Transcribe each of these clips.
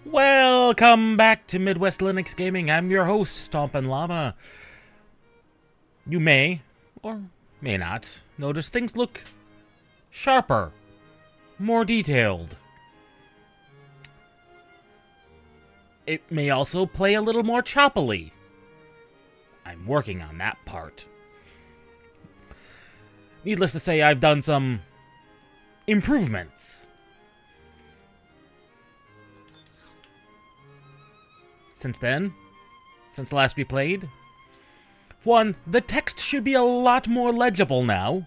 Welcome back to Midwest Linux Gaming. I'm your host, Stompin' Llama. You may, or may not, notice things look sharper, more detailed. It may also play a little more choppily. I'm working on that part. Needless to say, I've done some improvements. Since the last we played. One, the text should be a lot more legible now.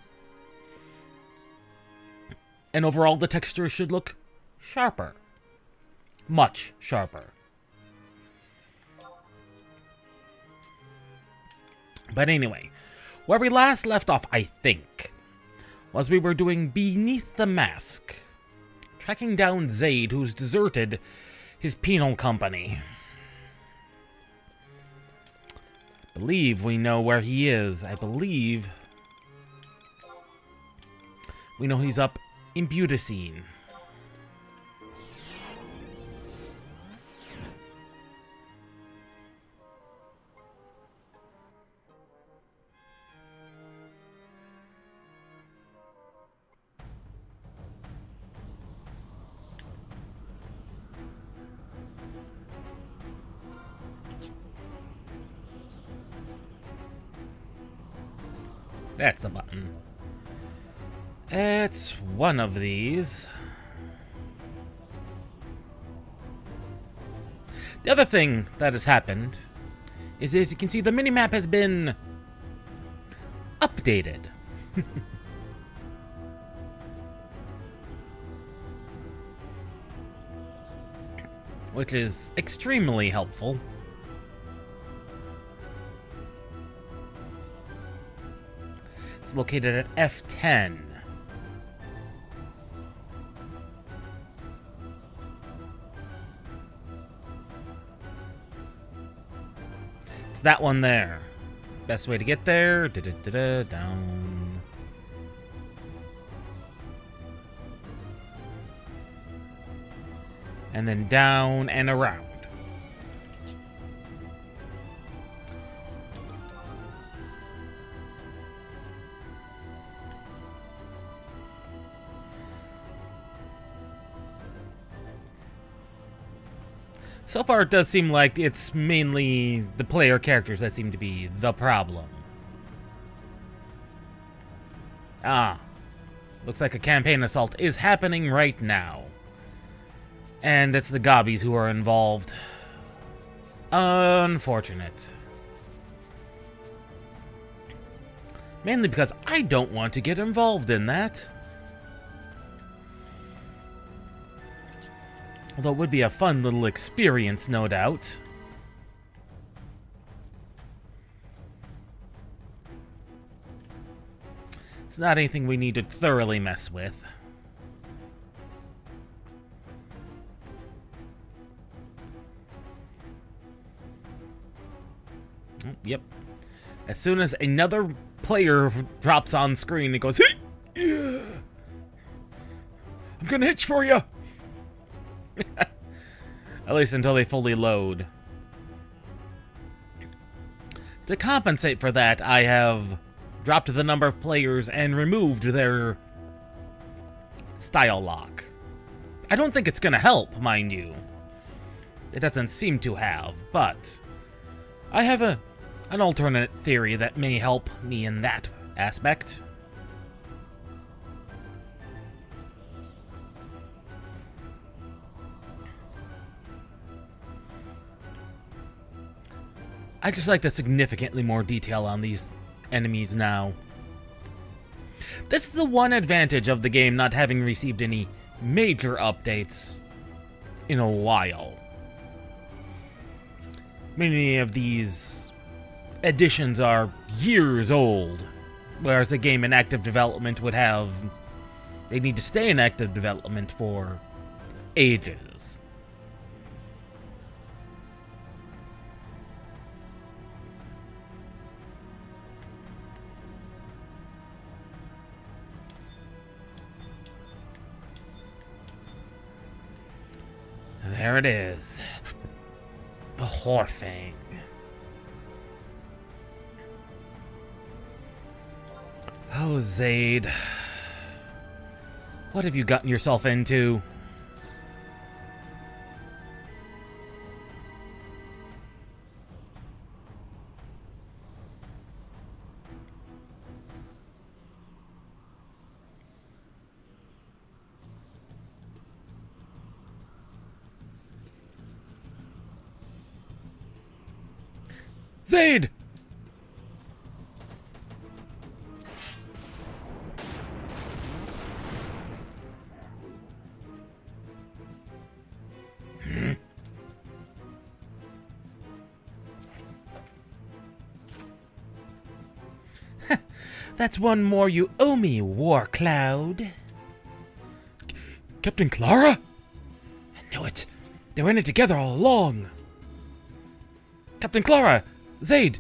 And overall, the texture should look sharper. Much sharper. But anyway, where we last left off, I think, was we were doing Beneath the Mask. Tracking down Zaid, who's deserted his penal company. I believe we know where he is. I believe we know he's up in Butacene. That's the button. It's one of these. The other thing that has happened is, as you can see, the minimap has been updated. Which is extremely helpful. It's located at F10. It's that one there. Best way to get there. Down. And then down and around. So far, it does seem like it's mainly the player characters that seem to be the problem. Ah. Looks like a campaign assault is happening right now. And it's the Gobbies who are involved. Unfortunate. Mainly because I don't want to get involved in that. Although it would be a fun little experience, no doubt. It's not anything we need to thoroughly mess with. Yep. As soon as another player drops on screen, it goes, "Hey! Yeah. I'm gonna hitch for you!" At least until they fully load. To compensate for that, I have dropped the number of players and removed their style lock. I don't think it's gonna help, mind you. It doesn't seem to have, but I have an alternate theory that may help me in that aspect. I just like the significantly more detail on these enemies now. This is the one advantage of the game not having received any major updates in a while. Many of these additions are years old, whereas a game in active development would have... They need to stay in active development for ages. There it is. The Whorefang. Oh, Zaid. What have you gotten yourself into? Zaid! That's one more you owe me, War Cloud. Captain Clara? I knew it. They were in it together all along. Captain Clara! Zaid!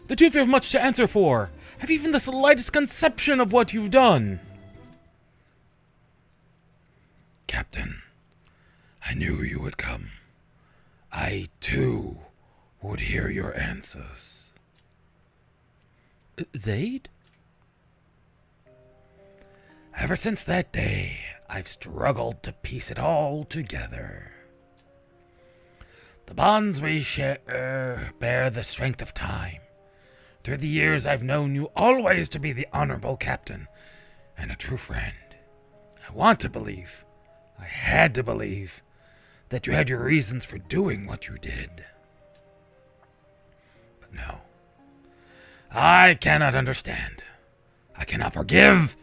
The two of you have much to answer for. Have even the slightest conception of what you've done? Captain, I knew you would come. I, too, would hear your answers. Zaid? Ever since that day, I've struggled to piece it all together. The bonds we share bear the strength of time. Through the years, I've known you always to be the honorable captain and a true friend. I want to believe, I had to believe, that you had your reasons for doing what you did. But no, I cannot understand. I cannot forgive.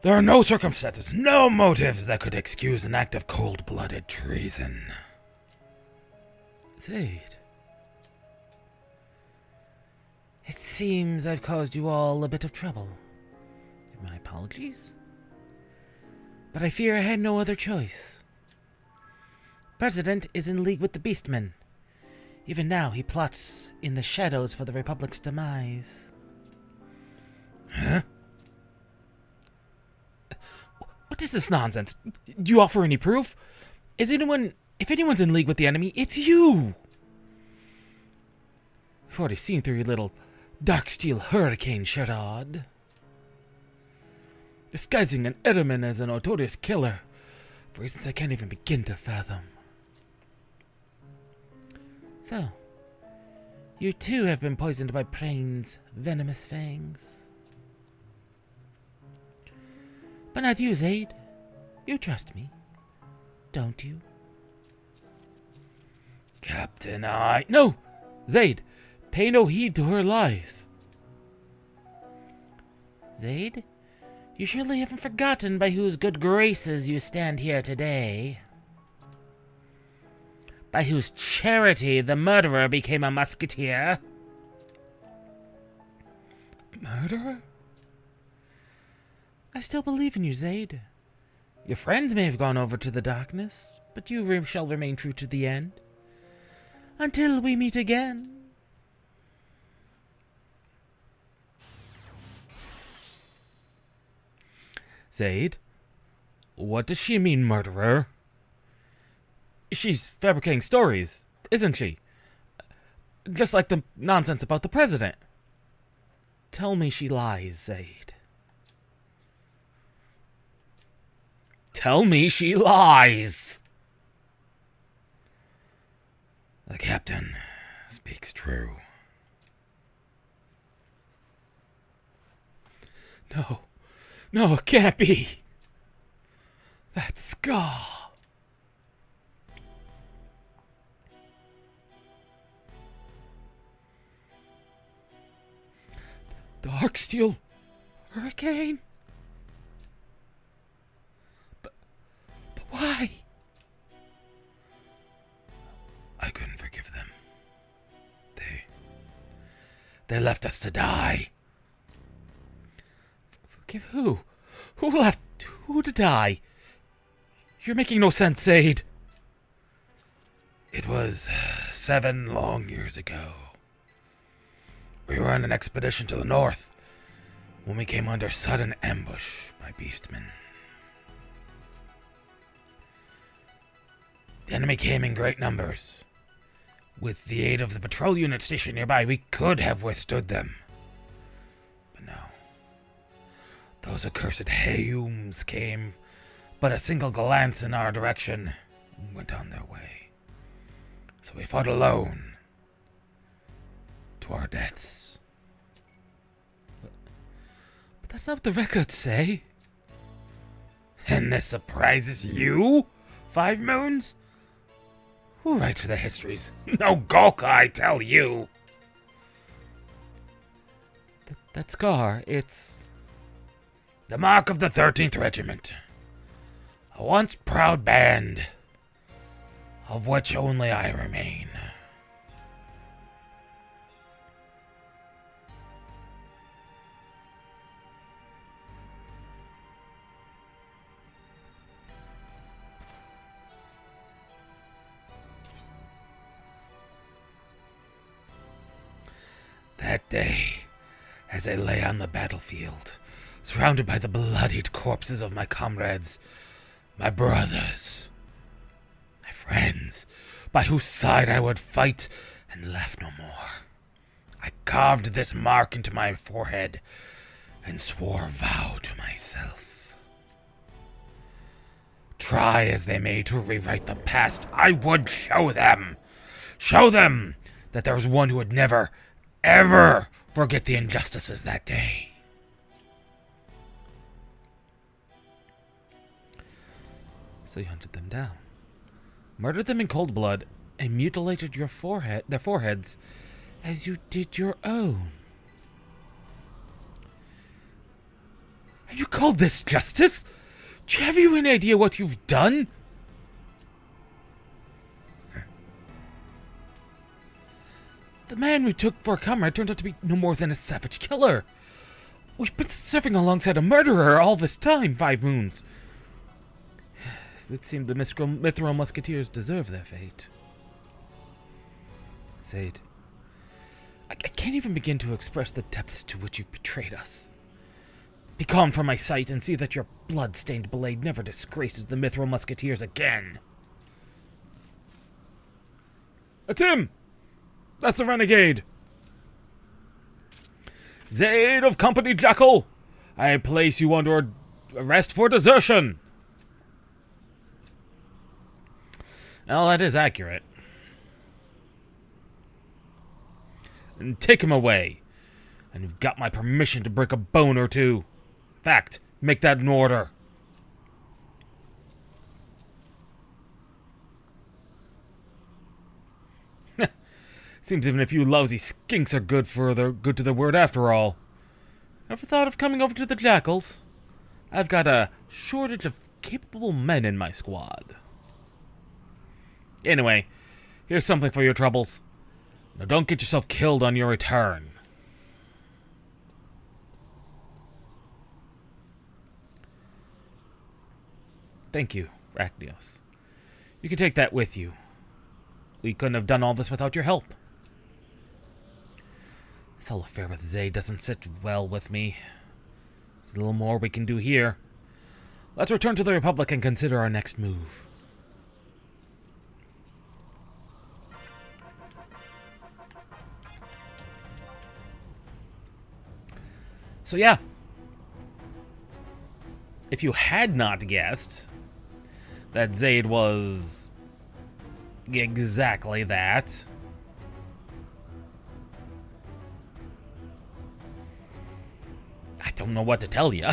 There are no circumstances, no motives that could excuse an act of cold-blooded treason. Zaid. It seems I've caused you all a bit of trouble. My apologies. But I fear I had no other choice. President is in league with the Beastmen. Even now he plots in the shadows for the Republic's demise. Huh? What is this nonsense? Do you offer any proof? If anyone's in league with the enemy, it's you! We've already seen through your little dark steel hurricane charade. Disguising an Edelman as a notorious killer for reasons I can't even begin to fathom. So, you too have been poisoned by Prain's venomous fangs. But not you, Zaid. You trust me, don't you? Captain, No! Zaid, pay no heed to her lies. Zaid, you surely haven't forgotten by whose good graces you stand here today. By whose charity the murderer became a musketeer. Murderer? I still believe in you, Zaid. Your friends may have gone over to the darkness, but you shall remain true to the end. Until we meet again. Zaid, what does she mean, murderer? She's fabricating stories, isn't she? Just like the nonsense about the president. Tell me she lies, Zaid. Tell me she lies! The captain speaks true. No, it can't be. That scar. Dark steel hurricane? But why? I couldn't forgive them. They left us to die. Forgive who? Who to die? You're making no sense, Zaid. It was 7 long years ago. We were on an expedition to the north when we came under sudden ambush by beastmen. The enemy came in great numbers. With the aid of the patrol unit stationed nearby, we could have withstood them. But no. Those accursed Hayums came but a single glance in our direction and went on their way. So we fought alone to our deaths. But that's not what the records say. And this surprises you, 5 Moons? Who writes the histories? No Golka, I tell you. That scar, it's the mark of the 13th Regiment. A once proud band, of which only I remain. That day, as I lay on the battlefield, surrounded by the bloodied corpses of my comrades, my brothers, my friends, by whose side I would fight and laugh no more, I carved this mark into my forehead and swore a vow to myself. Try as they may to rewrite the past, I would show them that there was one who would never, ever forget the injustices that day. So you hunted them down, murdered them in cold blood, and mutilated their foreheads as you did your own. And you called this justice? Have you any idea what you've done? The man we took for a comrade turned out to be no more than a savage killer. We've been serving alongside a murderer all this time, 5 Moons. It seemed the Mithril Musketeers deserve their fate. Zaid, I can't even begin to express the depths to which you've betrayed us. Be gone from my sight and see that your blood-stained blade never disgraces the Mithril Musketeers again. That's him! That's the renegade! Zaid of Company Jackal! I place you under arrest for desertion! Well, that is accurate. And take him away. And you've got my permission to break a bone or two. Fact, make that an order. Seems even if you lousy skinks are good to the word after all. Ever thought of coming over to the Jackals? I've got a shortage of capable men in my squad. Anyway, here's something for your troubles. Now don't get yourself killed on your return. Thank you, Rachnios. You can take that with you. We couldn't have done all this without your help. This whole affair with Zaid doesn't sit well with me. There's a little more we can do here. Let's return to the Republic and consider our next move. So yeah, if you had not guessed that Zaid was exactly that, I don't know what to tell you.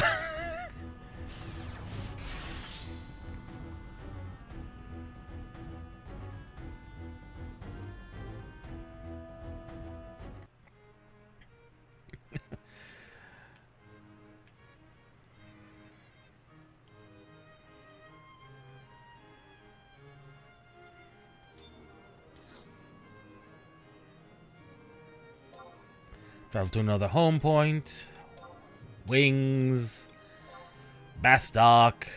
Travel to another home point. Wings. Bastock.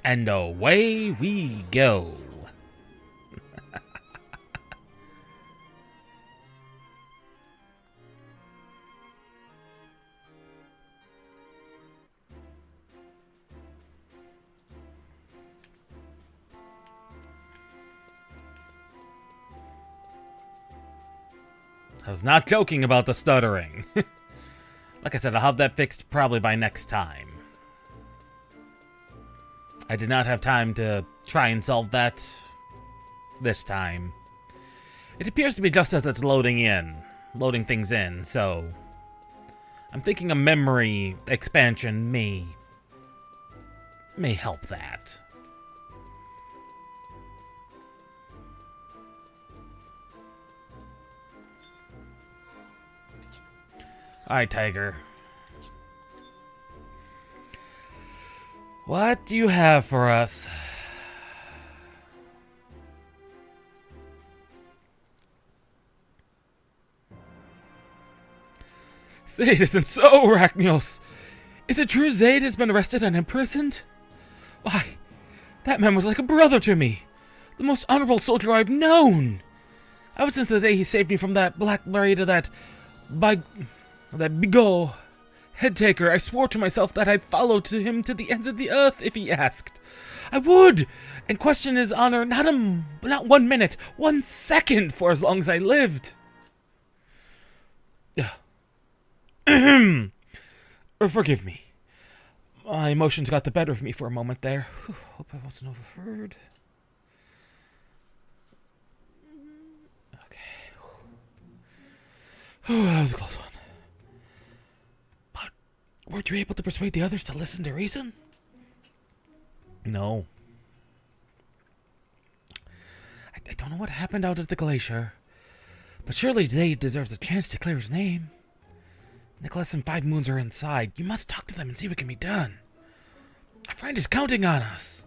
And away we go. I was not joking about the stuttering. Like I said, I'll have that fixed probably by next time. I did not have time to try and solve that this time. It appears to be just as it's loading things in, so I'm thinking a memory expansion may help that. Alright, Tiger. What do you have for us? Zaid isn't so, Arachnios. Is it true Zaid has been arrested and imprisoned? Why, that man was like a brother to me. The most honorable soldier I've known. Ever since the day he saved me from that black blade of that bigot head taker, I swore to myself that I'd follow him to the ends of the earth if he asked. I would, and question his honor not 1 minute, 1 second for as long as I lived. Forgive me. My emotions got the better of me for a moment there. Hope I wasn't overheard. Okay. That was a close one. But weren't you able to persuade the others to listen to reason? No. I don't know what happened out at the glacier, but surely Zaid deserves a chance to clear his name. Nicholas and 5 Moons are inside. You must talk to them and see what can be done. Our friend is counting on us.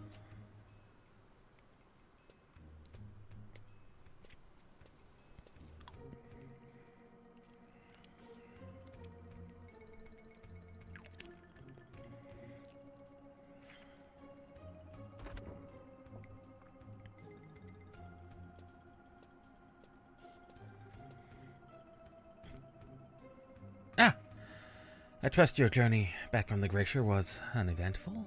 I trust your journey back from the glacier was uneventful.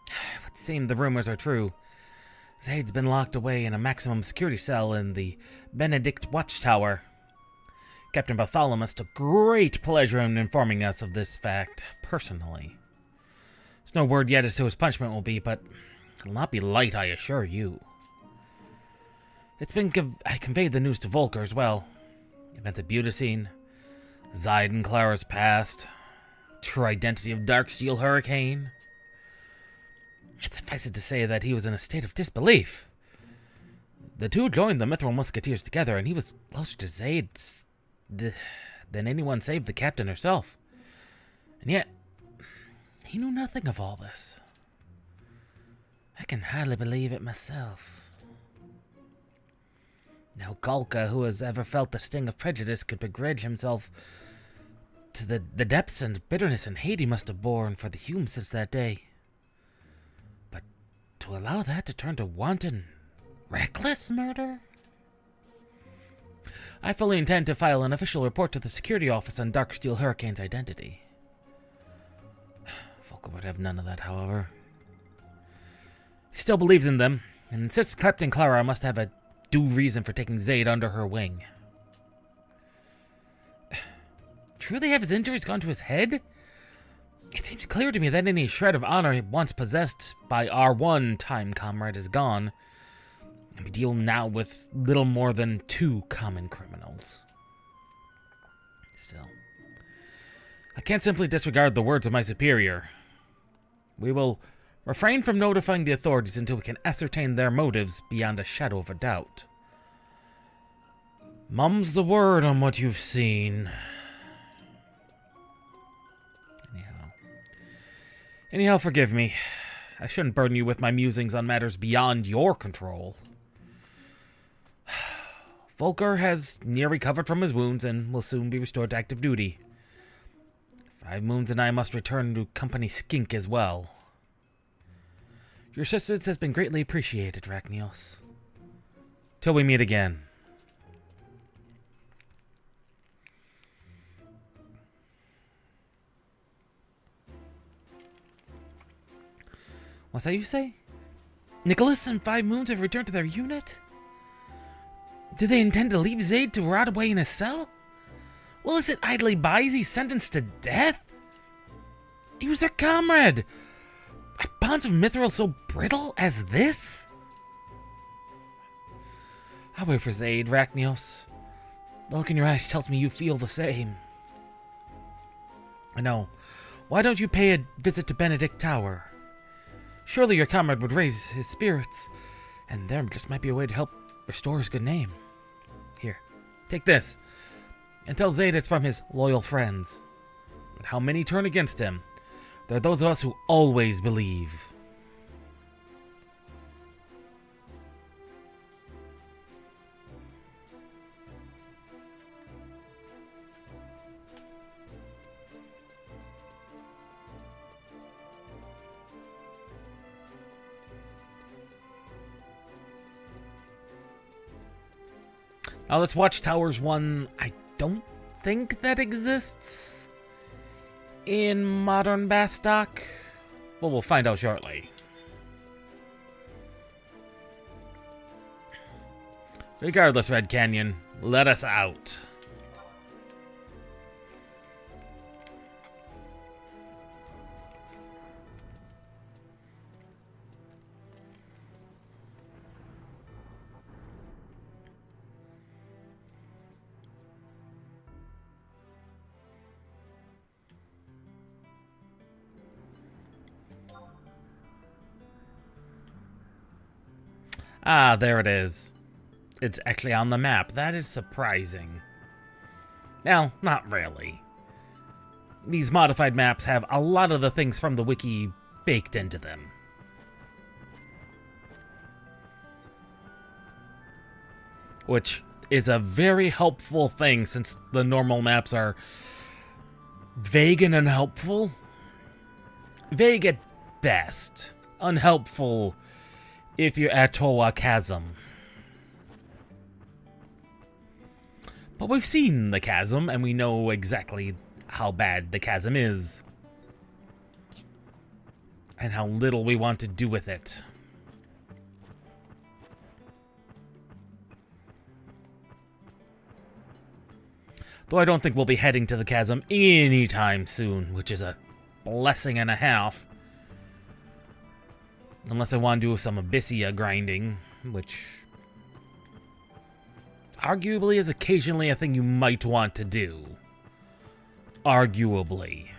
It would seem the rumors are true. Zaid's been locked away in a maximum security cell in the Benedict Watchtower. Captain Bartholomew took great pleasure in informing us of this fact personally. There's no word yet as to his punishment will be, but it'll not be light, I assure you. I conveyed the news to Volker as well. Events at Butacine, Zaid and Clara's past, true identity of Darksteel Hurricane. It suffices to say that he was in a state of disbelief. The two joined the Mithril Musketeers together, and he was closer to Zaid than anyone save the captain herself. And yet, he knew nothing of all this. I can hardly believe it myself. Now Galka, who has ever felt the sting of prejudice, could begrudge himself to the depths and bitterness and hate he must have borne for the Hume since that day. But to allow that to turn to wanton, reckless murder? I fully intend to file an official report to the security office on Darksteel Hurricane's identity. Volker would have none of that, however. He still believes in them, and insists Captain Clara must have a due reason for taking Zaid under her wing. Truly have his injuries gone to his head? It seems clear to me that any shred of honor once possessed by our one-time comrade is gone, and we deal now with little more than 2 common criminals. Still, I can't simply disregard the words of my superior. We will refrain from notifying the authorities until we can ascertain their motives beyond a shadow of a doubt. Mum's the word on what you've seen. Anyhow, forgive me. I shouldn't burden you with my musings on matters beyond your control. Volker has near recovered from his wounds and will soon be restored to active duty. 5 Moons and I must return to Company Skink as well. Your assistance has been greatly appreciated, Arachnios. Till we meet again. What's that you say? Nicholas and 5 Moons have returned to their unit? Do they intend to leave Zaid to rot away in a cell? Will is it idly buys he's sentenced to death? He was their comrade. Are bonds of mithril so brittle as this? I'll wait for Zaid, Rachnios. The look in your eyes tells me you feel the same. I know. Why don't you pay a visit to Benedict Tower? Surely your comrade would raise his spirits, and there just might be a way to help restore his good name. Here, take this, and tell Zaid it's from his loyal friends. And how many turn against him? There are those of us who always believe. Now let's watch Towers 1. I don't think that exists in modern Bastock. Well, we'll find out shortly. Regardless, Red Canyon, let us out. Ah, there it is. It's actually on the map. That is surprising. Well, not really. These modified maps have a lot of the things from the wiki baked into them. Which is a very helpful thing since the normal maps are vague and unhelpful. Vague at best. Unhelpful if you're at Towa Chasm. But we've seen the chasm, and we know exactly how bad the chasm is. And how little we want to do with it. Though I don't think we'll be heading to the chasm anytime soon, which is a blessing and a half. Unless I want to do some Abyssia grinding, which arguably is occasionally a thing you might want to do. Arguably.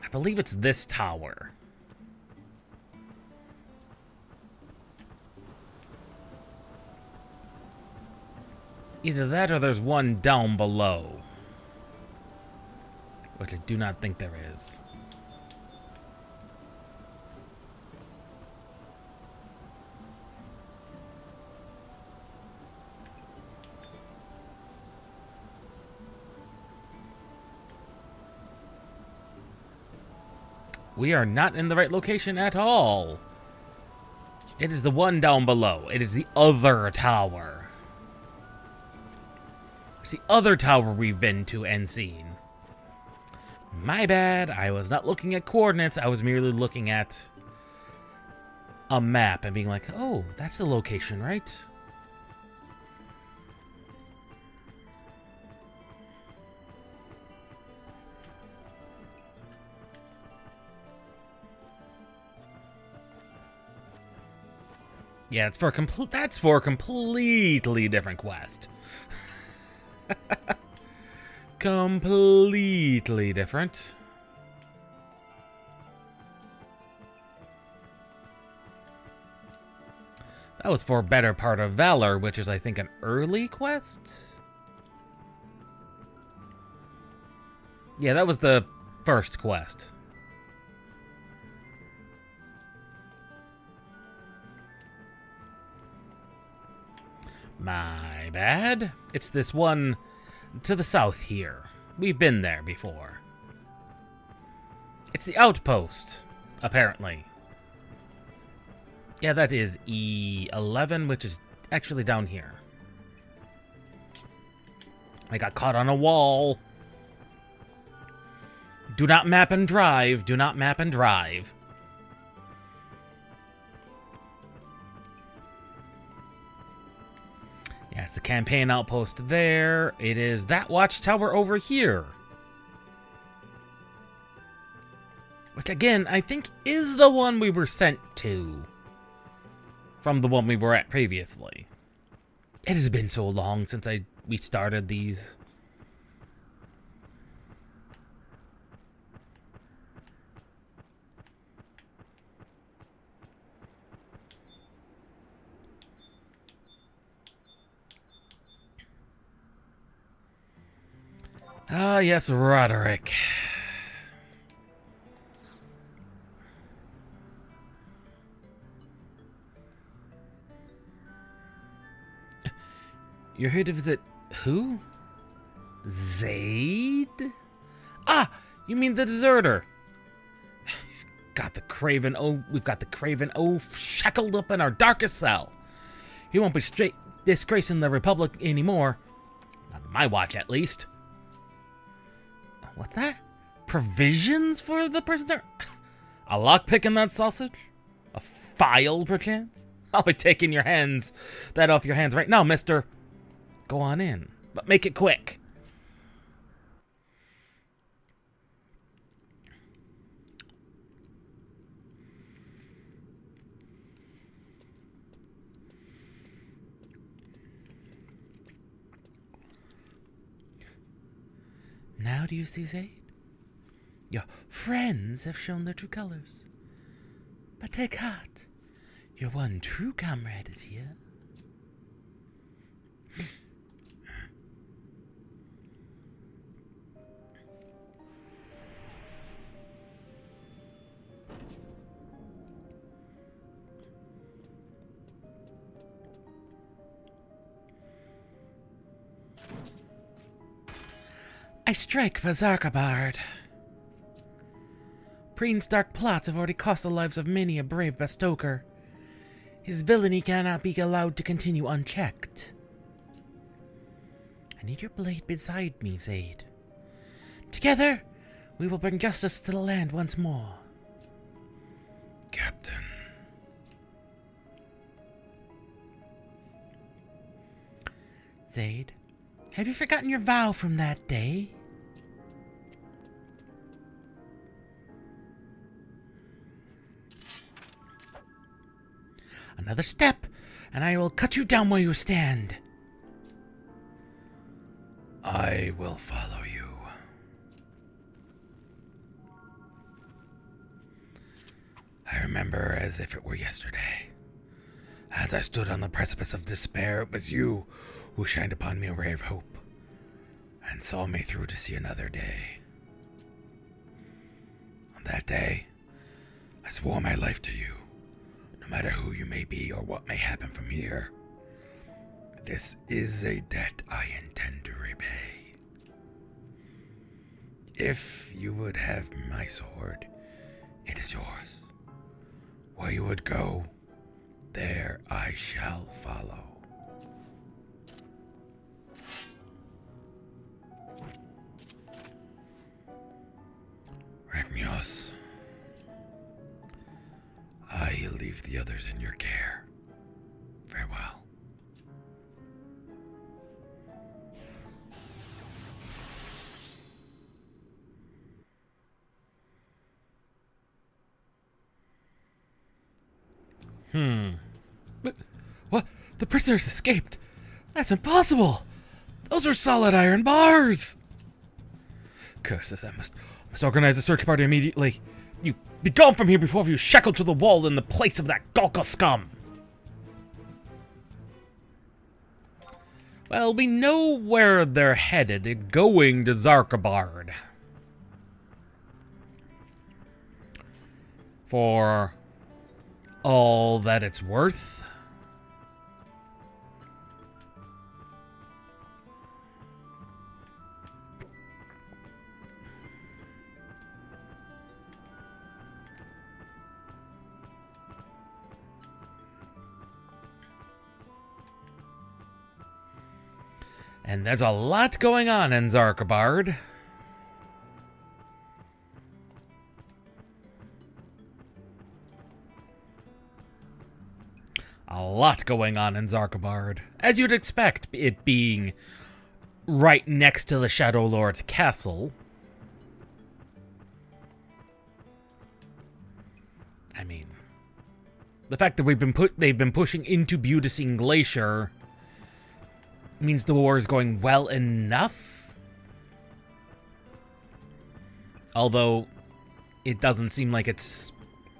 I believe it's this tower. Either that or there's one down below. Which I do not think there is. We are not in the right location at all. It is the one down below. It is the other tower. It's the other tower we've been to and seen. My bad, I was not looking at coordinates, I was merely looking at a map and being like, oh, that's the location, right? Yeah, it's for that's for a completely different quest. Completely different. That was for Better Part of Valor, which is, I think, an early quest? Yeah, that was the first quest. My bad. It's this one to the south here. We've been there before. It's the outpost, apparently. Yeah, that is E11, which is actually down here. I got caught on a wall. Do not map and drive. Do not map and drive. Yeah, it's the campaign outpost there. It is that watchtower over here. Which, again, I think is the one we were sent to. From the one we were at previously. It has been so long since we started these. Ah, yes, Roderick. You're here to visit who? Zaid? Ah, you mean the deserter. We've got the Craven Oaf shackled up in our darkest cell. He won't be disgracing the Republic anymore. Not on my watch, at least. What's that? Provisions for the prisoner? A lockpick in that sausage? A file, perchance? I'll be taking that off your hands right now, mister. Go on in, but make it quick. Now do you see, Zaid? Your friends have shown their true colors. But take heart. Your one true comrade is here. I strike for Zarkabard. Preen's dark plots have already cost the lives of many a brave Bastoker. His villainy cannot be allowed to continue unchecked. I need your blade beside me, Zaid. Together, we will bring justice to the land once more. Captain. Zaid, have you forgotten your vow from that day? Another step, and I will cut you down where you stand. I will follow you. I remember as if it were yesterday. As I stood on the precipice of despair, it was you who shined upon me a ray of hope and saw me through to see another day. On that day, I swore my life to you, no matter who you may be or what may happen from here. This is a debt I intend to repay. If you would have my sword, it is yours. Where you would go, there I shall follow. Ragnios, I leave the others in your care. Farewell. But what? The prisoners escaped. That's impossible. Those are solid iron bars. Curses, I must organize a search party immediately. You be gone from here before you shackled to the wall in the place of that Gulka scum. Well, we know where they're headed. They're going to Zarkabard. For all that it's worth. And there's a lot going on in Zarkabard. A lot going on in Zarkabard. As you'd expect, it being right next to the Shadow Lord's castle. I mean, the fact that they've been pushing into Beaudesine Glacier means the war is going well enough. Although it doesn't seem like it's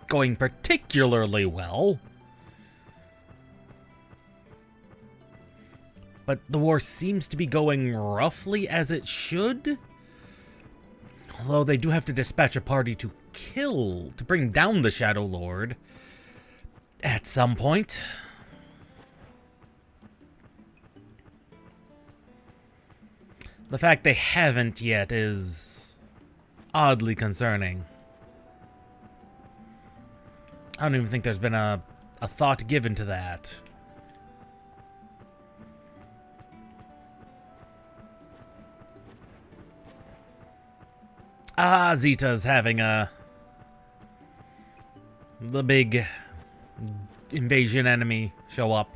going particularly well. But the war seems to be going roughly as it should. Although they do have to dispatch a party to bring down the Shadow Lord at some point. The fact they haven't yet is oddly concerning. I don't even think there's been a thought given to that. Ah, Zeta's having the big invasion enemy show up.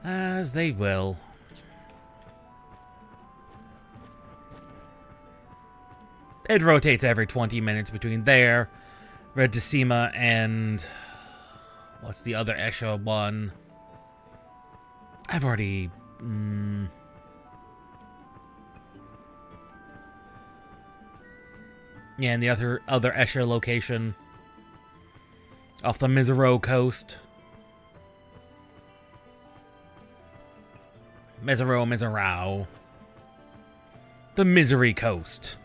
As they will. It rotates every 20 minutes between there, Red Decima, and what's the other Esha one? I've already... Yeah, and the other Escher location off the Mizero coast. Mizerau. The Misery Coast.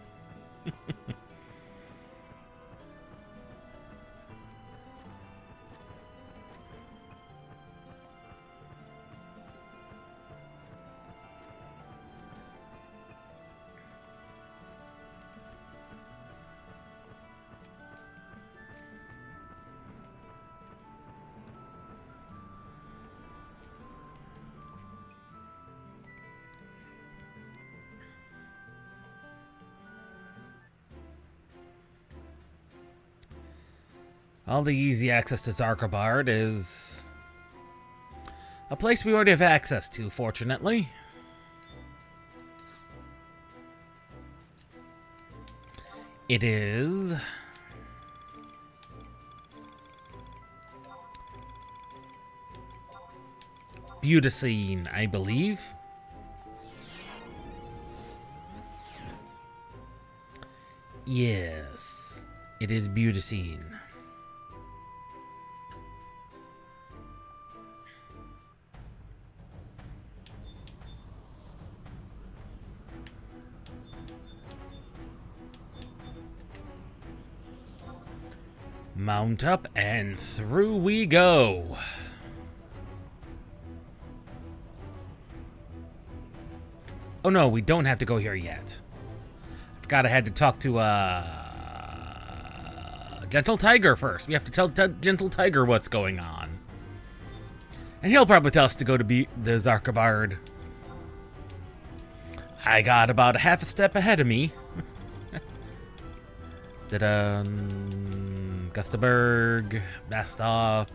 All the easy access to Zarkabard is a place we already have access to, fortunately. It is Beaudesine, I believe. Yes, it is Beaudesine. Mount up and through we go. Oh no, we don't have to go here yet. I forgot I had to talk to Gentle Tiger first. We have to tell Gentle Tiger what's going on. And he'll probably tell us to go to the Zarkabard. I got about a half a step ahead of me. Gustaberg, Bastok.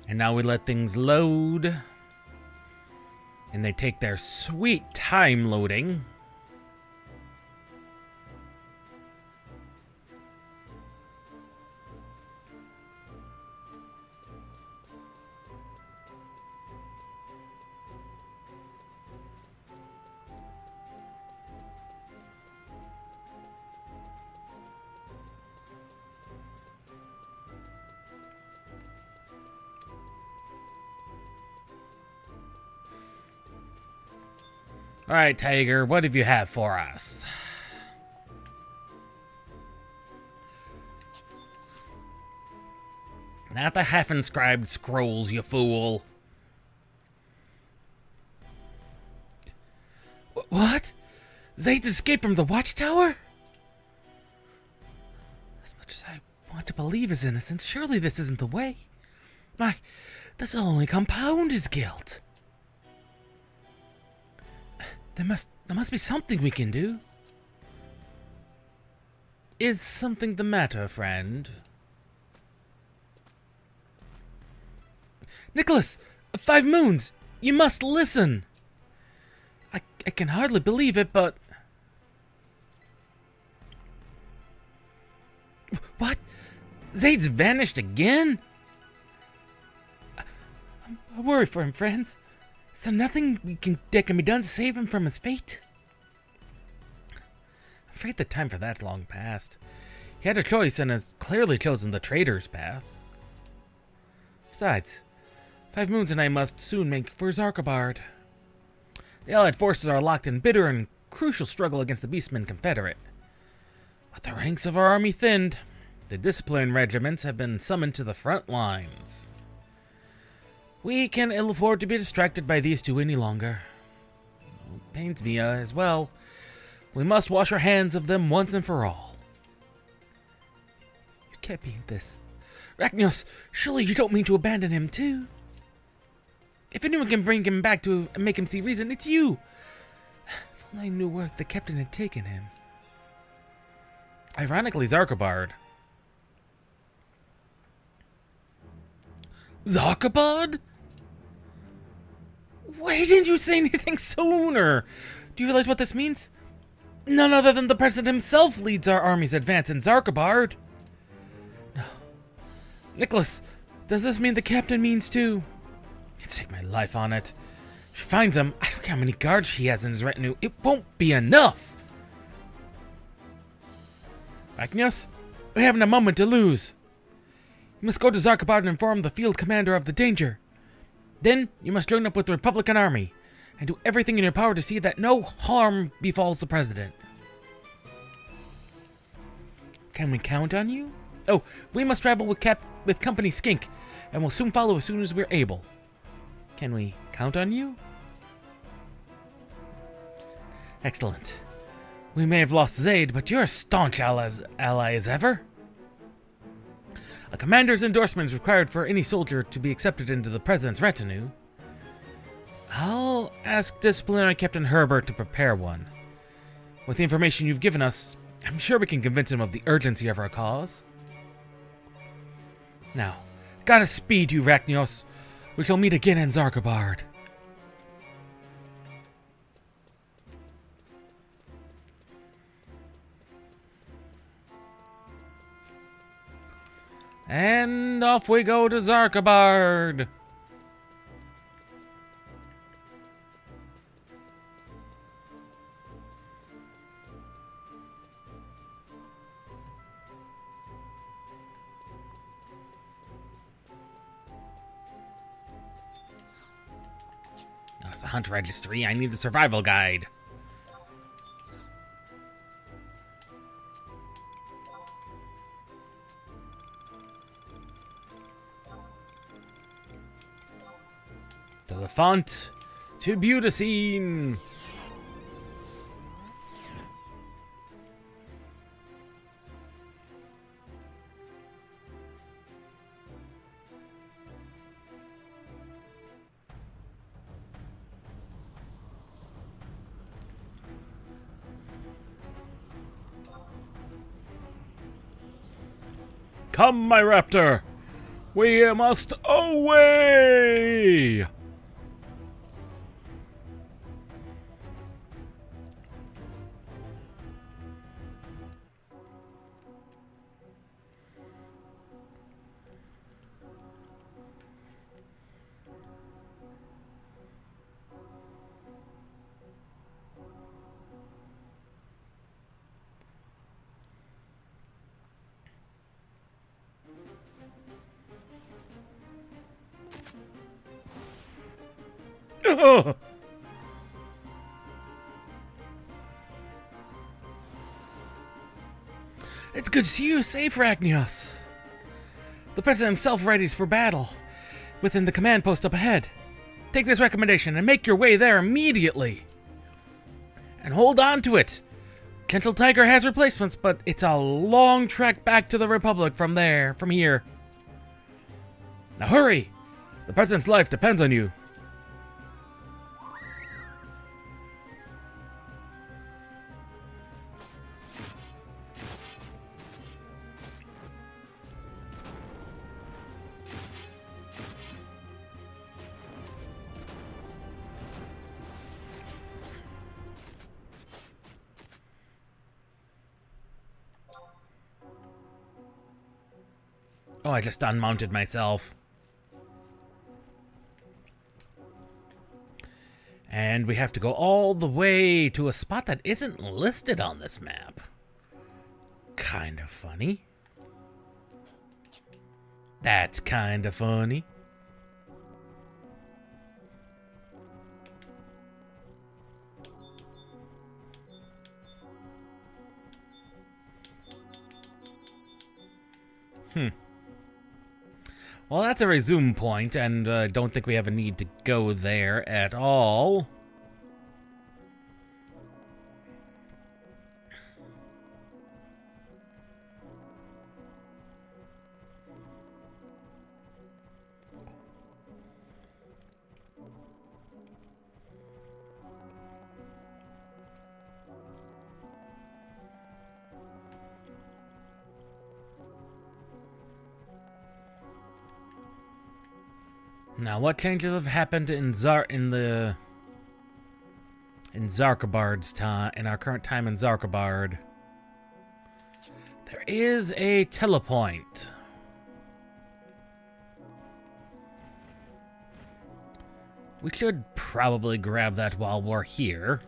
And now we let things load. And they take their sweet time loading. All right, Tiger, what have you have for us? Not the half-inscribed scrolls, you fool. Zaid's escaped from the watchtower? As much as I want to believe his innocence, surely this isn't the way. Why, this will only compound his guilt. There must be something we can do. Is something the matter, friend? Nicholas! 5 moons! You must listen! I can hardly believe it, but... What? Zaid's vanished again? I worry for him, friends. So nothing that can be done to save him from his fate? I'm afraid the time for that's long past. He had a choice and has clearly chosen the traitor's path. Besides, 5 moons and I must soon make for Zarkabard. The Allied forces are locked in bitter and crucial struggle against the Beastmen Confederate. With the ranks of our army thinned, the disciplined regiments have been summoned to the front lines. We can ill afford to be distracted by these two any longer. It pains me as well. We must wash our hands of them once and for all. You can't mean this. Rachnios, surely you don't mean to abandon him too? If anyone can bring him back to make him see reason, it's you. If only I knew where the captain had taken him. Ironically, Zarkabard. Zarkabard? Why didn't you say anything sooner? Do you realize what this means? None other than the president himself leads our army's advance in Zarkabard. No. Nicholas, does this mean the captain means too? I have to take my life on it. If he finds him, I don't care how many guards he has in his retinue, it won't be enough. Rachnios, we haven't a moment to lose. You must go to Zarkabard and inform the field commander of the danger. Then you must join up with the Republican army and do everything in your power to see that no harm befalls the president. Can we count on you? Oh, we must travel with Company Skink, and we'll soon follow as soon as we're able. Can we count on you? Excellent. We may have lost Zaid, but you're a staunch ally as ever. A commander's endorsement is required for any soldier to be accepted into the president's retinue. I'll ask Disciplinary Captain Herbert to prepare one. With the information you've given us, I'm sure we can convince him of the urgency of our cause. Now, gotta speed you, Rachnios. We shall meet again in Zarkabard. And off we go to Zarkabard. That's the hunt registry. I need the survival guide. To the font, to Beautacine. Come, my raptor! We must away! It's good to see you safe, Rachnios. The president himself readies for battle within the command post up ahead. Take this recommendation and make your way there immediately. And hold on to it! Gentle Tiger has replacements, but it's a long trek back to the Republic from here. Now hurry! The President's life depends on you. Oh, I just unmounted myself. And we have to go all the way to a spot that isn't listed on this map. Kind of funny. That's kind of funny. Well, that's a resume point, and I don't think we have a need to go there at all. Now, what changes have happened in Zarkabard's time, in our current time in Zarkabard? There is a telepoint. We should probably grab that while we're here.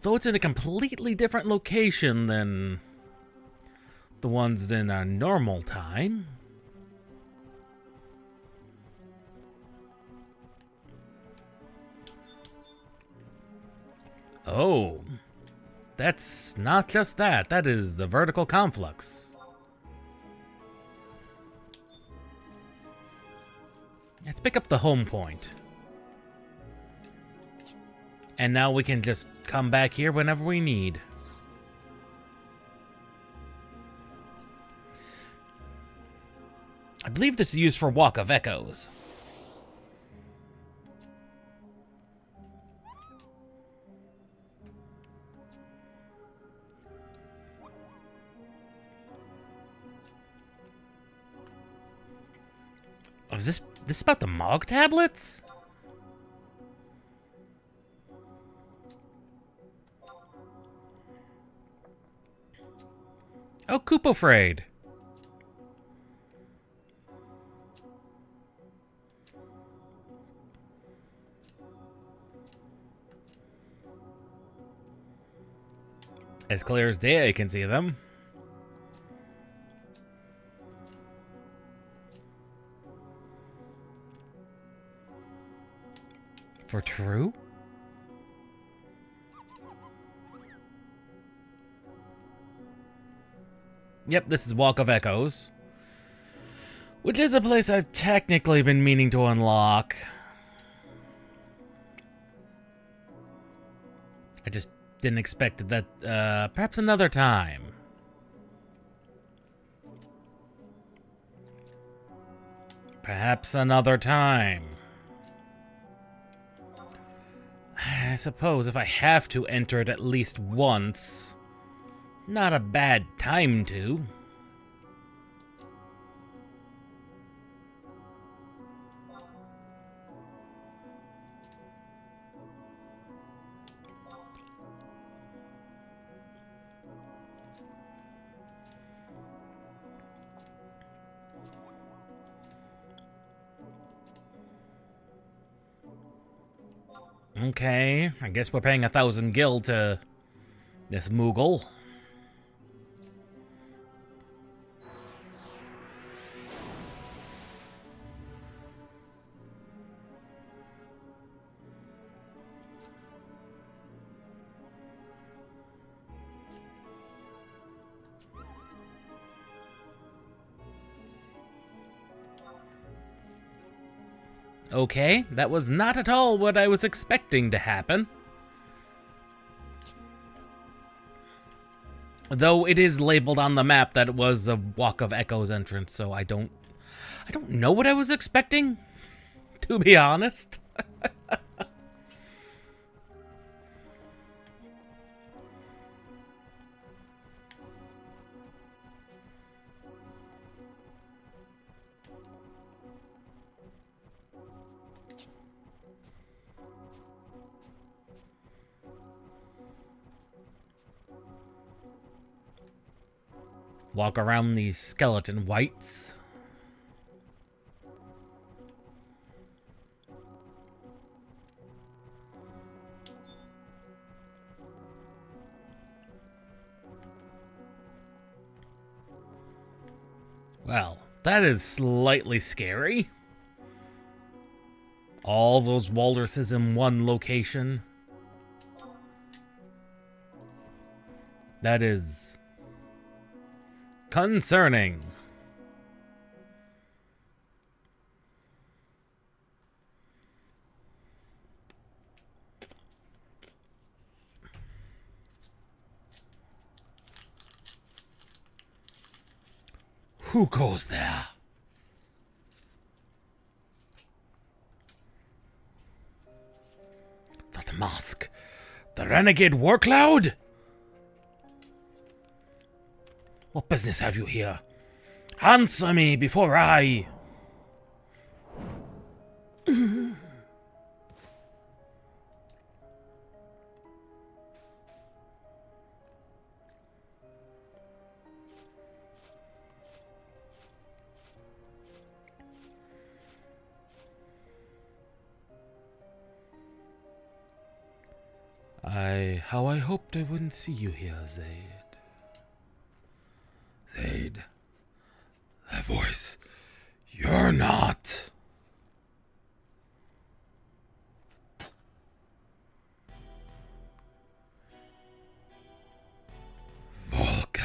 Though it's in a completely different location than the ones in our normal time. Oh, that's not just that. That is the vertical conflux. Let's pick up the home point. And now we can just come back here whenever we need. I believe this is used for Walk of Echoes. Oh, is this about the Mog tablets? Oh, Koopafraid. As clear as day, I can see them. For true? Yep, this is Walk of Echoes. Which is a place I've technically been meaning to unlock. I just didn't expect that, perhaps another time. Perhaps another time. I suppose if I have to enter it at least once, not a bad time to. Okay, I guess we're paying 1,000 gil to this Moogle. Okay, that was not at all what I was expecting to happen. Though it is labeled on the map that it was a Walk of Echoes entrance, so I don't know what I was expecting, to be honest. Walk around these skeleton whites. Well, that is slightly scary. All those walruses in one location. That is concerning. Who goes there? That mask. The renegade war cloud? What business have you here? Answer me before I... How I hoped I wouldn't see you here, Zaid. Zaid, that voice, you're not... Volker.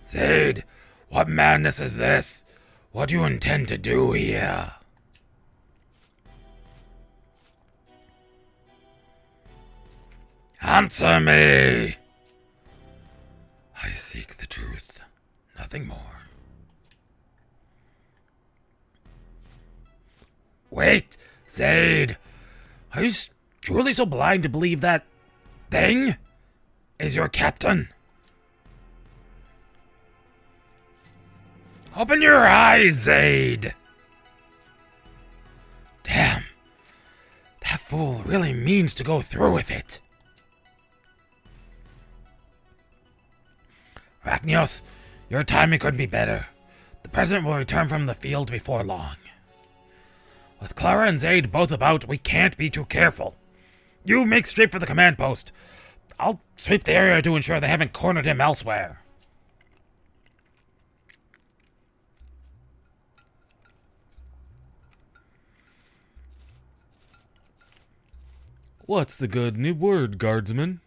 Zaid, what madness is this? What do you intend to do here? Answer me! I seek the truth, nothing more. Wait, Zaid! Are you truly so blind to believe that thing is your captain? Open your eyes, Zaid! Damn, that fool really means to go through with it. Rachnios, your timing couldn't be better. The President will return from the field before long. With Clara and Zaid both about, we can't be too careful. You make straight for the command post. I'll sweep the area to ensure they haven't cornered him elsewhere. What's the good new word, guardsman?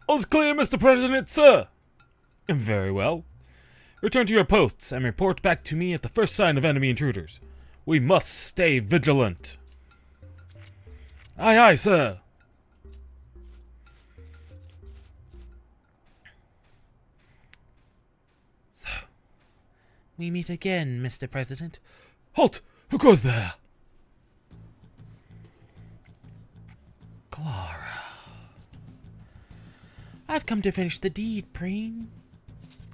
All's clear, Mr. President, sir. Very well. Return to your posts and report back to me at the first sign of enemy intruders. We must stay vigilant. Aye, aye, sir. So, we meet again, Mr. President. Halt! Who goes there? Clara. I've come to finish the deed, Preen.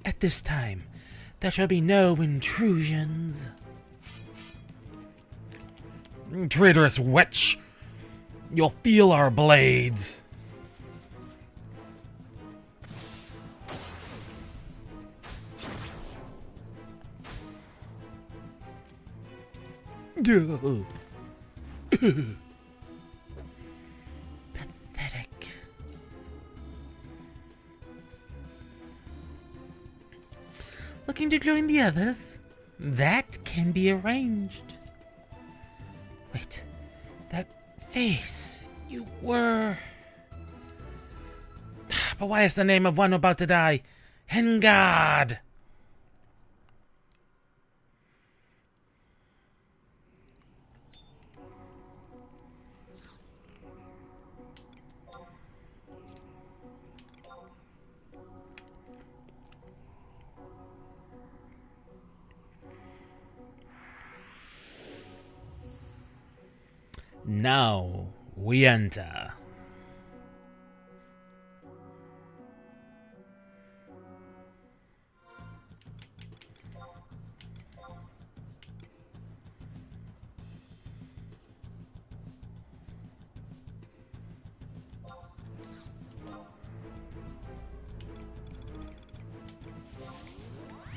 At this time, there shall be no intrusions. Traitorous witch! You'll feel our blades. Pathetic. Looking to join the others? That can be arranged. Wait, that face. You were... But why is the name of one about to die? Hengard! Now we enter.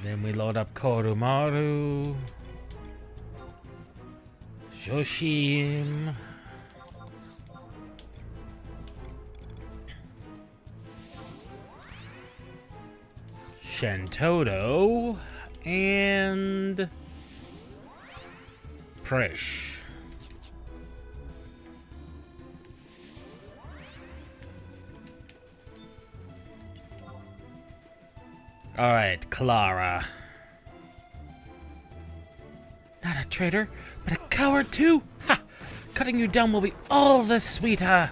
Then we load up Korumaru, Shoshim, Shentoto, and Prish. Alright, Clara. Not a traitor, but a coward too? Ha! Cutting you down will be all the sweeter.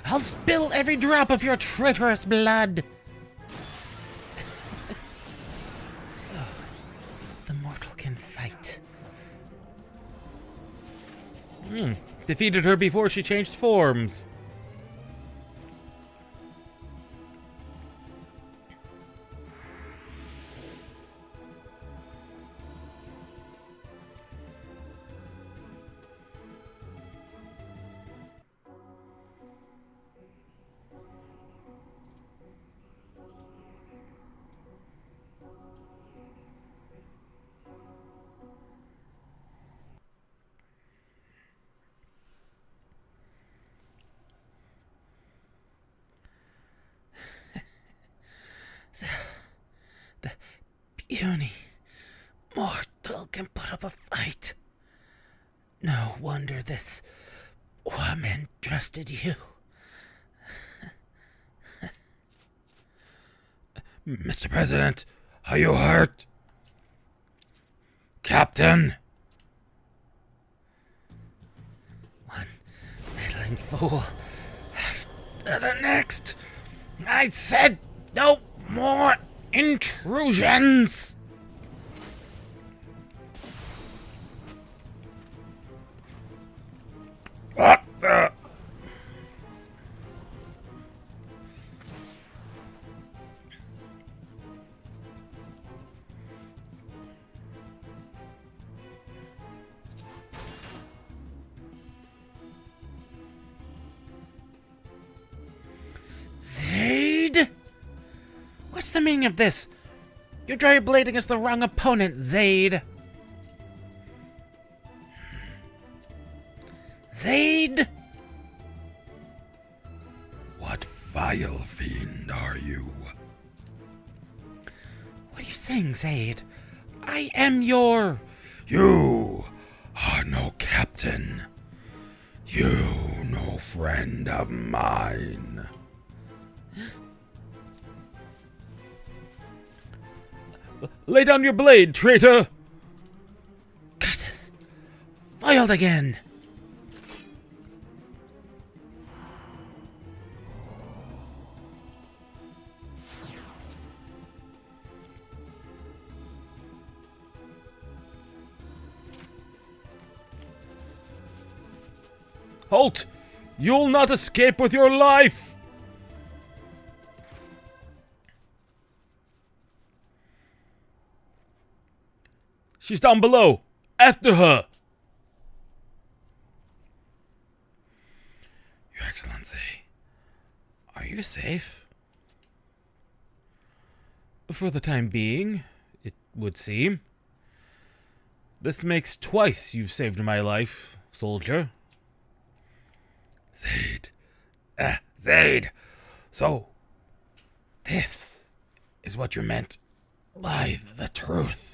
I'll spill every drop of your traitorous blood. So, the mortal can fight. Defeated her before she changed forms. So, the puny mortal can put up a fight. No wonder this woman trusted you. Mr. President, are you hurt? Captain? One meddling fool after the next. I said no more intrusions! What the? Zaid? What's the meaning of this? You draw your blade against the wrong opponent, Zaid. Zaid? What vile fiend are you? What are you saying, Zaid? I am your... You are no captain. You no friend of mine. Lay down your blade, traitor! Curses! Foiled again! Halt! You'll not escape with your life! She's down below! After her! Your Excellency, are you safe? For the time being, it would seem. This makes twice you've saved my life, soldier. Zaid. Zaid. So, this is what you meant by the truth.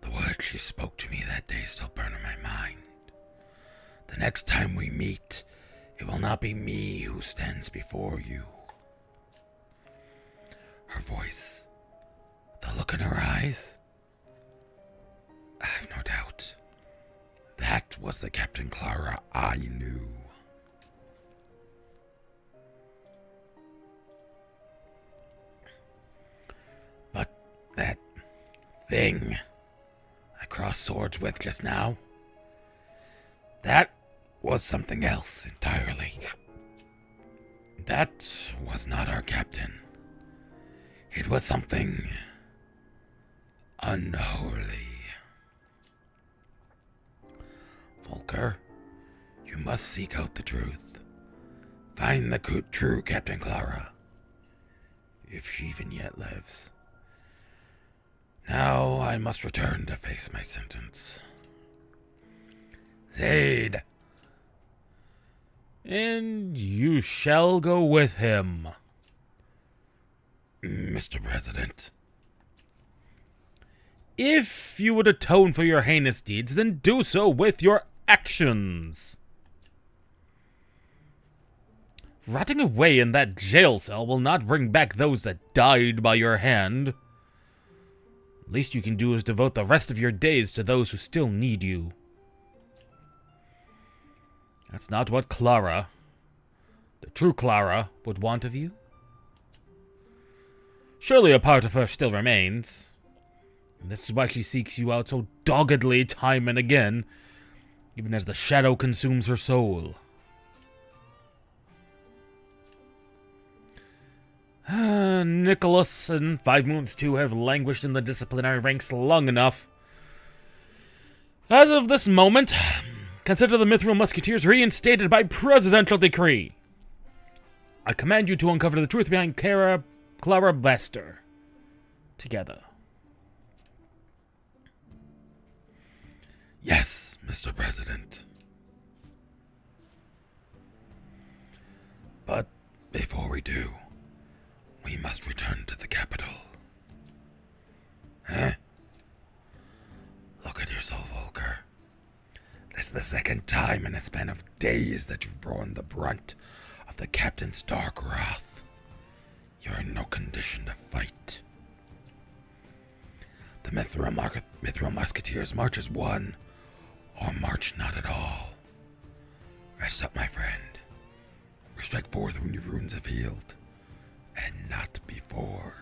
The words she spoke to me that day still burn in my mind. The next time we meet, it will not be me who stands before you. Her voice, the look in her eyes, I have no doubt. That was the Captain Clara I knew. But that thing I crossed swords with just now, that was something else entirely. That was not our captain. It was something unholy. Volker, you must seek out the truth. Find the true Captain Clara, if she even yet lives. Now I must return to face my sentence. Zaid. And you shall go with him. Mr. President. If you would atone for your heinous deeds, then do so with your actions. Rotting away in that jail cell will not bring back those that died by your hand. Least you can do is devote the rest of your days to those who still need you. That's not what Clara, the true Clara, would want of you. Surely a part of her still remains. And this is why she seeks you out so doggedly time and again, even as the shadow consumes her soul. Nicholas and Five Moons 2 have languished in the disciplinary ranks long enough. As of this moment, consider the Mithril Musketeers reinstated by presidential decree. I command you to uncover the truth behind Clara Bester. Together. Yes, Mr. President. But before we do, we must return to the capital. Huh? Look at yourself, Volker. This is the second time in a span of days that you've borne the brunt of the captain's dark wrath. You're in no condition to fight. The Mithril Musketeers march as one, or march not at all. Rest up, my friend. We strike forth when your wounds have healed, and not before.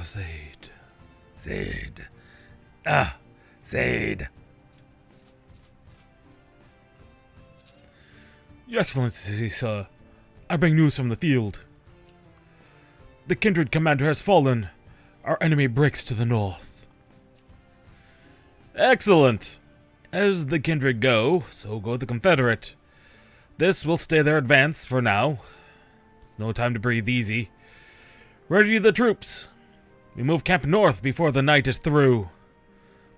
Zaid. Zaid. Zaid. Your Excellency, sir, I bring news from the field. The Kindred commander has fallen. Our enemy breaks to the north. Excellent. As the Kindred go, so go the Confederate. This will stay their advance for now. It's no time to breathe easy. Ready the troops. We move camp north before the night is through.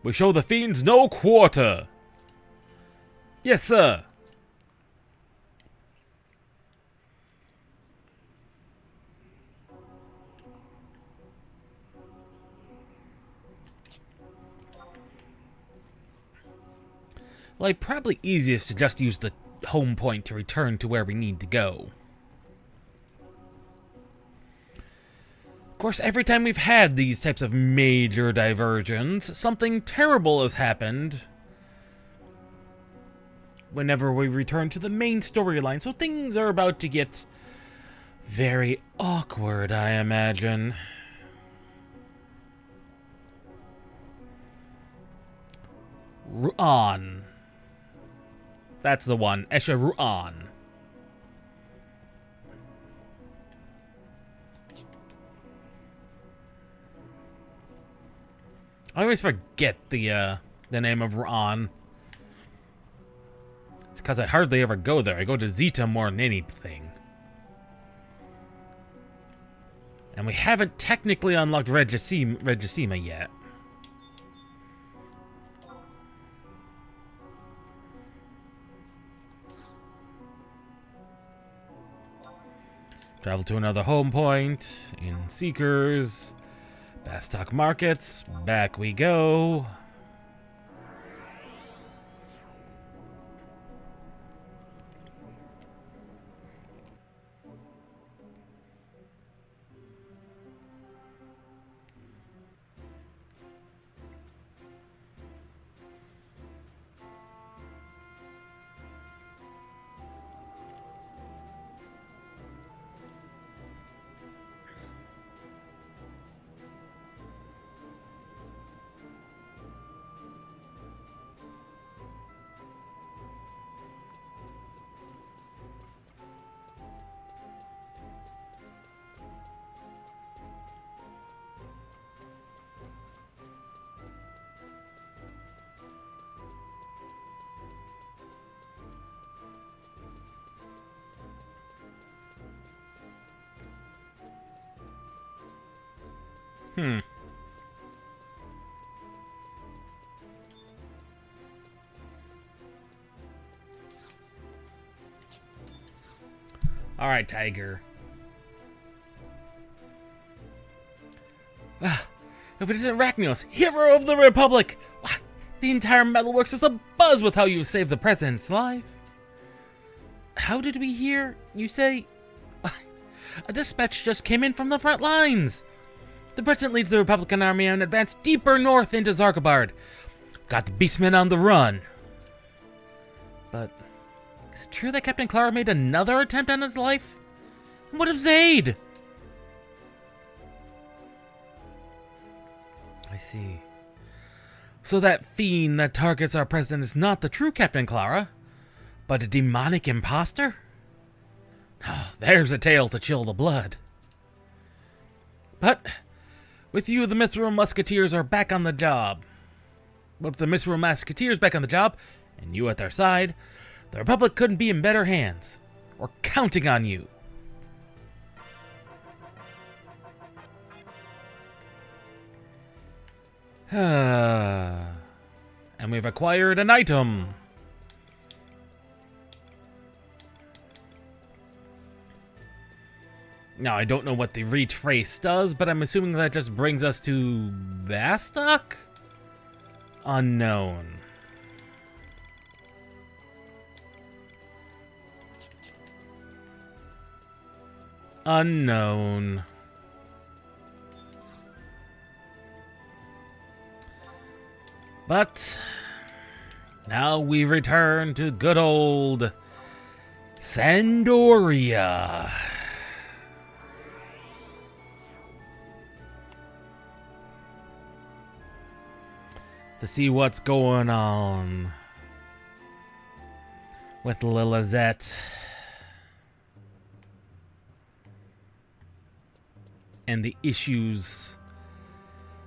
We show the fiends no quarter. Yes, sir. Like, probably easiest to just use the home point to return to where we need to go. Of course, every time we've had these types of major diversions, something terrible has happened whenever we return to the main storyline, so things are about to get very awkward, I imagine. Ru'an. That's the one. Esha Ru'an. I always forget the name of Ru'an. It's because I hardly ever go there. I go to Zeta more than anything. And we haven't technically unlocked Regisima yet. Travel to another home point in Seekers. Bastock Markets, back we go. All right, Tiger. If it isn't Arachnios, hero of the Republic! The entire Metalworks is abuzz with how you saved the president's life. How did we hear you say? A dispatch just came in from the front lines. The president leads the Republican army and advanced deeper north into Zarkabard. Got the beastmen on the run. But is it true that Captain Clara made another attempt on his life? And what of Zaid? I see. So that fiend that targets our president is not the true Captain Clara, but a demonic imposter? There's a tale to chill the blood. But with you, the Mithril Musketeers are back on the job. With the Mithril Musketeers back on the job, and you at their side, the Republic couldn't be in better hands. We're counting on you. And we've acquired an item. Now, I don't know what the retrace does, but I'm assuming that just brings us to Bastock? Unknown. Unknown. But now we return to good old Sandoria. To see what's going on with Lilith and the issues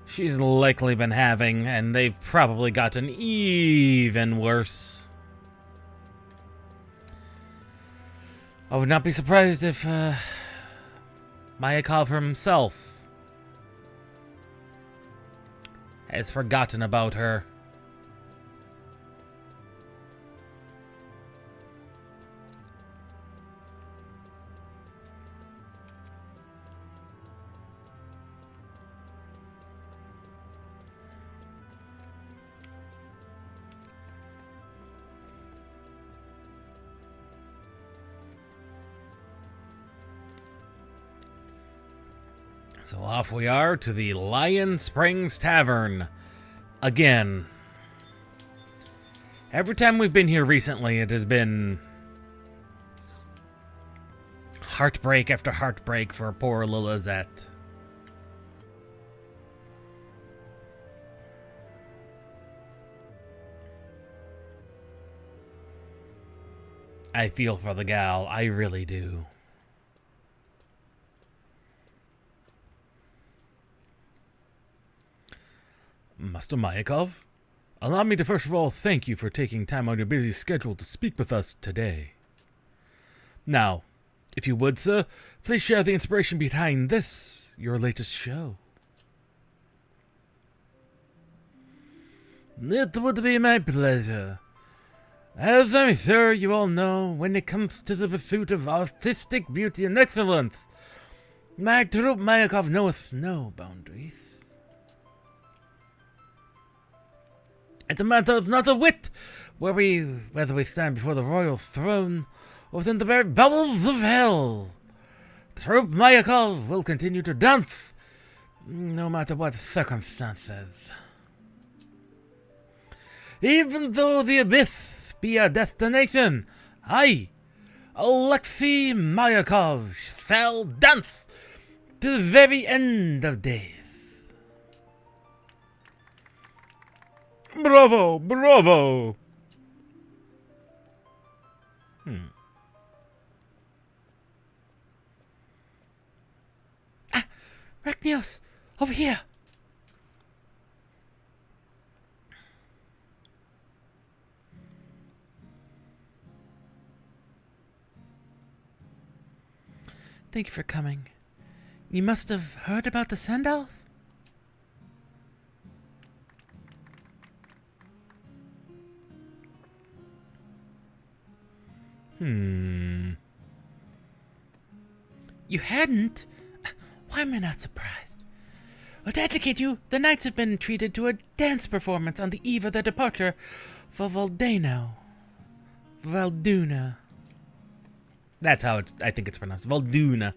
she's likely been having, and they've probably gotten even worse. I would not be surprised if Mayakov himself has forgotten about her. So off we are to the Lion Springs Tavern. Again. Every time we've been here recently, it has been heartbreak after heartbreak for poor Lilith. I feel for the gal, I really do. Master Mayakov, allow me to first of all thank you for taking time on your busy schedule to speak with us today. Now, if you would, sir, please share the inspiration behind this, your latest show. It would be my pleasure. As I'm sure you all know, when it comes to the pursuit of artistic beauty and excellence, my troupe Mayakov knoweth no boundaries. It matters not a whit whether we stand before the royal throne or within the very bowels of hell. Troop Mayakov will continue to dance, no matter what circumstances. Even though the abyss be our destination, I, Alexei Mayakov, shall dance to the very end of days. Bravo! Bravo! Rachnios! Over here! Thank you for coming. You must have heard about the send-off? You hadn't? Why am I not surprised? Well, to educate you, the knights have been treated to a dance performance on the eve of their departure for Valduna. That's how I think it's pronounced. Valdunia.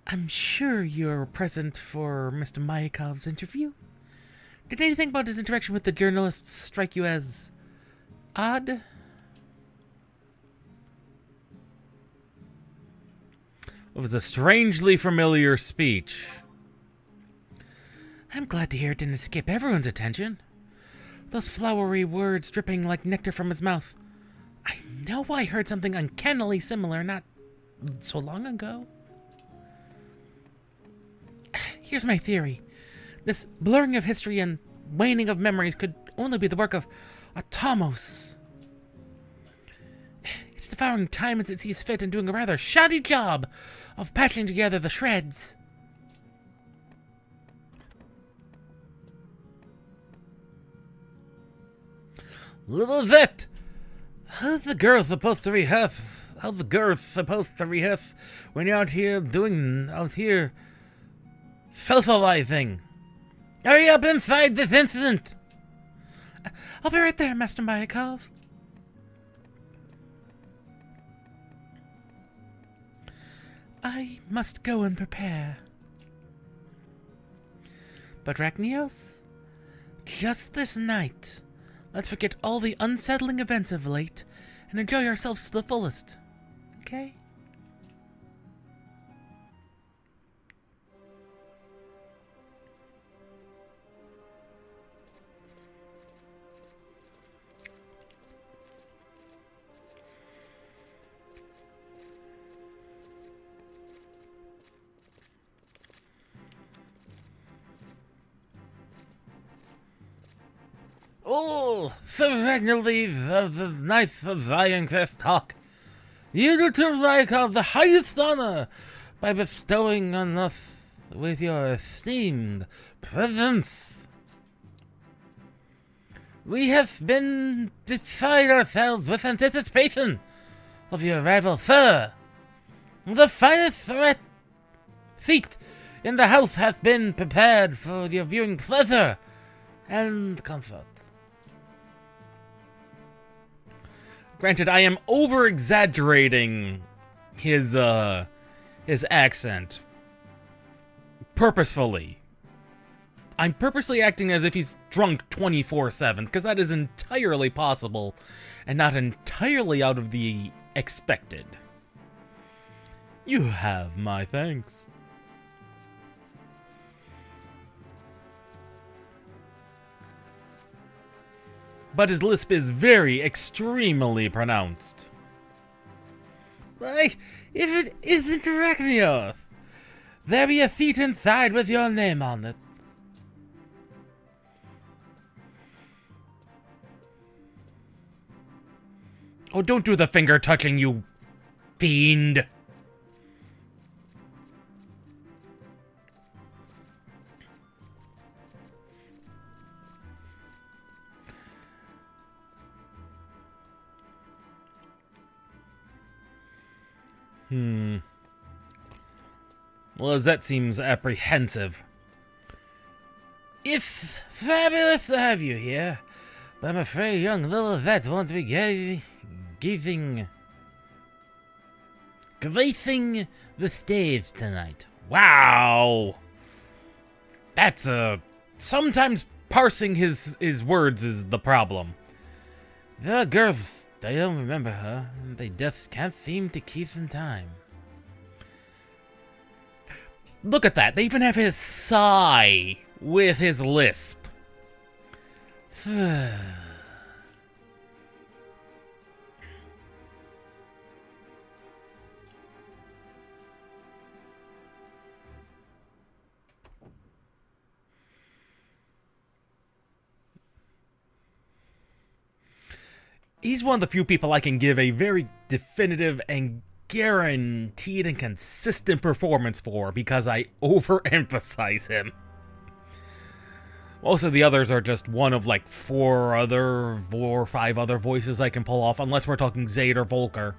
I'm sure you're present for Mr. Mayakov's interview. Did anything about his interaction with the journalists strike you as odd? It was a strangely familiar speech. I'm glad to hear it didn't escape everyone's attention. Those flowery words dripping like nectar from his mouth. I know I heard something uncannily similar not so long ago. Here's my theory. This blurring of history and waning of memories could only be the work of Atomos. It's devouring time as it sees fit and doing a rather shoddy job of patching together the shreds. Lilith! How's the girl supposed to rehearse? How's the girl supposed to rehearse when you're out here socializing? Hurry up inside this instant! I'll be right there, Master Mayakov. I must go and prepare. But Rachnios, just this night, let's forget all the unsettling events of late and enjoy ourselves to the fullest. Okay? Oh, serenely the Knights of Zion Crest talk. You do to Rykov the highest honor by bestowing on us with your esteemed presence. We have been beside ourselves with anticipation of your arrival, sir. The finest seat in the house has been prepared for your viewing pleasure and comfort. Granted, I am over-exaggerating his accent. Purposefully. I'm purposely acting as if he's drunk 24/7, because that is entirely possible, and not entirely out of the expected. You have my thanks. But his lisp is very extremely pronounced. Why, if it isn't Rachnios, there be a seat inside with your name on it. Oh, don't do the finger touching, you fiend. Lizette seems apprehensive. Fabulous to have you here, but I'm afraid young Lilith won't be gracing the stage tonight. Wow! That's, sometimes parsing his words is the problem. The girls, I don't remember her, and they just can't seem to keep in time. Look at that. They even have his sigh with his lisp. He's one of the few people I can give a very definitive and guaranteed and consistent performance for because I overemphasize him. Most of the others are just one of like four or five other voices I can pull off, unless we're talking Zaid or Volker.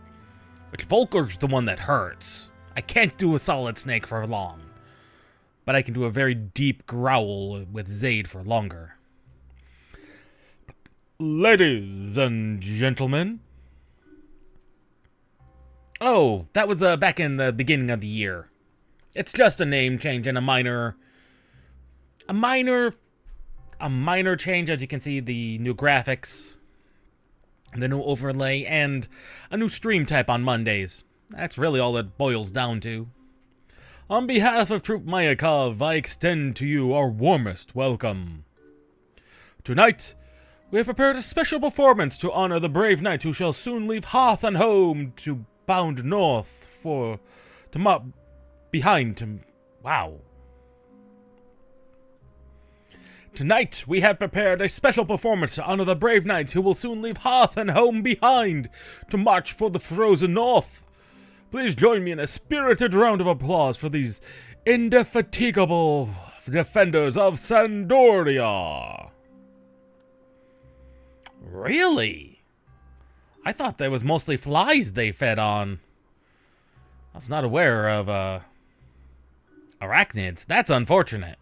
Which Volker's the one that hurts. I can't do a solid snake for long. But I can do a very deep growl with Zaid for longer. Ladies and gentlemen. Oh, that was back in the beginning of the year. It's just a name change and a minor change. As you can see, the new graphics, the new overlay, and a new stream type on Mondays. That's really all it boils down to. On behalf of Troop Mayakov, I extend to you our warmest welcome. Tonight, we have prepared a special performance to honor the brave knight who shall soon leave hearth and home to bound north wow. Tonight, we have prepared a special performance to honor the brave knights who will soon leave hearth and home behind to march for the frozen north. Please join me in a spirited round of applause for these indefatigable defenders of Sandoria. Really? I thought there was mostly flies they fed on. I was not aware of, arachnids. That's unfortunate.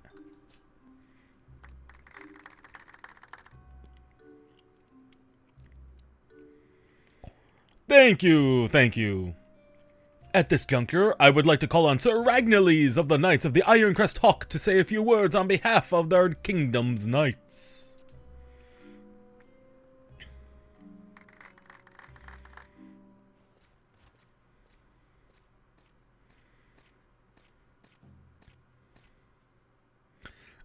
Thank you. At this juncture, I would like to call on Sir Ragnarles of the Knights of the Ironcrest Hawk to say a few words on behalf of their kingdom's knights.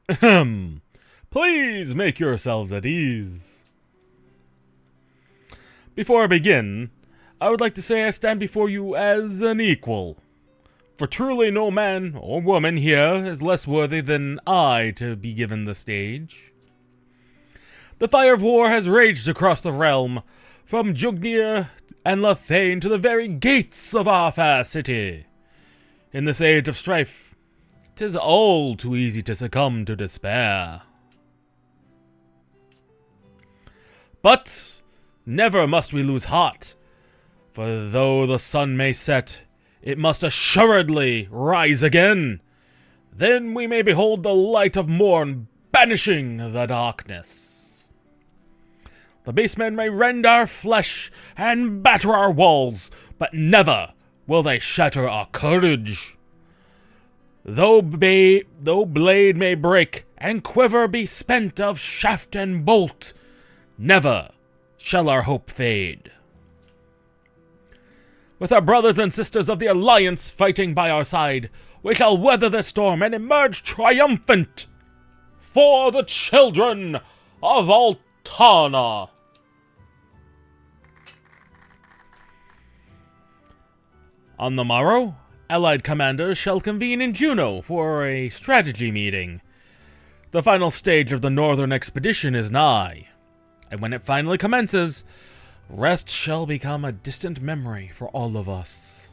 Ahem. Please make yourselves at ease. Before I begin, I would like to say I stand before you as an equal. For truly no man or woman here is less worthy than I to be given the stage. The fire of war has raged across the realm, from Jugnir and Lathane to the very gates of our fair city. In this age of strife, 'tis all too easy to succumb to despair. But never must we lose heart, for though the sun may set, it must assuredly rise again. Then we may behold the light of morn banishing the darkness. The beastmen may rend our flesh and batter our walls, but never will they shatter our courage. Though blade may break and quiver be spent of shaft and bolt, never shall our hope fade. With our brothers and sisters of the Alliance fighting by our side, we shall weather the storm and emerge triumphant for the children of Altana. On the morrow, Allied commanders shall convene in Juneau for a strategy meeting. The final stage of the northern expedition is nigh, and when it finally commences, rest shall become a distant memory for all of us.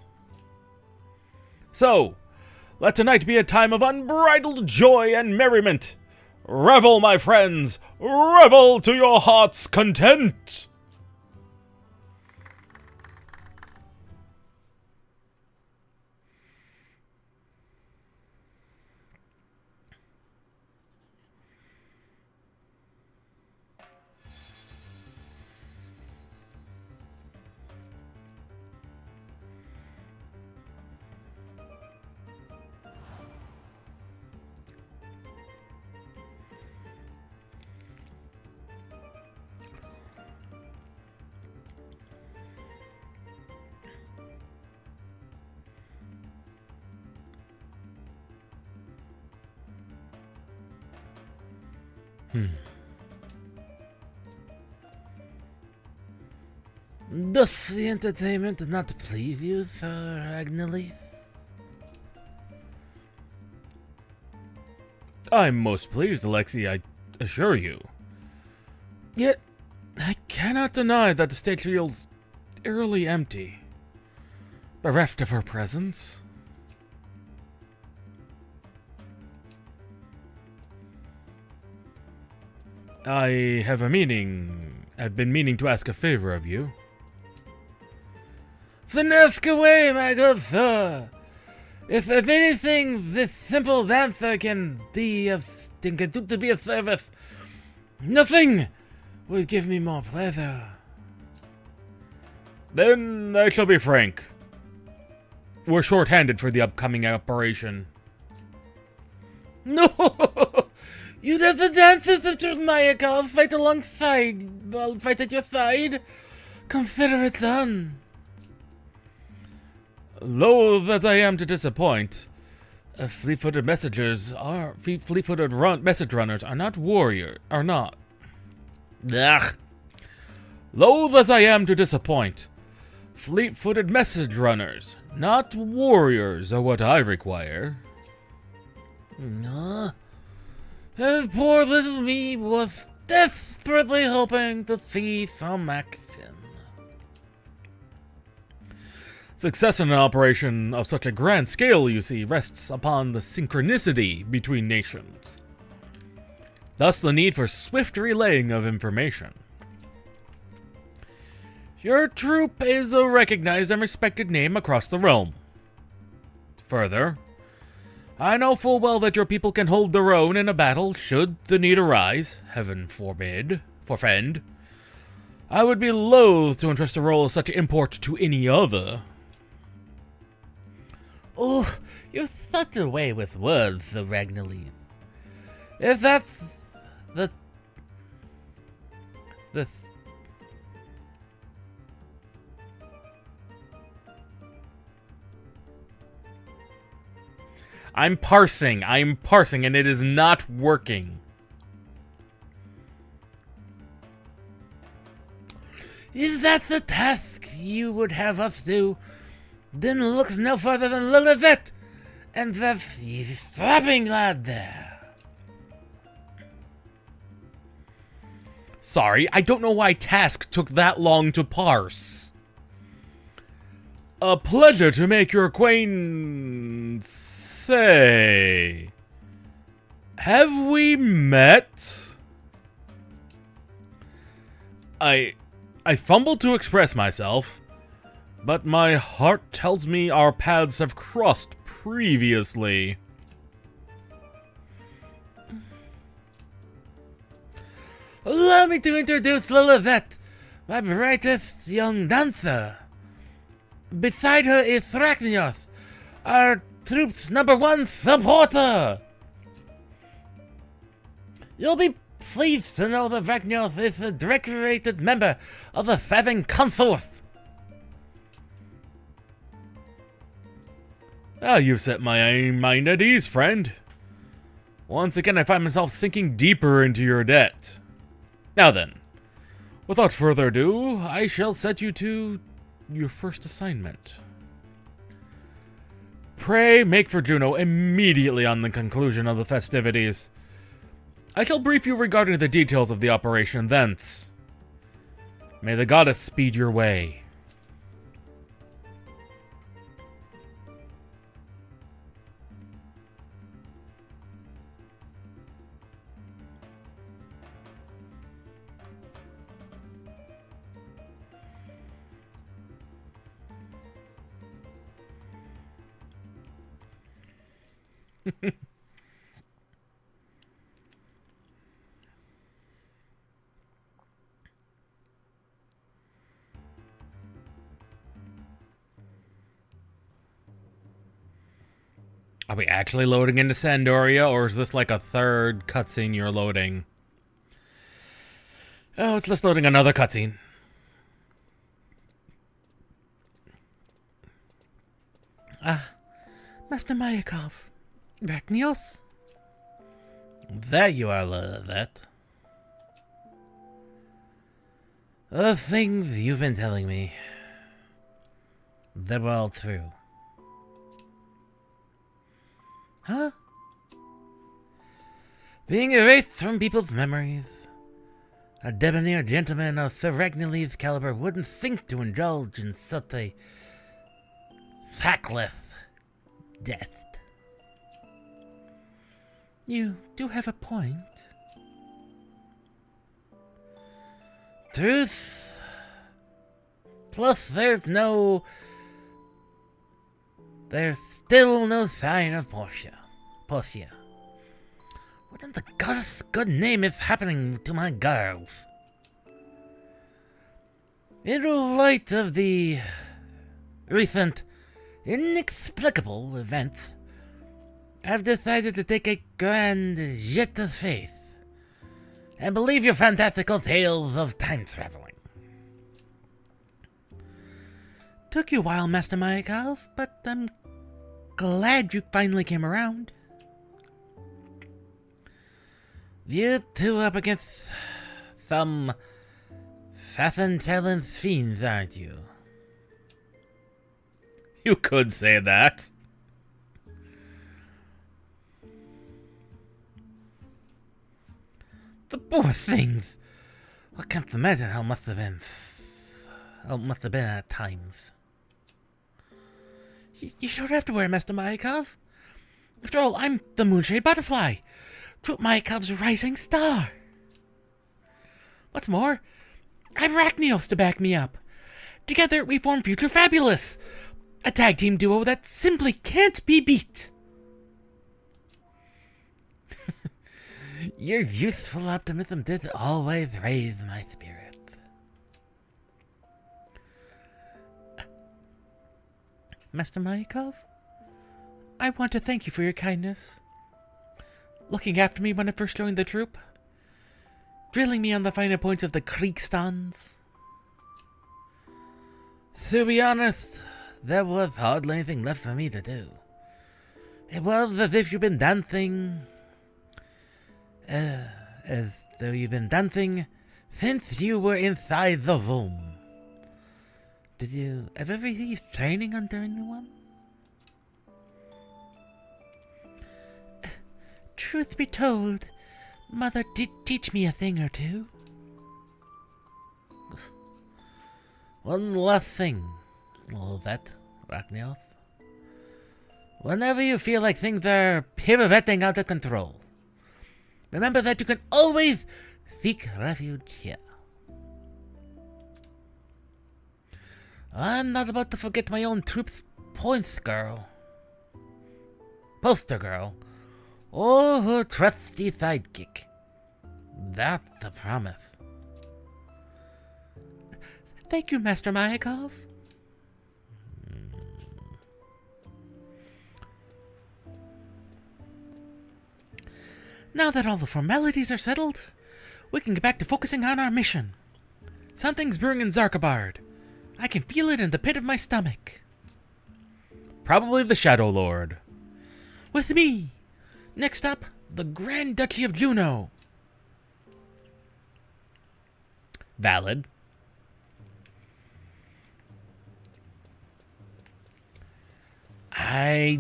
So, let tonight be a time of unbridled joy and merriment. Revel, my friends, revel to your heart's content! Doth the entertainment not please you, Sir Agnelith? I'm most pleased, Alexei, I assure you. Yet, I cannot deny that the stage feels eerily empty, bereft of her presence. I've been meaning to ask a favor of you. Then ask away, my good sir. If anything this simple dancer can do to be of service, nothing would give me more pleasure. Then I shall be frank. We're short-handed for the upcoming operation. No! You'd have the dancers of Mayakov fight alongside, well, fight at your side. Consider it done. Loath that I am to disappoint, fleet-footed message runners are not Ugh. Loath as I am to disappoint, fleet-footed message runners, not warriors, are what I require. No. Poor little me was desperately hoping to see some action. Success in an operation of such a grand scale, you see, rests upon the synchronicity between nations. Thus the need for swift relaying of information. Your troop is a recognized and respected name across the realm. Further, I know full well that your people can hold their own in a battle should the need arise, heaven forbid, forfend. I would be loath to entrust a role of such import to any other. Oh, you're such a way with words, Sir Ragnarly. If that's the I'm parsing, and it is not working. If that's the task you would have us do, then look no further than Lilith and that strapping lad there. Sorry, I don't know why task took that long to parse. A pleasure to make your acquaintance. Say, have we met? I fumbled to express myself, but my heart tells me our paths have crossed previously. Allow me to introduce Lilith, my brightest young dancer. Beside her is Thraknios, our troop's #1 supporter. You'll be pleased to know that Thraknios is a decorated member of the XIV Consorts. Ah, you've set my mind at ease, friend. Once again, I find myself sinking deeper into your debt. Now then, without further ado, I shall set you to your first assignment. Pray make for Juno immediately on the conclusion of the festivities. I shall brief you regarding the details of the operation thence. May the goddess speed your way. Are we actually loading into Sandoria, or is this like a third cutscene you're loading? Oh, it's just loading another cutscene. Master Mayakov. Rachnios? There you are, Lilith. The things you've been telling me, they were all true. Huh? Being erased from people's memories, a debonair gentleman of Sir Ragnarly's caliber wouldn't think to indulge in such a tactless death. You do have a point. Truth. Plus, there's still no sign of Portia. What in the God's good name is happening to my girls? In light of the recent inexplicable events, I've decided to take a grand jet of faith and believe your fantastical tales of time traveling. Took you a while, Master Mayakov, but I'm glad you finally came around. You two up against some fathom-telling fiends, aren't you? You could say that. The poor things! I can't imagine how it must have been at times. You sure have to wear, Master Mayakov. After all, I'm the Moonshade Butterfly, Troop Mayakov's rising star. What's more, I've Arachnios to back me up. Together, we form Future Fabulous, a tag team duo that simply can't be beat. Your youthful optimism did always raise my spirits. Master Mayakov, I want to thank you for your kindness. Looking after me when I first joined the troop. Drilling me on the finer points of the Kriegstands. To be honest, there was hardly anything left for me to do. It was as if you'd been dancing... as though you've been dancing since you were inside the womb. Did you ever receive training under anyone? Truth be told, Mother did teach me a thing or two. One last thing, all that, Arachnios. Whenever you feel like things are pirouetting out of control, remember that you can always seek refuge here. I'm not about to forget my own troop's poster girl, or her trusty sidekick. That's a promise. Thank you, Master Mayakov. Now that all the formalities are settled, we can get back to focusing on our mission. Something's brewing in Zarkabard. I can feel it in the pit of my stomach. Probably the Shadow Lord. With me. Next up, the Grand Duchy of Juno. Valid. I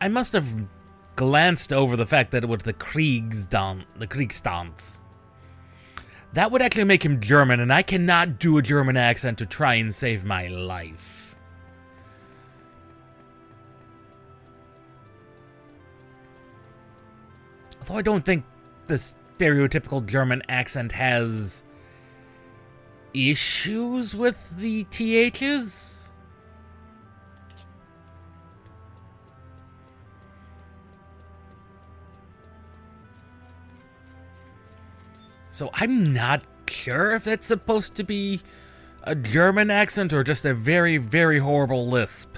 must have glanced over the fact that it was the Kriegstands. That would actually make him German, and I cannot do a German accent to try and save my life. Although I don't think the stereotypical German accent has issues with the THs. So I'm not sure if that's supposed to be a German accent or just a very, very horrible lisp.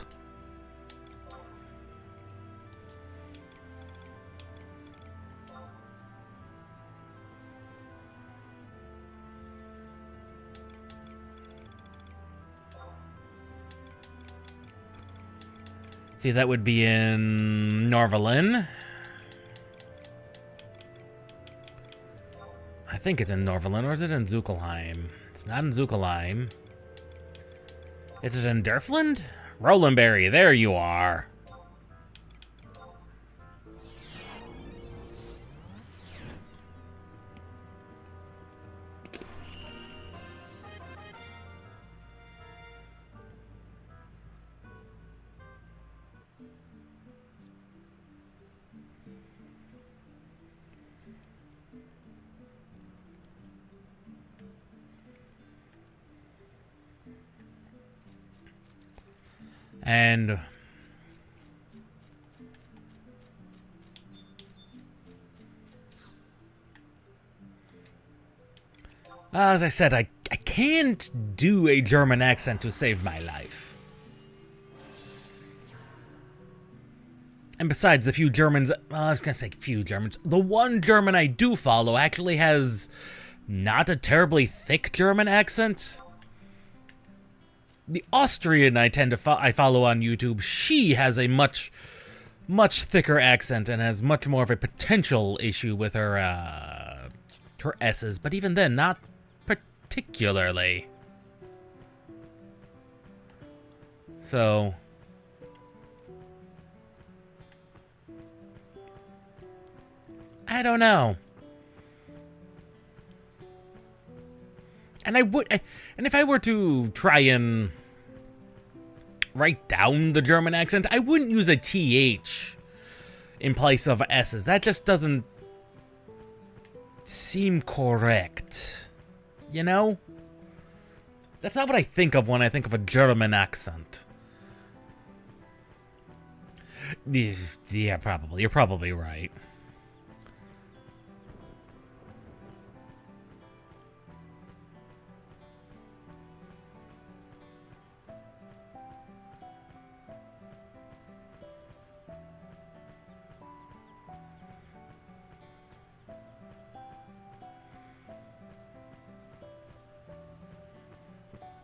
See, that would be in Norvalin. I think it's in Norvelin, or is it in Zukelheim? It's not in Zukelheim. Is it in Derfland? Rolandberry, there you are. And as I said, I can't do a German accent to save my life. And besides, the few Germans, well, I was going to say few Germans, the one German I do follow actually has not a terribly thick German accent. The Austrian I follow on YouTube, she has a much thicker accent and has much more of a potential issue with her her S's, but even then, not particularly. So I don't know. And and if I were to try and write down the German accent, I wouldn't use a TH in place of S's. That just doesn't seem correct. You know? That's not what I think of when I think of a German accent. Yeah, probably. You're probably right.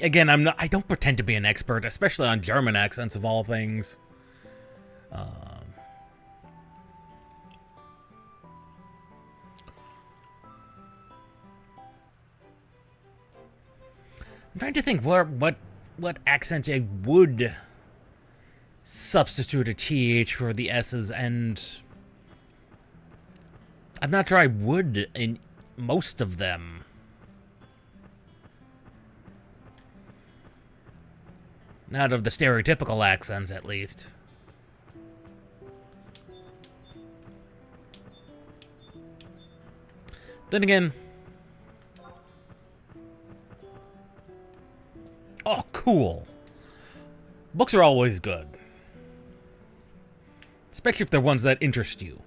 Again, I don't pretend to be an expert, especially on German accents of all things. I'm trying to think what accent I would substitute a TH for the S's, and I'm not sure I would in most of them. Out of the stereotypical accents, at least. Then again... Oh, cool. Books are always good. Especially if they're ones that interest you.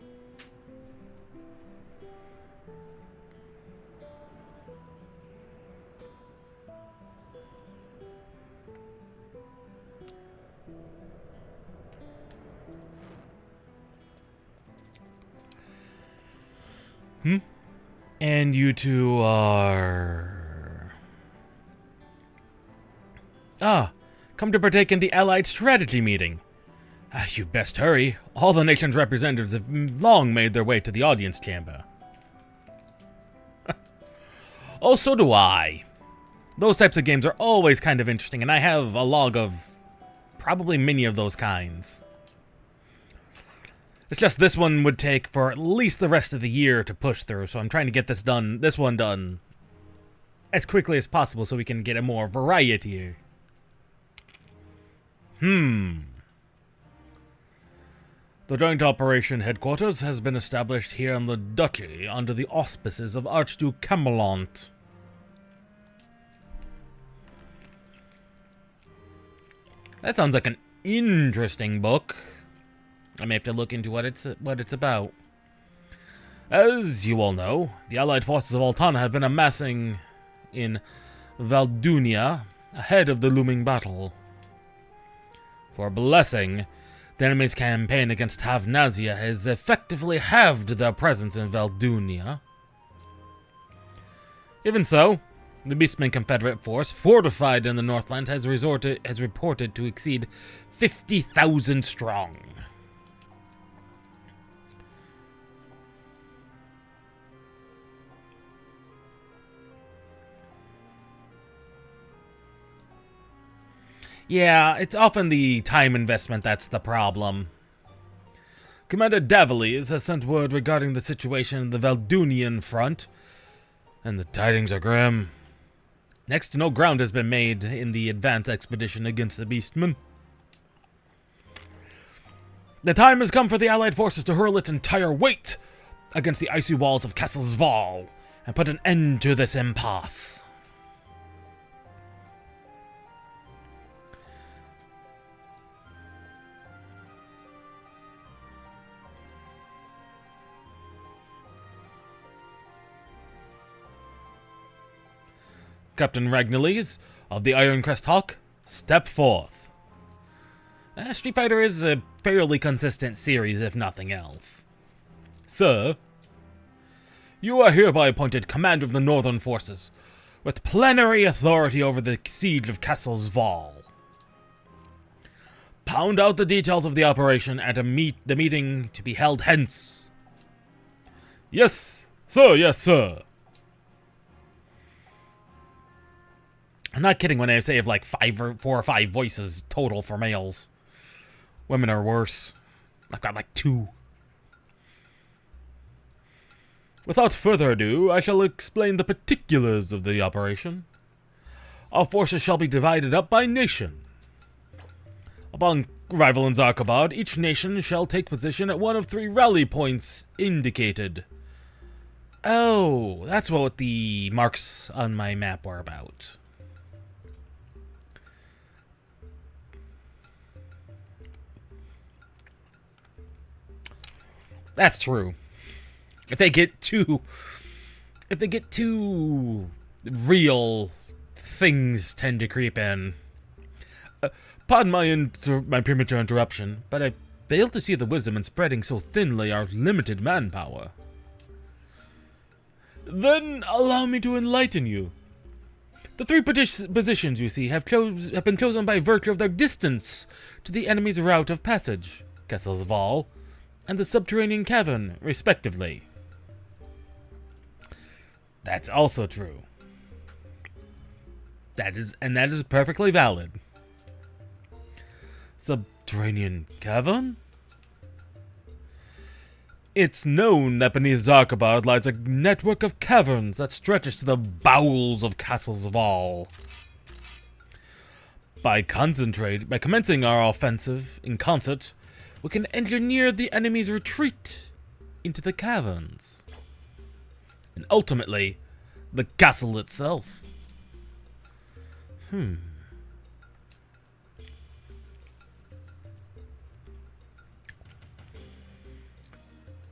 And you two are... come to partake in the Allied Strategy meeting. You best hurry. All the nation's representatives have long made their way to the audience chamber. Oh, so do I. Those types of games are always kind of interesting, and I have a log of probably many of those kinds. It's just this one would take for at least the rest of the year to push through, so I'm trying to get this one done as quickly as possible so we can get a more variety. The Joint Operation Headquarters has been established here in the Duchy under the auspices of Archduke Camelot. That sounds like an interesting book. I may have to look into what it's about. As you all know, the Allied forces of Altana have been amassing in Valdunia ahead of the looming battle. For Blessing, the enemy's campaign against Havnazia has effectively halved their presence in Valdunia. Even so, the Beastman Confederate force, fortified in the Northlands, has reported to exceed 50,000 strong. Yeah, it's often the time investment that's the problem. Commander Davalies has sent word regarding the situation in the Valdunian front, and the tidings are grim. Next to no ground has been made in the advance expedition against the Beastmen. The time has come for the Allied forces to hurl its entire weight against the icy walls of Castle Zval and put an end to this impasse. Captain Ragnalese of the Iron Crest Hawk, step forth. Street Fighter is a fairly consistent series, if nothing else. Sir, you are hereby appointed commander of the Northern Forces, with plenary authority over the siege of Castle Zval. Pound out the details of the operation at the meeting to be held hence. Yes, sir, yes, sir. I'm not kidding when I say I have like 4 or 5 voices total for males. Women are worse. I've got like 2. Without further ado, I shall explain the particulars of the operation. Our forces shall be divided up by nation. Upon arrival in Zarkabad, each nation shall take position at one of 3 rally points indicated. Oh, that's what the marks on my map were about. That's true. If they get too real, things tend to creep in. Pardon my premature interruption, but I fail to see the wisdom in spreading so thinly our limited manpower. Then allow me to enlighten you. The 3 positions you see have been chosen by virtue of their distance to the enemy's route of passage, Castle Zval, and the subterranean cavern, respectively. That's also true. That is perfectly valid. Subterranean cavern? It's known that beneath Zarkabad lies a network of caverns that stretches to the bowels of Castle Zval. By commencing our offensive in concert, we can engineer the enemy's retreat into the caverns, and ultimately, the castle itself.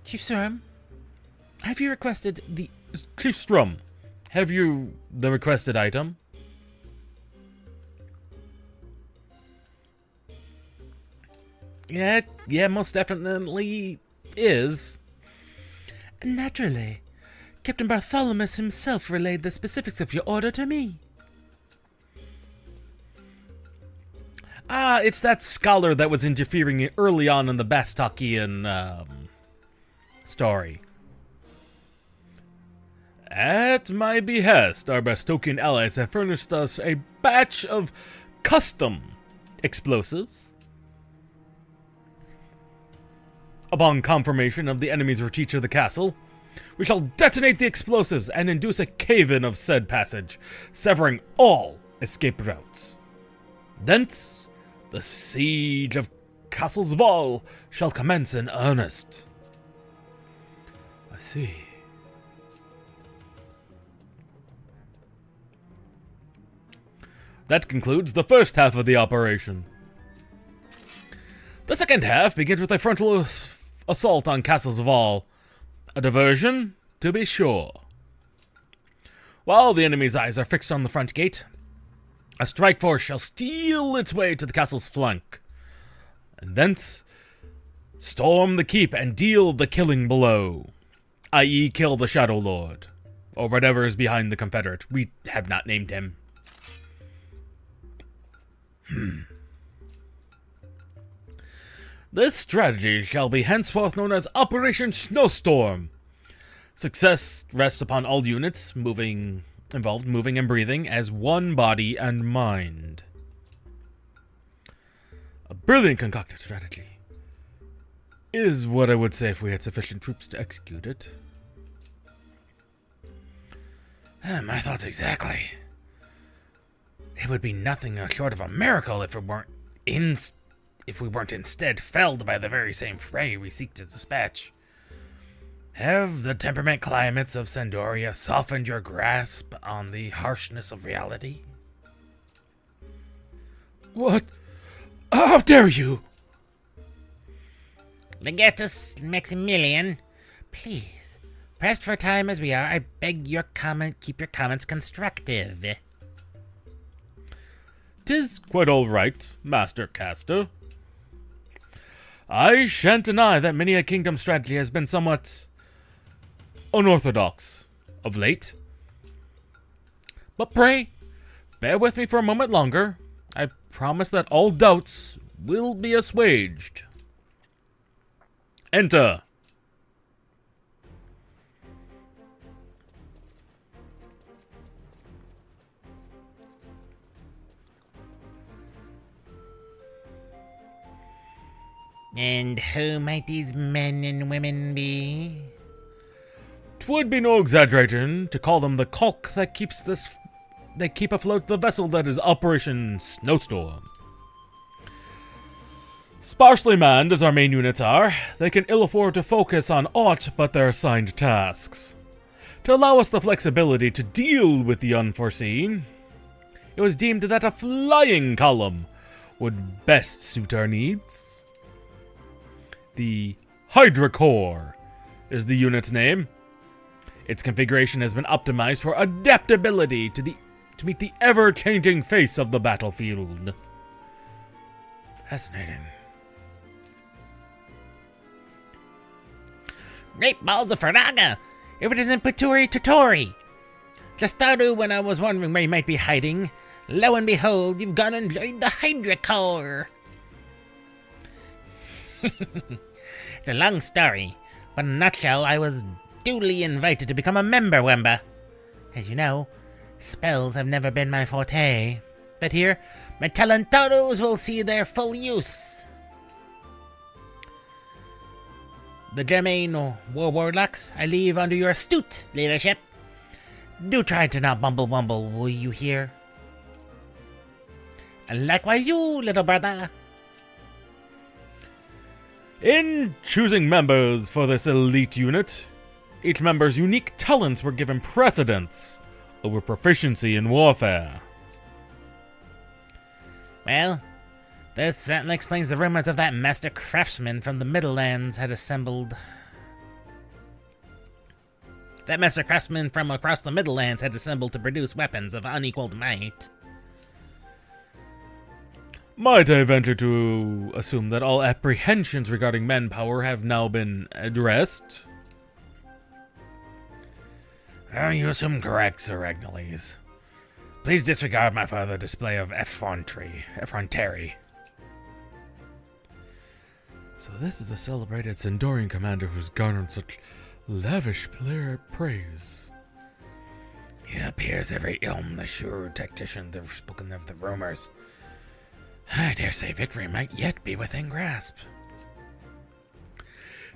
Chief Strum, have you requested the... Chief Strum, have you the requested item? Yeah, most definitely is. Naturally. Captain Bartholomew himself relayed the specifics of your order to me. It's that scholar that was interfering early on in the Bastokian, story. At my behest, our Bastokian allies have furnished us a batch of custom explosives. Upon confirmation of the enemy's retreat to the castle, we shall detonate the explosives and induce a cave-in of said passage, severing all escape routes. Thence, the siege of Castle Zval shall commence in earnest. I see. That concludes the first half of the operation. The second half begins with a frontal assault on Castle Zval. A diversion, to be sure. While the enemy's eyes are fixed on the front gate, a strike force shall steal its way to the castle's flank, and thence storm the keep and deal the killing blow, i.e. kill the Shadow Lord, or whatever is behind the Confederate. We have not named him. This strategy shall be henceforth known as Operation Snowstorm. Success rests upon all units moving and breathing as one body and mind. A brilliant concocted strategy. Is what I would say if we had sufficient troops to execute it. My thoughts exactly. It would be nothing short of a miracle if we weren't instead felled by the very same prey we seek to dispatch. Have the temperament climates of Sandoria softened your grasp on the harshness of reality? What? How dare you? Legatus Maximilian, please, pressed for time as we are, I beg keep your comments constructive. 'Tis quite all right, Master Caster. I shan't deny that many a kingdom strategy has been somewhat unorthodox of late. But pray, bear with me for a moment longer. I promise that all doubts will be assuaged. Enter. And who might these men and women be? 'Twould be no exaggeration to call them the caulk that keep afloat the vessel that is Operation Snowstorm. Sparsely manned as our main units are, they can ill afford to focus on aught but their assigned tasks. To allow us the flexibility to deal with the unforeseen, it was deemed that a flying column would best suit our needs. The Hydra Corps is the unit's name. Its configuration has been optimized for adaptability to meet the ever-changing face of the battlefield. Fascinating. Great balls of Ferraga! If it isn't Paturi Totori! Just started when I was wondering where you might be hiding. Lo and behold, you've gone and joined the Hydra Corps! It's a long story, but in a nutshell, I was duly invited to become a member, Wemba. As you know, spells have never been my forte, but here, my talentodos will see their full use. The Germain War Warlocks I leave under your astute leadership. Do try to not bumble, will you hear? And likewise you, little brother. In choosing members for this elite unit, each member's unique talents were given precedence over proficiency in warfare. Well, this certainly explains the rumors of that master craftsman from the Middlelands had assembled. That master craftsman from across the Middlelands had assembled to produce weapons of unequaled might. Might I venture to assume that all apprehensions regarding manpower have now been addressed? You assume correct, Sir Agneles. Please disregard my further display of effrontery. So this is the celebrated Sandorian commander who's garnered such lavish praise. He appears every ilm the sure tactician that have spoken of the rumors. I dare say victory might yet be within grasp.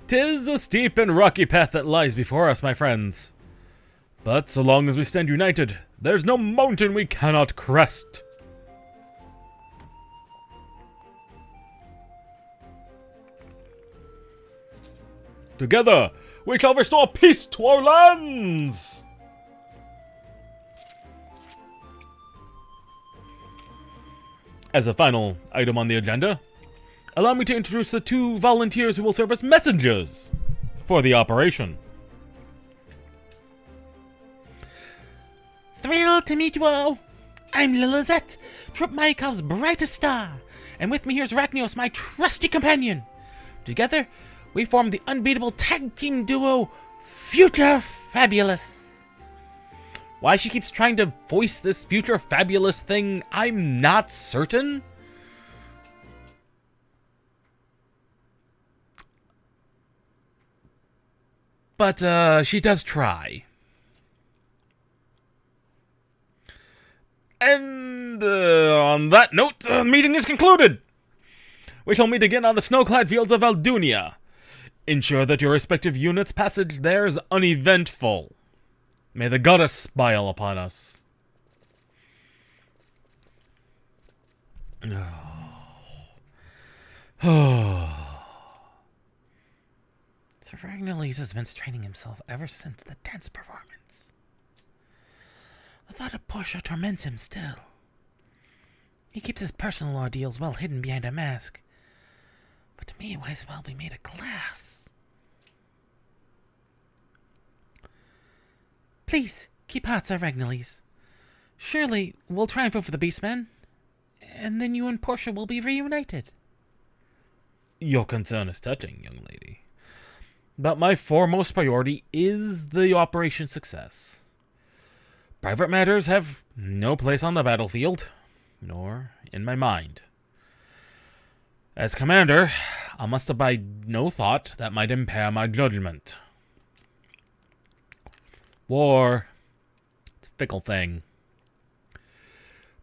'Tis a steep and rocky path that lies before us, my friends. But so long as we stand united, there's no mountain we cannot crest. Together, we shall restore peace to our lands! As a final item on the agenda, allow me to introduce the 2 volunteers who will serve as messengers for the operation. Thrilled to meet you all. I'm Lilith, Troop Maikov's brightest star, and with me here's Rachnios, my trusty companion. Together, we form the unbeatable tag team duo, Future Fabulous. Why she keeps trying to voice this Future Fabulous thing, I'm not certain. But, she does try. And on that note, the meeting is concluded. We shall meet again on the snow-clad fields of Aldunia. Ensure that your respective units' passage there is uneventful. May the goddess smile upon us. Sir Ragnarles has been straining himself ever since the dance performance. The thought of Portia torments him still. He keeps his personal ordeals well hidden behind a mask. But to me, it might as well be made of glass. Please, keep hot, Sir Ragnarles. Surely we'll triumph over the Beastmen, and then you and Portia will be reunited. Your concern is touching, young lady. But my foremost priority is the operation's success. Private matters have no place on the battlefield, nor in my mind. As commander, I must abide no thought that might impair my judgment. War, it's a fickle thing.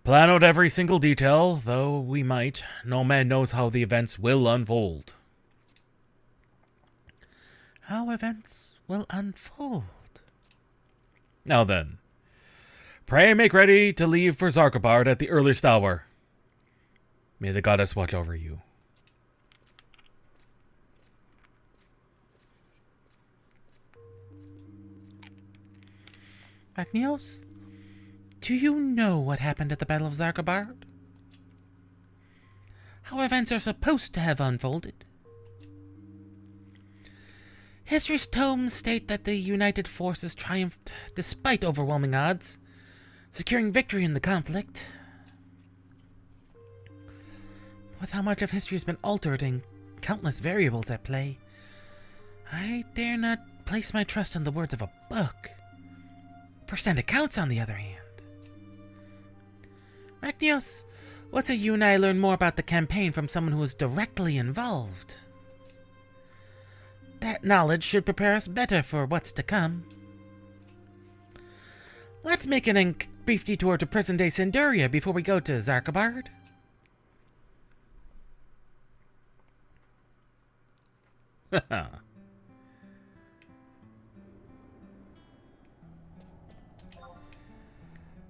Plan out every single detail, though we might. No man knows how the events will unfold. How events will unfold? Now then, pray make ready to leave for Zarkabard at the earliest hour. May the goddess watch over you. Ragnios, do you know what happened at the Battle of Zarkabard? How events are supposed to have unfolded? History's tomes state that the united forces triumphed despite overwhelming odds, securing victory in the conflict. With how much of history has been altered and countless variables at play, I dare not place my trust in the words of a book. First-hand accounts, on the other hand. Ragnios, what say you and I learn more about the campaign from someone who was directly involved? That knowledge should prepare us better for what's to come. Let's make a brief detour to present-day Sinduria before we go to Zarkabard.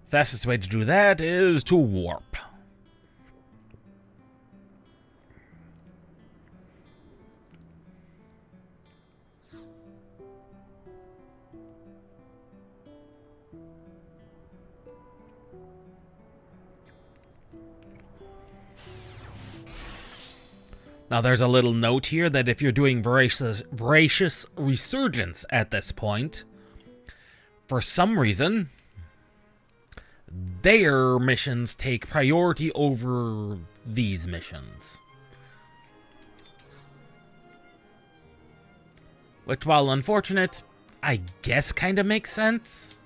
Fastest way to do that is to warp. Now there's a little note here that if you're doing voracious resurgence at this point, for some reason, their missions take priority over these missions. Which, while unfortunate, I guess kind of makes sense.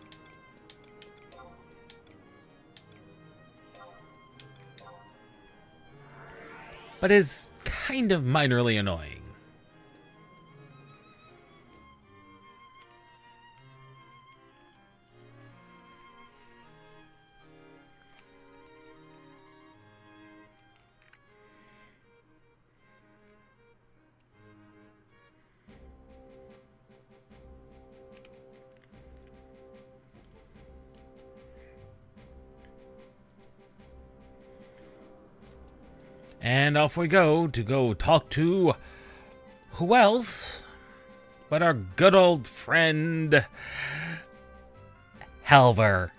But is kind of minorly annoying. And off we go to talk to who else but our good old friend Haver.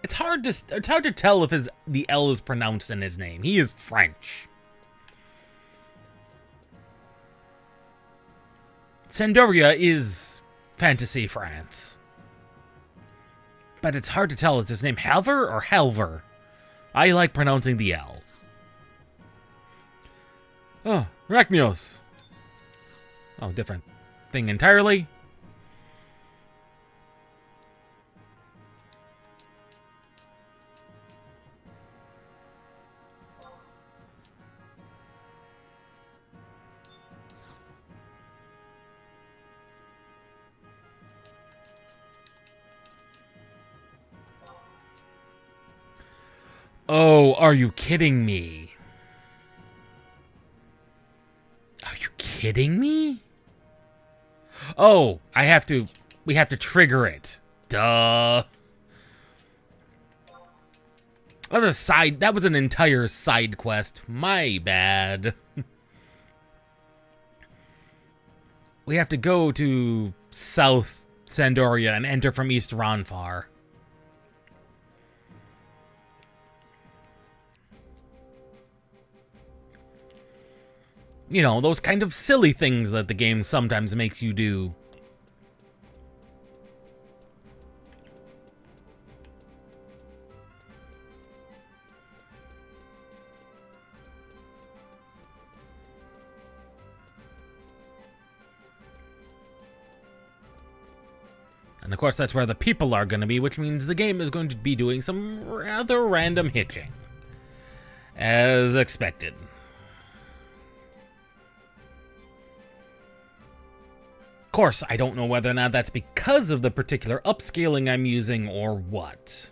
It's hard to tell if the L is pronounced in his name. He is French. Sinduria is fantasy France. But it's hard to tell, is his name Halver or Halver? I like pronouncing the L. Oh, Ragnios. Oh, different thing entirely. Oh, are you kidding me? kidding me? Oh, we have to trigger it. Duh. That was an entire side quest. My bad. We have to go to South Sandoria and enter from East Ronfar. You know, those kind of silly things that the game sometimes makes you do. And of course, that's where the people are going to be, which means the game is going to be doing some rather random hitching. As expected. Of course, I don't know whether or not that's because of the particular upscaling I'm using or what.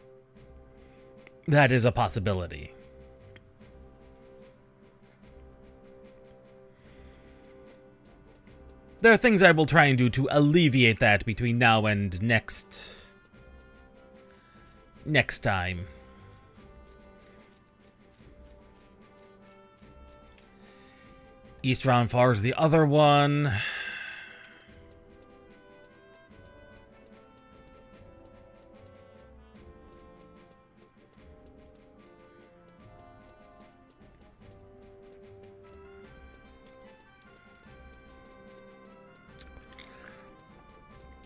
That is a possibility. There are things I will try and do to alleviate that between now and next time. East Ronfar is the other one.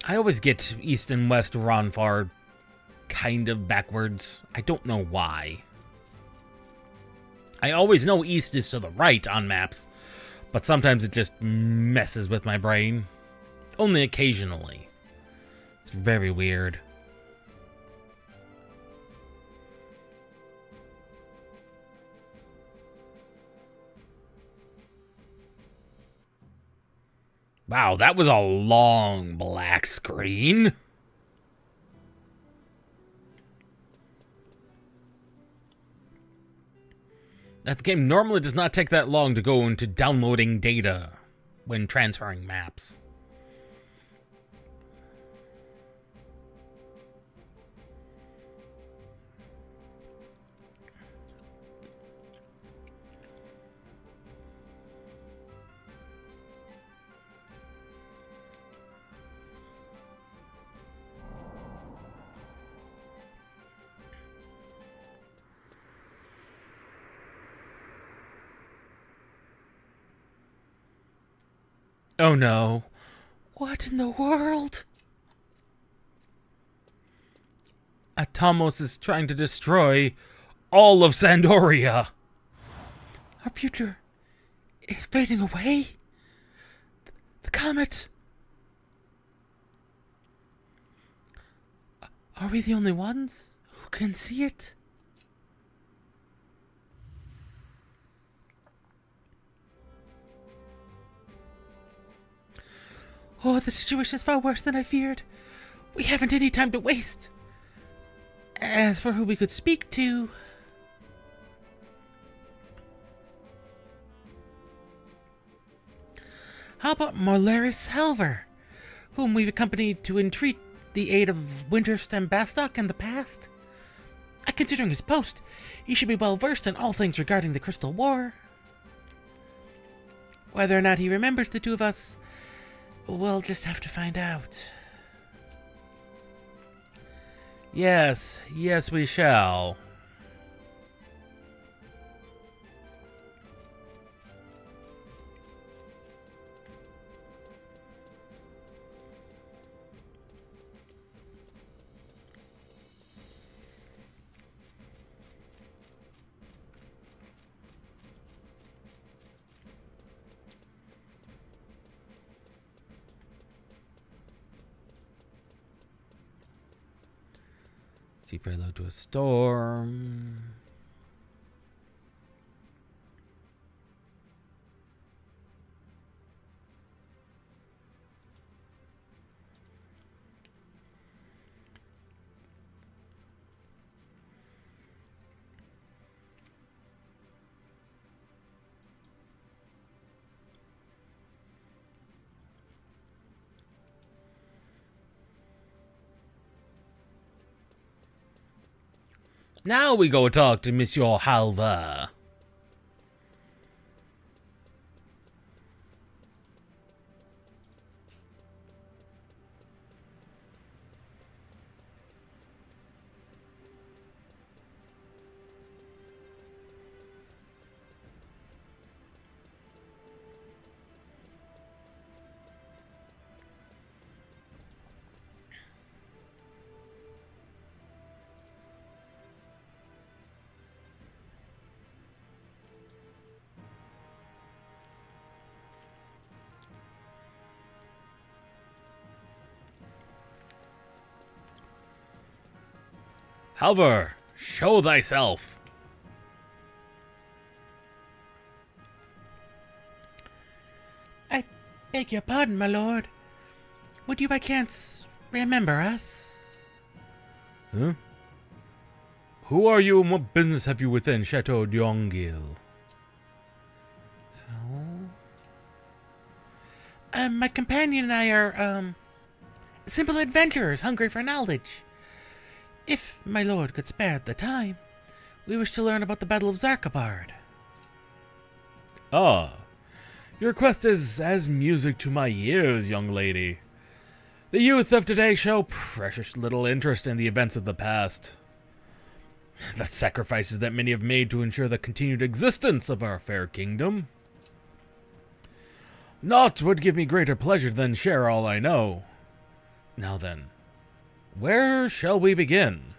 I always get East and West Ronfar kind of backwards. I don't know why. I always know East is to the right on maps, but sometimes it just messes with my brain. Only occasionally. It's very weird. Wow, that was a long black screen. That game normally does not take that long to go into downloading data when transferring maps. Oh no. What in the world? Atomos is trying to destroy all of Sandoria. Our future is fading away? The comet? Are we the only ones who can see it? Oh, the situation is far worse than I feared. We haven't any time to waste. As for who we could speak to... How about Morlaris Salver, whom we've accompanied to entreat the aid of Winterstem Bastock in the past? Considering his post, he should be well versed in all things regarding the Crystal War. Whether or not he remembers the two of us, we'll just have to find out. Yes, we shall. See prelude to a storm. Now we go talk to Monsieur Halva. Halvar, show thyself. I beg your pardon, my lord. Would you by chance remember us? Huh? Who are you and what business have you within Chateau d'Yonville? My companion and I are, simple adventurers hungry for knowledge. If my lord could spare the time, we wish to learn about the Battle of Zarkabard. Ah, your quest is as music to my ears, young lady. The youth of today show precious little interest in the events of the past. The sacrifices that many have made to ensure the continued existence of our fair kingdom. Naught would give me greater pleasure than share all I know. Now then, where shall we begin?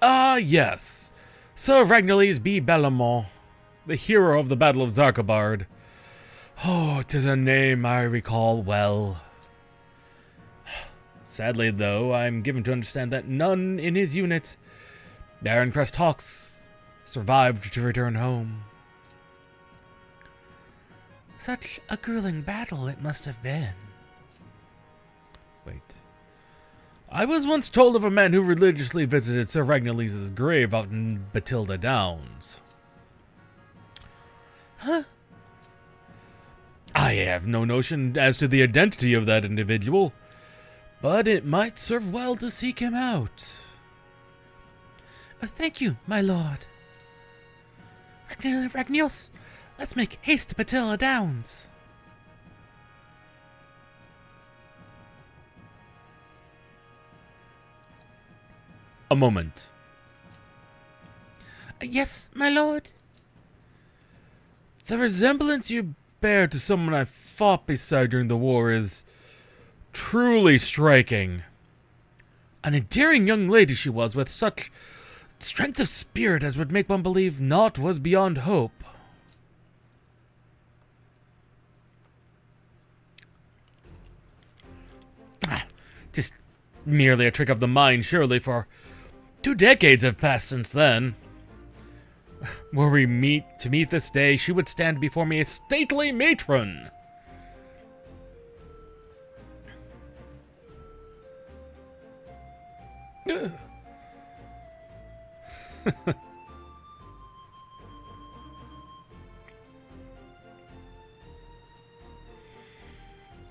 Ah, yes. Sir Ragnarles B. Bellamont, the hero of the Battle of Zarkabard. Oh, 'tis a name I recall well. Sadly, though, I'm given to understand that none in his unit, Baron Crest Hawks, survived to return home. Such a grueling battle it must have been. Wait. I was once told of a man who religiously visited Sir Ragnarles' grave out in Batilda Downs. Huh? I have no notion as to the identity of that individual, but it might serve well to seek him out. Thank you, my lord. Ragnios, let's make haste to Batilda Downs. A moment. Yes, my lord? The resemblance you bear to someone I fought beside during the war is truly striking. An endearing young lady she was, with such strength of spirit as would make one believe naught was beyond hope. Just merely a trick of the mind, surely, for 2 decades have passed since then. Were we to meet this day, she would stand before me a stately matron.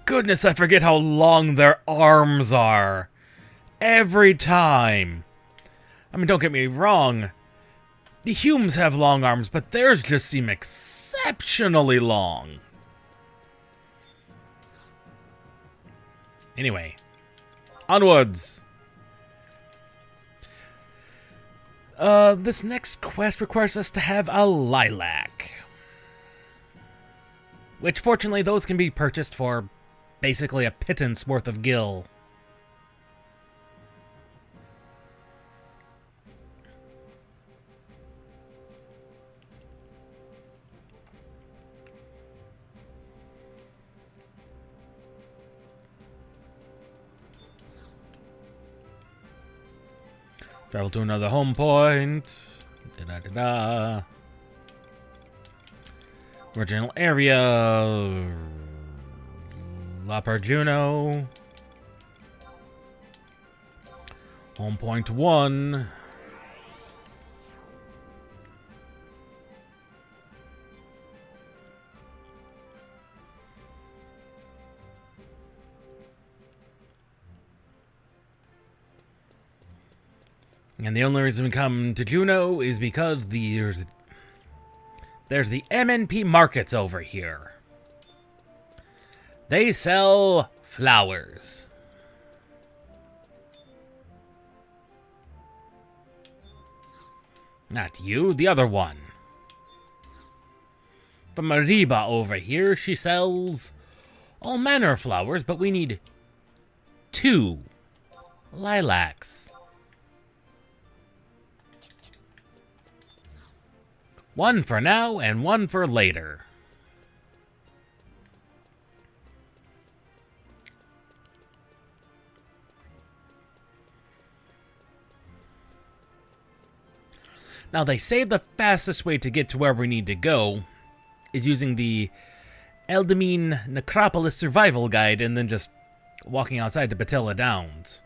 Goodness, I forget how long their arms are. Every time. I mean, don't get me wrong. The Humes have long arms, but theirs just seem exceptionally long. Anyway, onwards. This next quest requires us to have a lilac. Which, fortunately, those can be purchased for basically a pittance worth of gil. Travel to another home point. Da-da-da-da. Original area. La Perjuno. Home point 1. And the only reason we come to Juneau is because there's the MNP markets over here. They sell flowers. Not you, the other one. From Mariba over here, she sells all manner of flowers, but we need 2 lilacs. 1 for now and 1 for later. Now, they say the fastest way to get to where we need to go is using the Eldamine Necropolis Survival Guide and then just walking outside to Batilla Downs.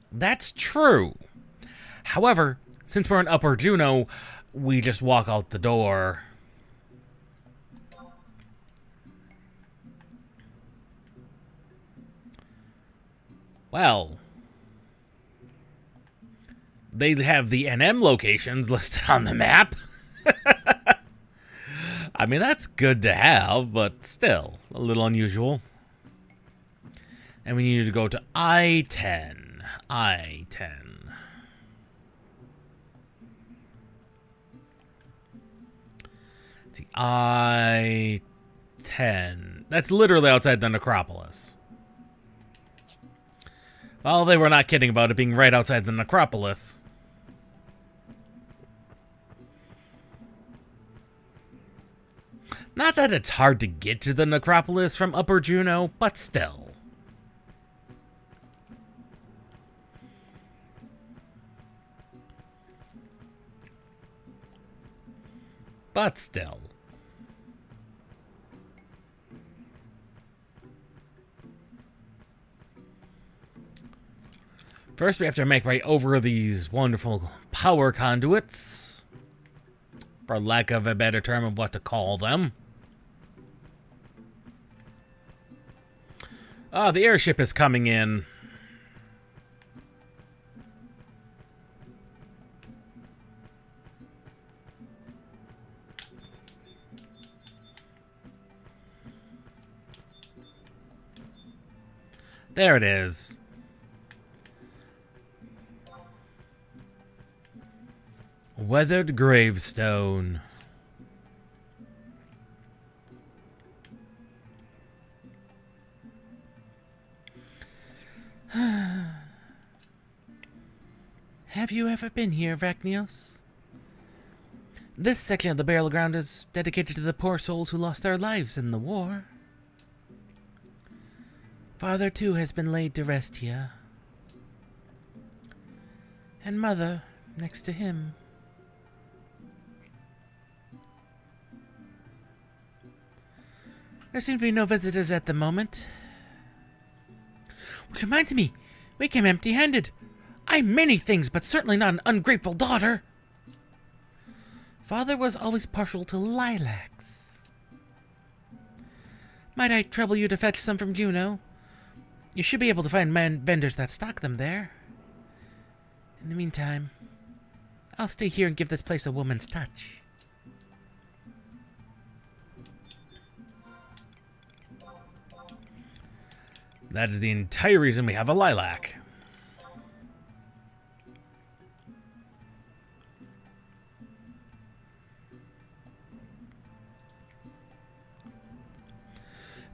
That's true. However, since we're in Upper Juneau, we just walk out the door. Well, they have the NM locations listed on the map. I mean, that's good to have, but still a little unusual. And we need to go to I-10. I-10. Let's see, I-10. That's literally outside the necropolis. Well, they were not kidding about it being right outside the necropolis. Not that it's hard to get to the necropolis from Upper Juneau, but still. But still. First, we have to make way over these wonderful power conduits, for lack of a better term of what to call them. Ah, the airship is coming in. There it is. Weathered gravestone. Have you ever been here, Vacnios? This section of the burial ground is dedicated to the poor souls who lost their lives in the war. Father, too, has been laid to rest here. And Mother, next to him. There seem to be no visitors at the moment. Which reminds me, we came empty-handed. I'm many things, but certainly not an ungrateful daughter. Father was always partial to lilacs. Might I trouble you to fetch some from Juneau? You should be able to find vendors that stock them there. In the meantime, I'll stay here and give this place a woman's touch. That is the entire reason we have a lilac.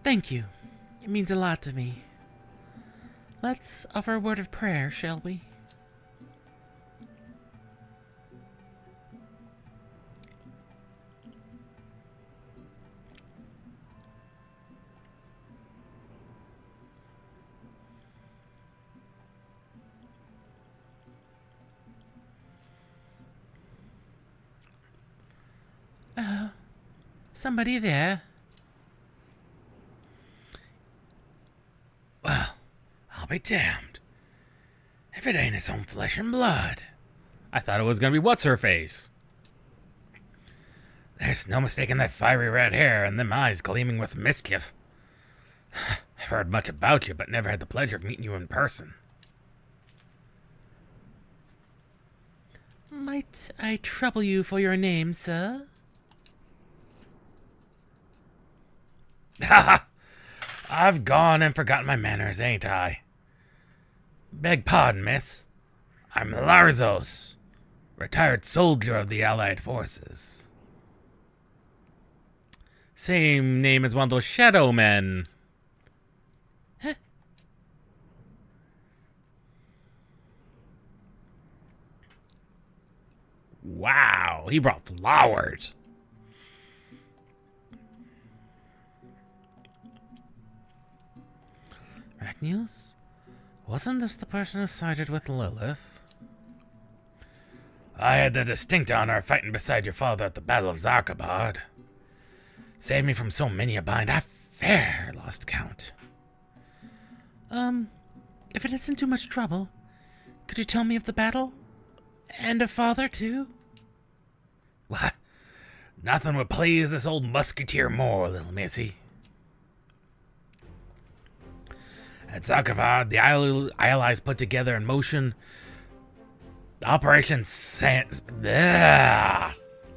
Thank you. It means a lot to me. Let's offer a word of prayer, shall we? Somebody there? Well, I'll be damned. If it ain't his own flesh and blood. I thought it was going to be what's-her-face. There's no mistaking that fiery red hair and them eyes gleaming with mischief. I've heard much about you, but never had the pleasure of meeting you in person. Might I trouble you for your name, sir? Ha! I've gone and forgotten my manners, ain't I? Beg pardon, miss. I'm Larzos, retired soldier of the Allied forces. Same name as one of those shadow men. Wow, he brought flowers. Ragnius? Wasn't this the person who sided with Lilith? I had the distinct honor of fighting beside your father at the Battle of Zarkabad. Saved me from so many a bind, I fair lost count. If it isn't too much trouble, could you tell me of the battle? And of father, too? What? Nothing would please this old musketeer more, little missy. At Zarkabad, the Allies put together in motion Operation Sans...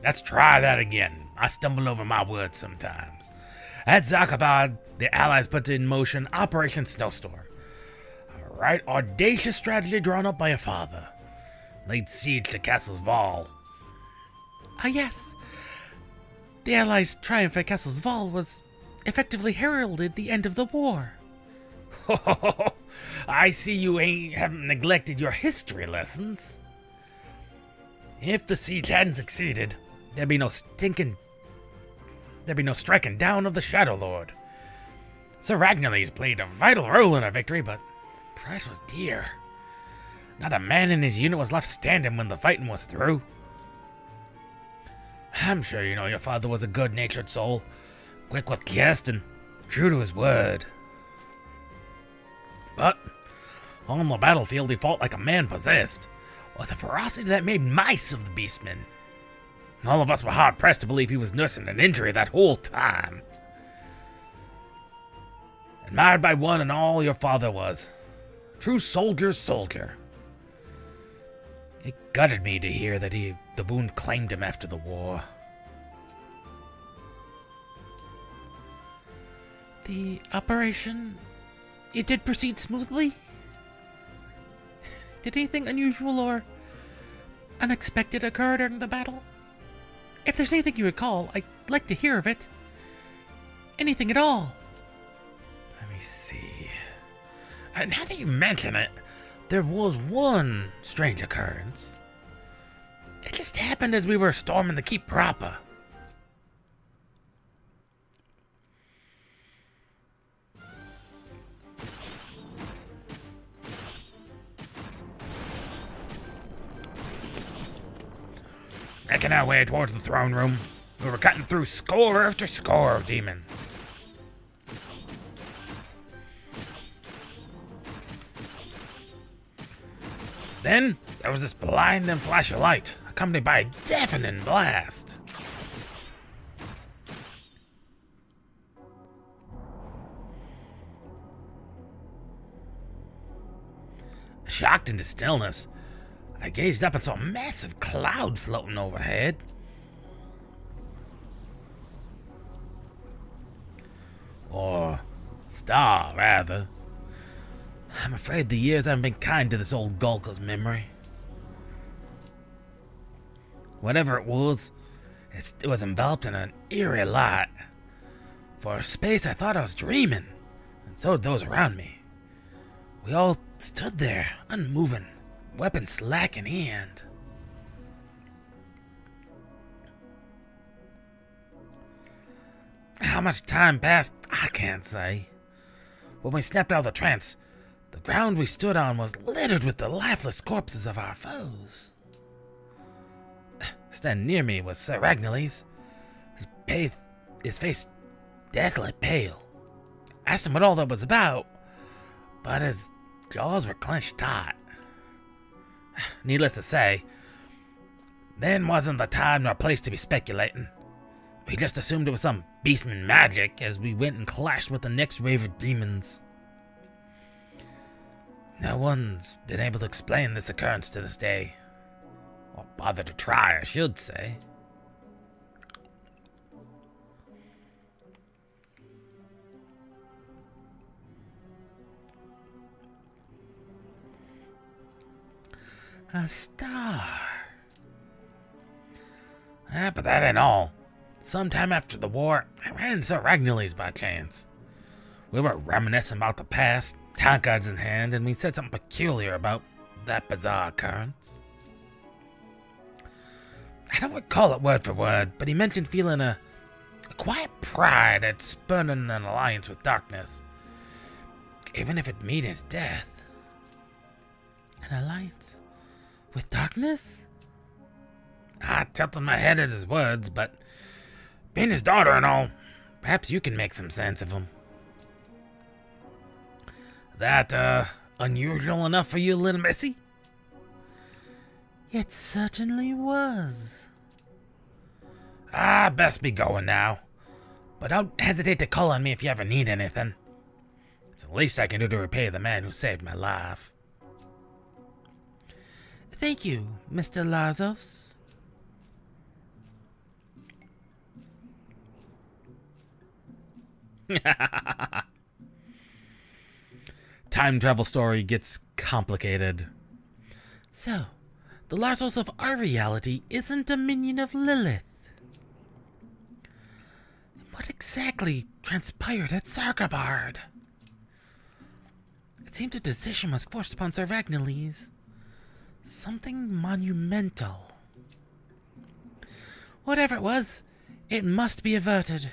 Let's try that again. I stumble over my words sometimes. At Zarkabad, the Allies put in motion Operation Snowstorm. A right audacious strategy drawn up by your father. Laid siege to Castle's Val. Ah, yes. The Allies' triumph at Castle's Val was effectively heralded the end of the war. I see you haven't neglected your history lessons. If the siege hadn't succeeded, there'd be no striking down of the Shadow Lord. Sir Ragnaly's played a vital role in our victory, but the price was dear. Not a man in his unit was left standing when the fighting was through. I'm sure you know your father was a good-natured soul, quick with jest and true to his word. But on the battlefield, he fought like a man possessed, with a ferocity that made mice of the beastmen. All of us were hard-pressed to believe he was nursing an injury that whole time. Admired by one and all, your father was. True soldier's soldier. It gutted me to hear that the wound claimed him after the war. The operation... it did proceed smoothly? Did anything unusual or unexpected occur during the battle? If there's anything you recall, I'd like to hear of it. Anything at all. Let me see. Now that you mention it, there was one strange occurrence. It just happened as we were storming the keep proper. Making our way towards the throne room, we were cutting through score after score of demons. Then, there was this blinding flash of light, accompanied by a deafening blast. Shocked into stillness, I gazed up and saw a massive cloud floating overhead. Or star, rather. I'm afraid the years haven't been kind to this old Gulka's memory. Whatever it was enveloped in an eerie light. For a space, I thought I was dreaming, and so did those around me. We all stood there, unmoving, weapon slack in hand. How much time passed, I can't say. When we snapped out of the trance, the ground we stood on was littered with the lifeless corpses of our foes. Standing near me was Sir Ragnaly's, his face deathly pale. Asked him what all that was about, but his jaws were clenched tight. Needless to say, then wasn't the time nor place to be speculating. We just assumed it was some beastman magic as we went and clashed with the next wave of demons. No one's been able to explain this occurrence to this day, Or bother to try, I should say. A star. But that ain't all. Sometime after the war, I ran into Ragnarly's by chance. We were reminiscing about the past, tankards in hand, and we said something peculiar about that bizarre occurrence. I don't recall it word for word, but he mentioned feeling a quiet pride at spurning an alliance with darkness, even if it meant his death. An alliance with darkness? I tilted my head at his words, but being his daughter and all, perhaps you can make some sense of him. That, unusual enough for you, little missy? It certainly was. Best be going now. But don't hesitate to call on me if you ever need anything. It's the least I can do to repay the man who saved my life. Thank you, Mr. Lazos. Time travel story gets complicated. So, the Lazos of our reality isn't a minion of Lilith. What exactly transpired at Sargabard? It seemed a decision was forced upon Sir Ragnarly's. Something monumental. Whatever it was, it must be averted.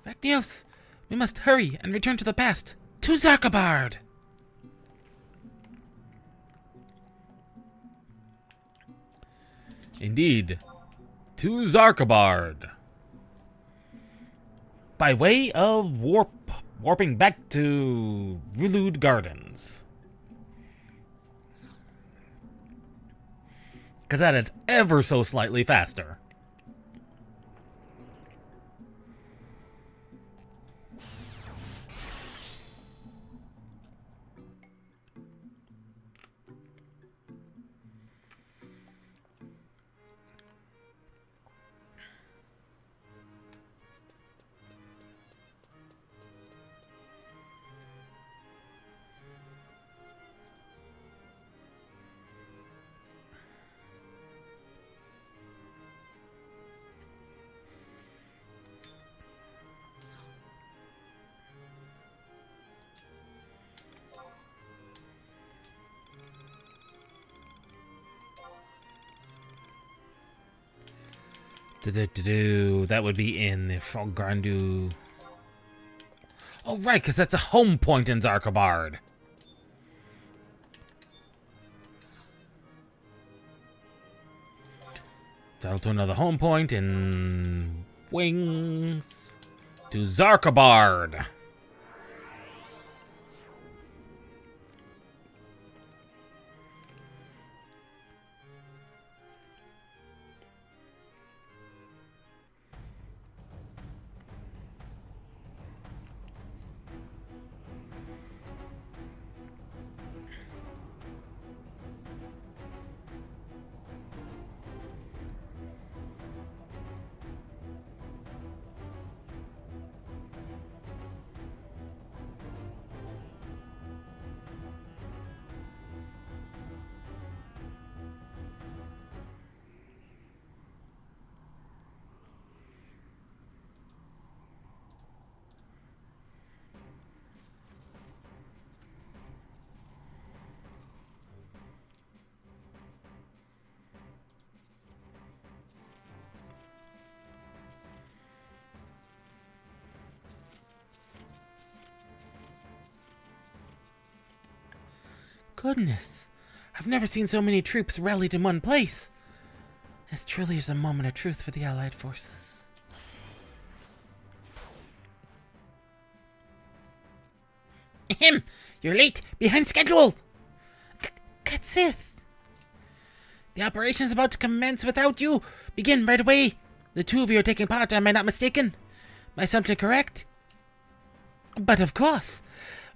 Ragnios, we must hurry and return to the past, to Zarkabard! Indeed, to Zarkabard. By way of warping back to Rulud Gardens. Because that is ever so slightly faster. That would be in the Grandu. Oh, right, because that's a home point in Zarkabard. Travel to another home point in Wings to Zarkabard. Goodness, I've never seen so many troops rallied in one place. This truly is a moment of truth for the Allied forces. Ahem! You're late! Behind schedule! Katsith! The operation is about to commence without you! Begin right away! The two of you are taking part, am I not mistaken? My assumption correct? But of course!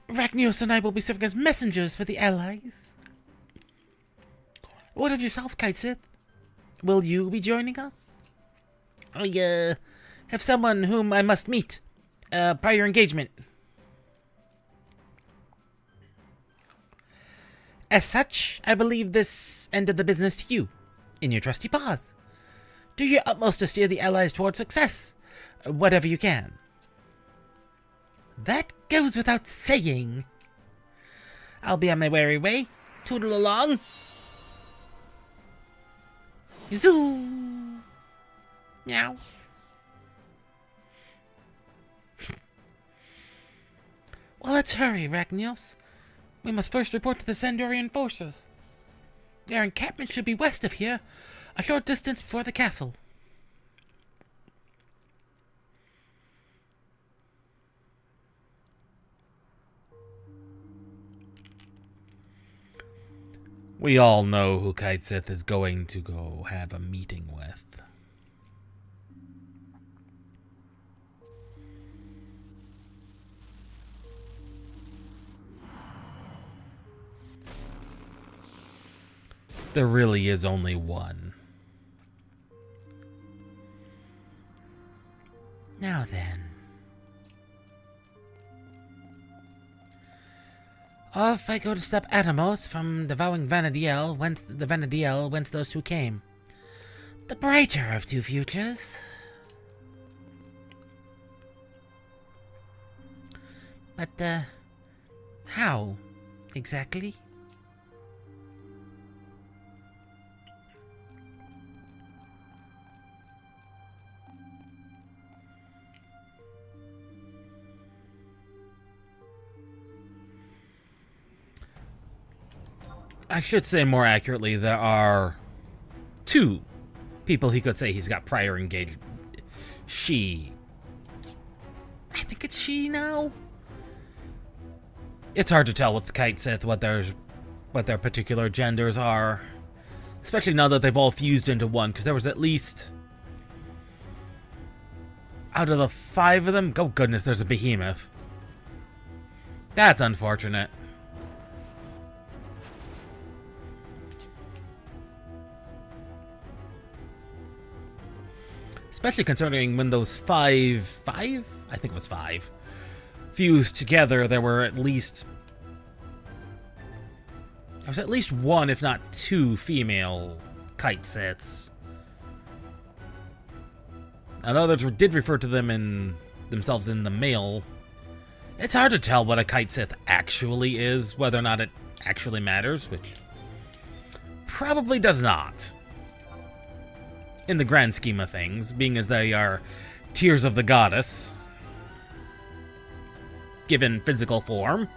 Ragnios and I will be serving as messengers for the Allies. What of yourself, Kite Sith? Will you be joining us? I have someone whom I must meet. Prior engagement. As such, I believe this end of the business to you, in your trusty paws. Do your utmost to steer the Allies towards success, whatever you can. That goes without saying. I'll be on my merry way. Toodle along. Zoo. Meow. Well, let's hurry, Rachnios. We must first report to the Sandorian forces. Their encampment should be west of here, a short distance before the castle. We all know who Kite Sith is going to go have a meeting with. There really is only one. Now then. Off I go to stop Atomos from devouring Vanadiel, whence those two came. The brighter of two futures. But, how, exactly? I should say more accurately, there are two people he could say he's got prior engagement. She. I think it's she now? It's hard to tell with the Kite Sith what their particular genders are. Especially now that they've all fused into one, because there was at least... out of the 5 of them, oh goodness, there's a behemoth. That's unfortunate. Especially considering when those five, I think it was 5, fused together, there was at least one, if not 2, female Kite Siths. And others did refer to themselves in the male. It's hard to tell what a Kite Sith actually is, whether or not it actually matters, which probably does not. In the grand scheme of things, being as they are tears of the goddess, given physical form.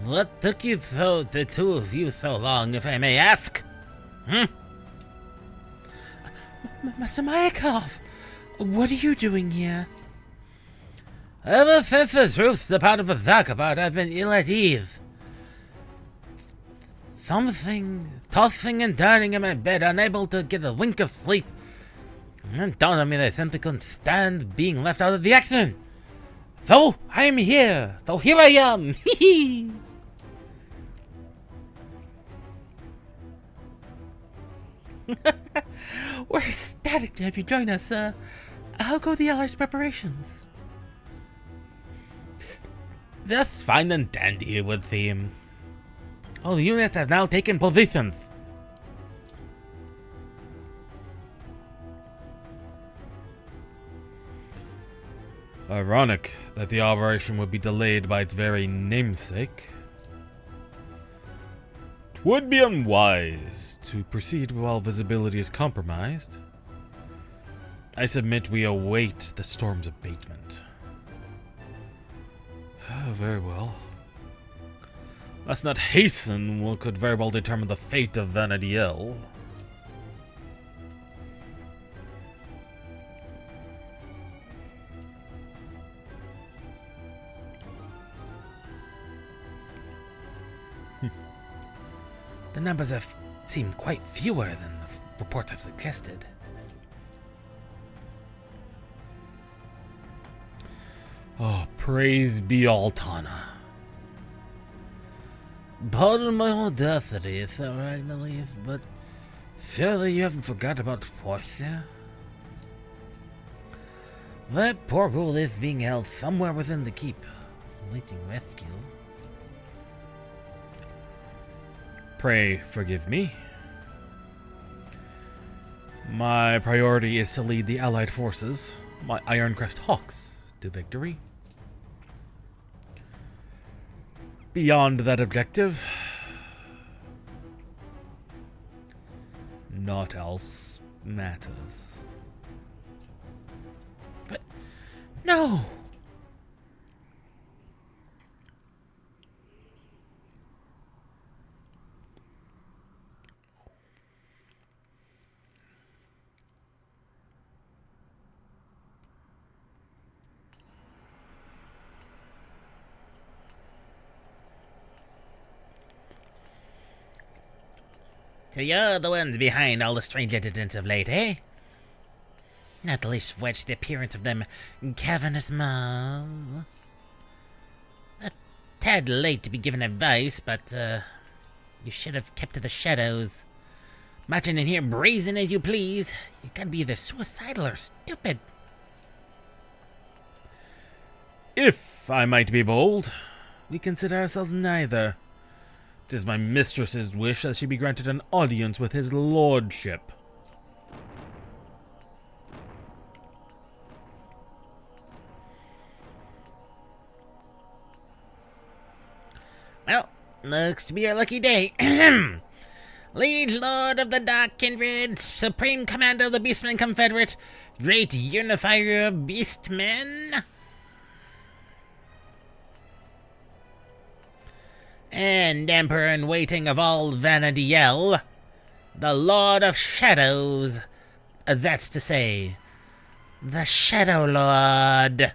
What took you the two of you so long, if I may ask? Master Mayakov, what are you doing here? Ever since the truth's a part of a talk about, I've been ill at ease. Something tossing and turning in my bed, unable to get a wink of sleep. It dawned on me that I simply couldn't stand being left out of the action. So I'm here. So here I am. Hee. We're ecstatic to have you join us. How go the Allies' preparations? That's fine and dandy, it would seem. All units have now taken positions. Ironic that the operation would be delayed by its very namesake. It would be unwise to proceed while visibility is compromised. I submit we await the storm's abatement. Very well. Let's not hasten what could very well determine the fate of Vanadiel. The numbers have seemed quite fewer than the reports have suggested. Oh, praise be Altana. Pardon my audacity, Lilith, but surely you haven't forgot about Portia? That poor girl is being held somewhere within the keep, awaiting rescue. Pray forgive me. My priority is to lead the Allied forces, my Ironcrest Hawks, to victory. Beyond that objective, naught else matters. But no! So you're the ones behind all the strange incidents of late, eh? Not the least of which the appearance of them cavernous maws. A tad late to be given advice, but, you should have kept to the shadows. Marching in here brazen as you please. You gotta be either suicidal or stupid. If I might be bold, we consider ourselves neither. 'Tis my mistress's wish that she be granted an audience with his lordship. Well, looks to be your lucky day. Liege Lord of the Dark Kindred, Supreme Commander of the Beastmen Confederate, Great Unifier of Beastmen, and Emperor-in-Waiting of all Vanadiel, the Lord of Shadows, that's to say, the Shadow Lord.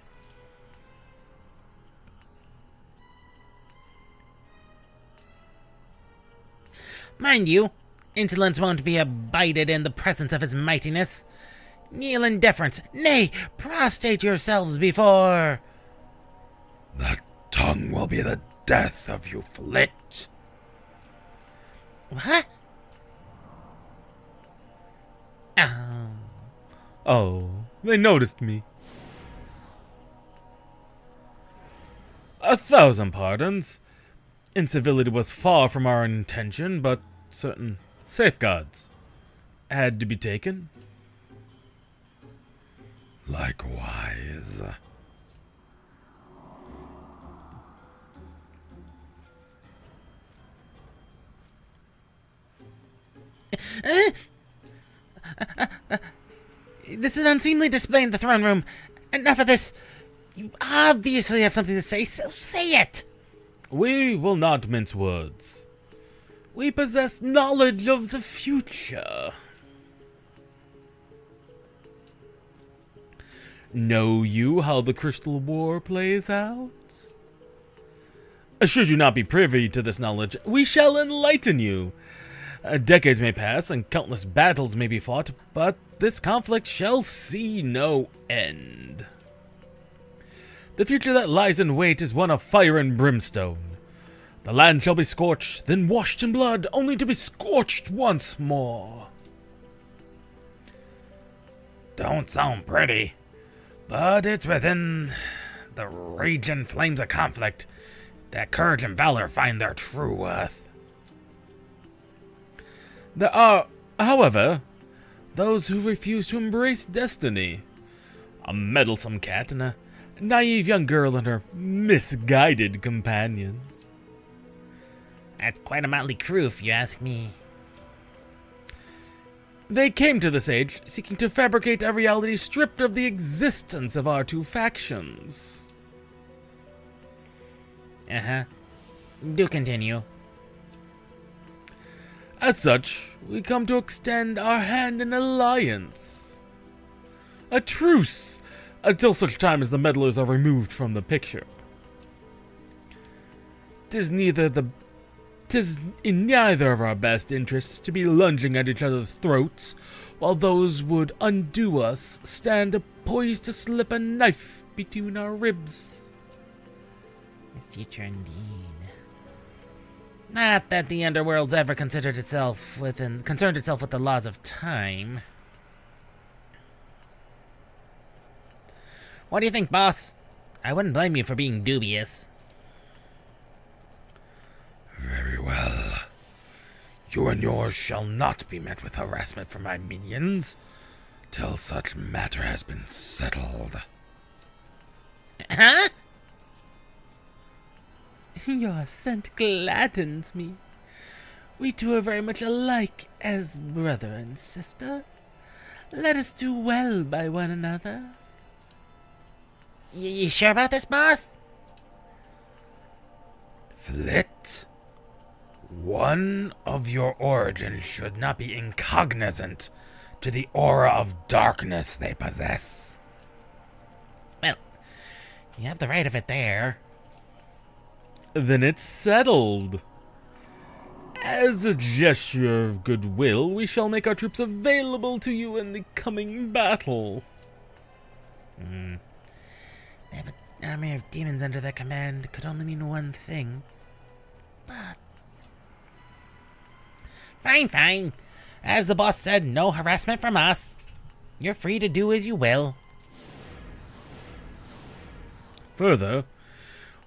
Mind you, insolence won't be abided in the presence of his mightiness. Kneel in deference, nay, prostrate yourselves before... That tongue will be the death of you, Flit. What? Oh. Oh, they noticed me. 1,000 pardons. Incivility was far from our intention, but certain safeguards had to be taken. Likewise. This is an unseemly display in the throne room. Enough of this. You obviously have something to say, so say it. We will not mince words. We possess knowledge of the future. Know you how the Crystal War plays out? Should you not be privy to this knowledge, we shall enlighten you. Decades may pass and countless battles may be fought, but this conflict shall see no end. The future that lies in wait is one of fire and brimstone. The land shall be scorched, then washed in blood, only to be scorched once more. Don't sound pretty, but it's within the raging flames of conflict that courage and valor find their true worth. There are, however, those who refuse to embrace destiny. A meddlesome cat and a naive young girl and her misguided companion. That's quite a motley crew, if you ask me. They came to this age seeking to fabricate a reality stripped of the existence of our two factions. Uh-huh. Do continue. As such, we come to extend our hand in alliance. A truce, until such time as the meddlers are removed from the picture. 'Tis neither the 'tis in neither of our best interests to be lunging at each other's throats, while those would undo us stand poised to slip a knife between our ribs. The future indeed. Not that the underworld's ever concerned itself with the laws of time. What do you think, boss? I wouldn't blame you for being dubious. Very well. You and yours shall not be met with harassment from my minions till such matter has been settled. Huh? Your scent gladdens me. We two are very much alike as brother and sister. Let us do well by one another. You sure about this, boss? Flit, one of your origin should not be incognizant to the aura of darkness they possess. Well, you have the right of it there. Then it's settled. As a gesture of goodwill, we shall make our troops available to you in the coming battle. They have an army of demons under their command. Could only mean one thing. But... Fine. As the boss said, no harassment from us. You're free to do as you will. Further,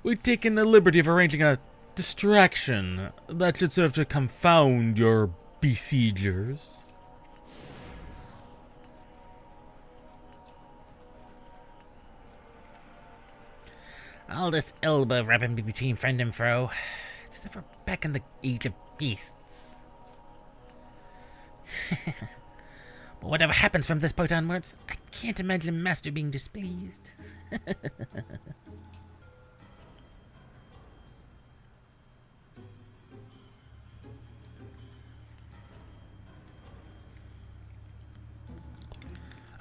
we've taken the liberty of arranging a distraction that should serve to confound your besiegers. All this elbow rubbing between friend and foe. It's as if we're back in the age of beasts. But whatever happens from this point onwards, I can't imagine Master being displeased.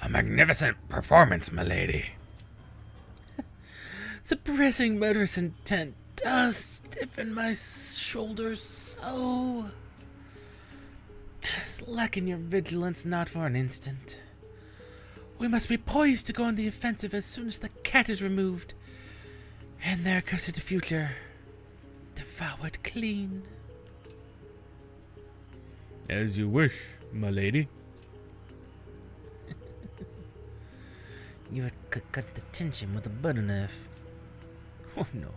A magnificent performance, milady. Suppressing murderous intent does stiffen my shoulders so. Slacken your vigilance not for an instant. We must be poised to go on the offensive as soon as the cat is removed, and their cursed future devoured clean. As you wish, my lady. You would cut the tension with a butter knife. Oh no.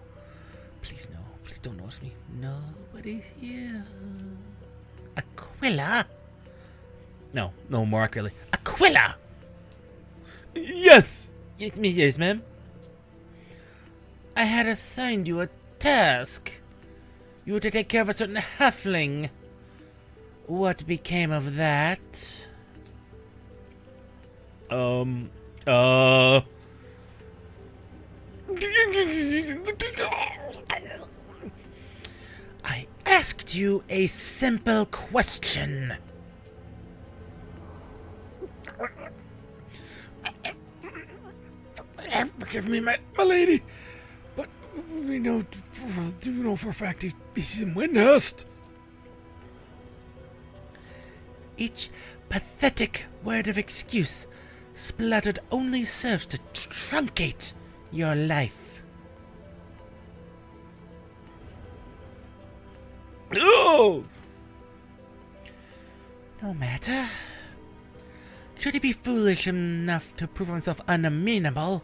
Please no. Please don't notice me. Nobody's here. Aquila? No, more accurately. Aquila! Yes! Yes, ma'am. I had assigned you a task. You were to take care of a certain halfling. What became of that? I asked you a simple question. Forgive me, my lady, but we do know for a fact he's in Windhurst. Each pathetic word of excuse spluttered only serves to truncate your life. Oh! No matter. Should he be foolish enough to prove himself unamenable,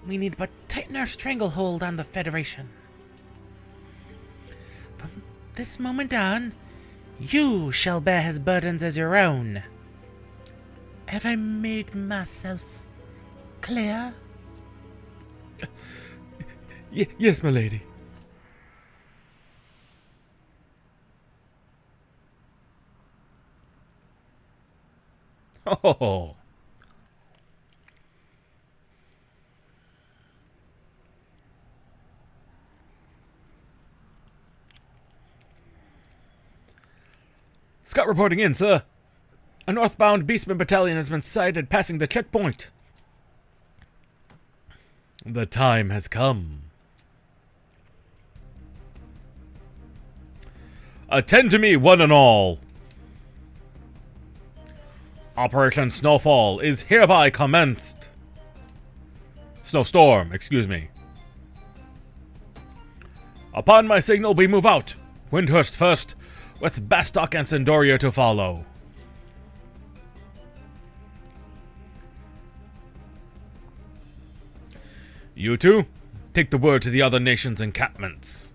we need but tighten our stranglehold on the Federation. From this moment on, you shall bear his burdens as your own. Have I made myself clear? Yes, my lady. Oh. Scott reporting in, sir. A northbound Beastman battalion has been sighted passing the checkpoint. The time has come. Attend to me, one and all. Operation Snowfall is hereby commenced. Snowstorm, excuse me. Upon my signal, we move out. Windhurst first, with Bastock and Sindoria to follow. You two, take the word to the other nations' encampments.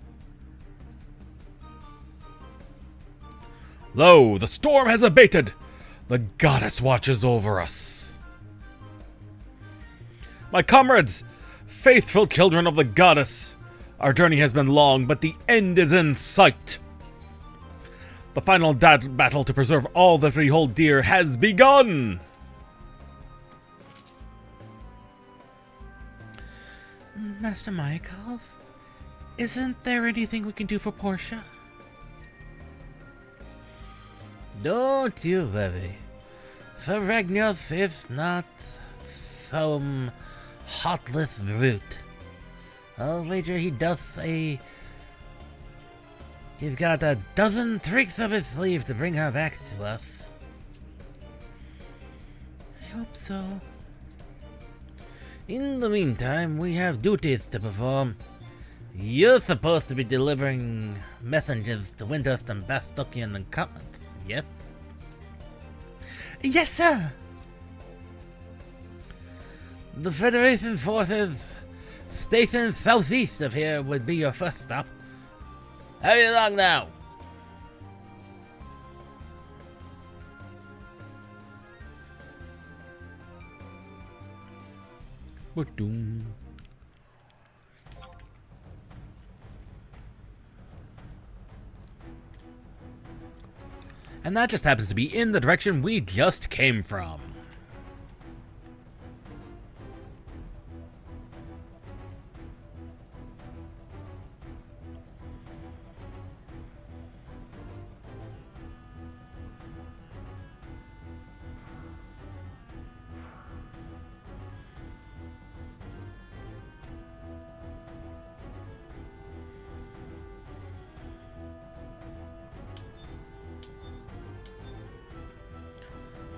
Lo, the storm has abated. The goddess watches over us. My comrades, faithful children of the goddess, our journey has been long, but the end is in sight. The final battle to preserve all that we hold dear has begun. Master Myakov, isn't there anything we can do for Portia? Don't you worry. For Ragnarth, if not some heartless brute, I'll wager he doth he's got a dozen tricks up his sleeve to bring her back to us. I hope so. In the meantime, we have duties to perform. You're supposed to be delivering messengers to Windhurst and Bastockian encampments, yes? Yes, sir! The Federation forces stationed southeast of here would be your first stop. Hurry along now! Ba-doom. And that just happens to be in the direction we just came from.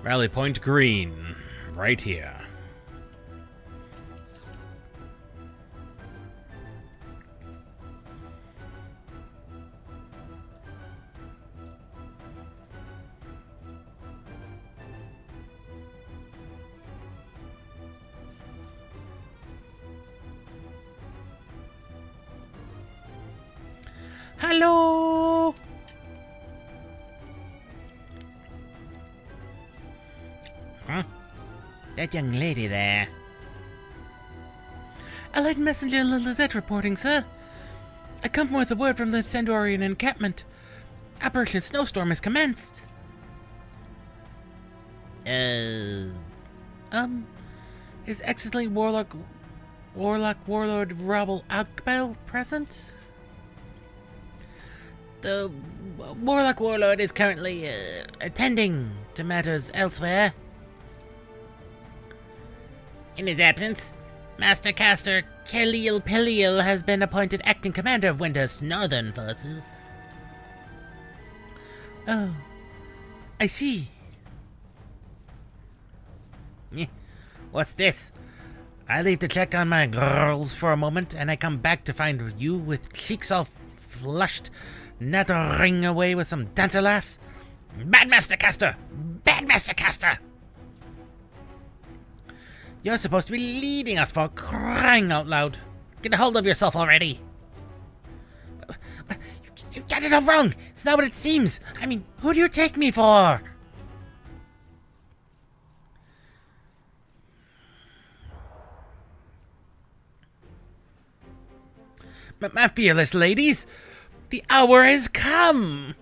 Rally Point Green, right here. Hello! Huh? That young lady there. Allied Messenger Lilith reporting, sir. I come with a word from the Sandorian encampment. Operation Snowstorm has commenced. Is Excellency Warlord Rabel Akbel present? The Warlord is currently attending to matters elsewhere. In his absence, Master Caster Keliel Peliel has been appointed acting commander of Windhurst's northern forces. Oh, I see. What's this? I leave to check on my girls for a moment, and I come back to find you with cheeks all flushed, nattering away with some dancer lass. Bad Master Caster! Bad Master Caster! You're supposed to be leading us, for crying out loud. Get a hold of yourself already. You've got it all wrong. It's not what it seems. I mean, who do you take me for? My fearless ladies, the hour has come.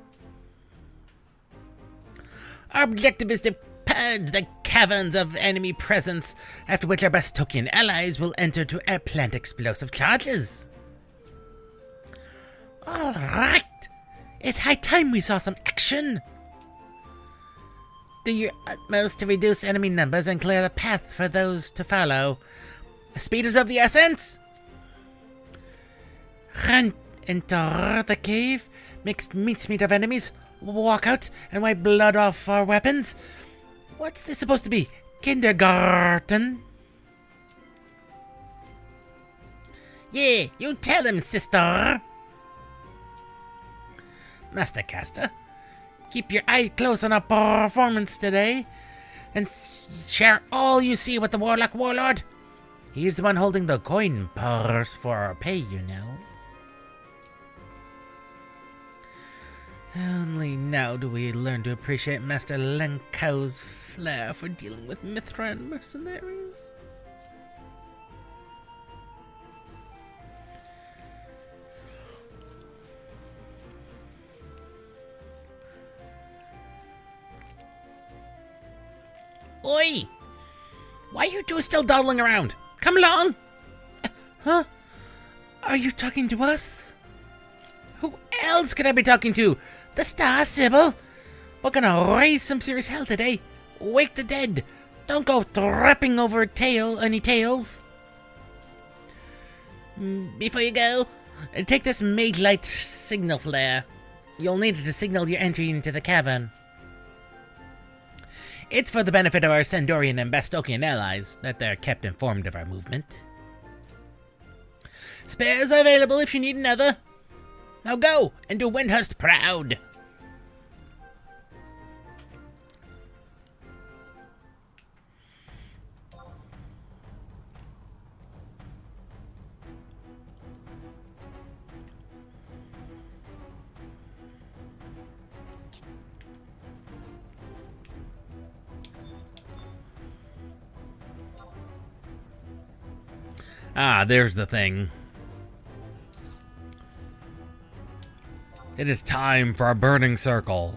Our objective is to purge the caverns of enemy presence, after which our Bastokian allies will enter to plant explosive charges. All right. It's high time we saw some action. Do your utmost to reduce enemy numbers and clear the path for those to follow. Speed is of the essence. Enter the cave, mixed mincemeat of enemies, walk out and wipe blood off our weapons? What's this supposed to be? Kindergarten? Yeah, you tell him, sister. Master Caster, keep your eye close on our performance today and share all you see with the Warlock Warlord. He's the one holding the coin purse for our pay, you know. Only now do we learn to appreciate Master Lenko's flair for dealing with Mithran mercenaries. Oi! Why are you two still dawdling around? Come along! Huh? Are you talking to us? Who else could I be talking to? The Star Sybil? We're gonna raise some serious hell today. Wake the dead. Don't go tripping over any tails. Before you go, take this Mage Light signal flare. You'll need it to signal your entry into the cavern. It's for the benefit of our Sandorian and Bastokian allies that they're kept informed of our movement. Spares are available if you need another. Now go and do Windhurst proud. Ah, there's the thing. It is time for a burning circle.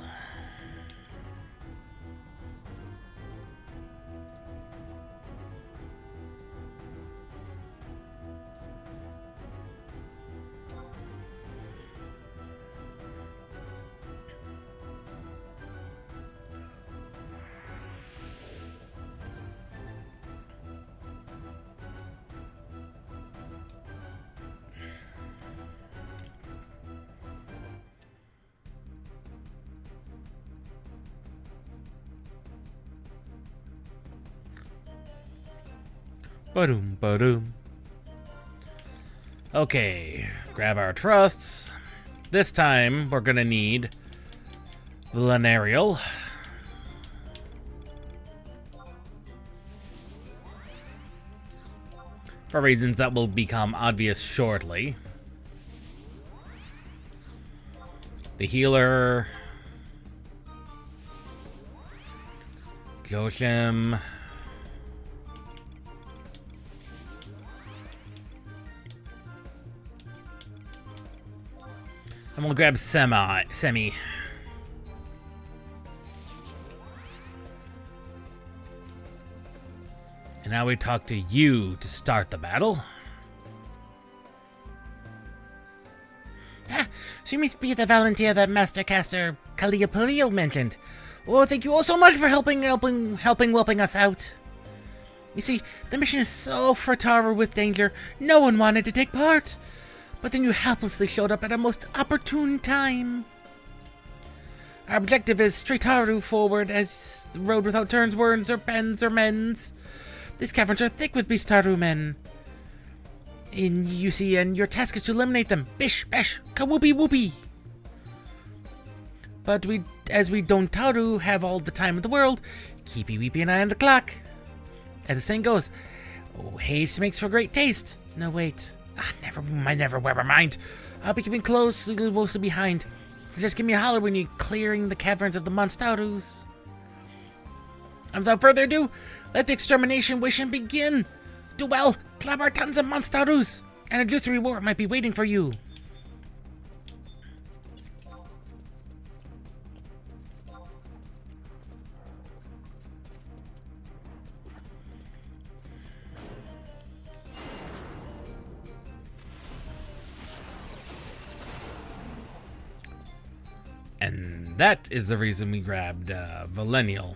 Ba-doom, ba-doom. Okay, grab our trusts. This time, we're gonna need the Lenarial. For reasons that will become obvious shortly. The healer. Goshim. And we'll grab Semi. And now we talk to you to start the battle. Ah, she must be the volunteer that Master Caster Kaliapalil mentioned. Oh, thank you all so much for helping us out. You see, the mission is so fertile with danger, no one wanted to take part. But then you helplessly showed up at a most opportune time. Our objective is Straitaru forward as the road without turns, worms, or bends, or mends. These caverns are thick with Beastaru men. And your task is to eliminate them. Bish, bash, kawoopi whoopie. But as we don't Taru have all the time in the world, keepy weepy an eye on the clock. As the saying goes, haste makes for great taste. No, wait. Never mind. I'll be keeping closely behind. So just give me a holler when you're clearing the caverns of the Monstarus. And without further ado, let the extermination mission begin. Do well, clobber tons of Monstarus, and a juicy reward might be waiting for you. And that is the reason we grabbed Valenial.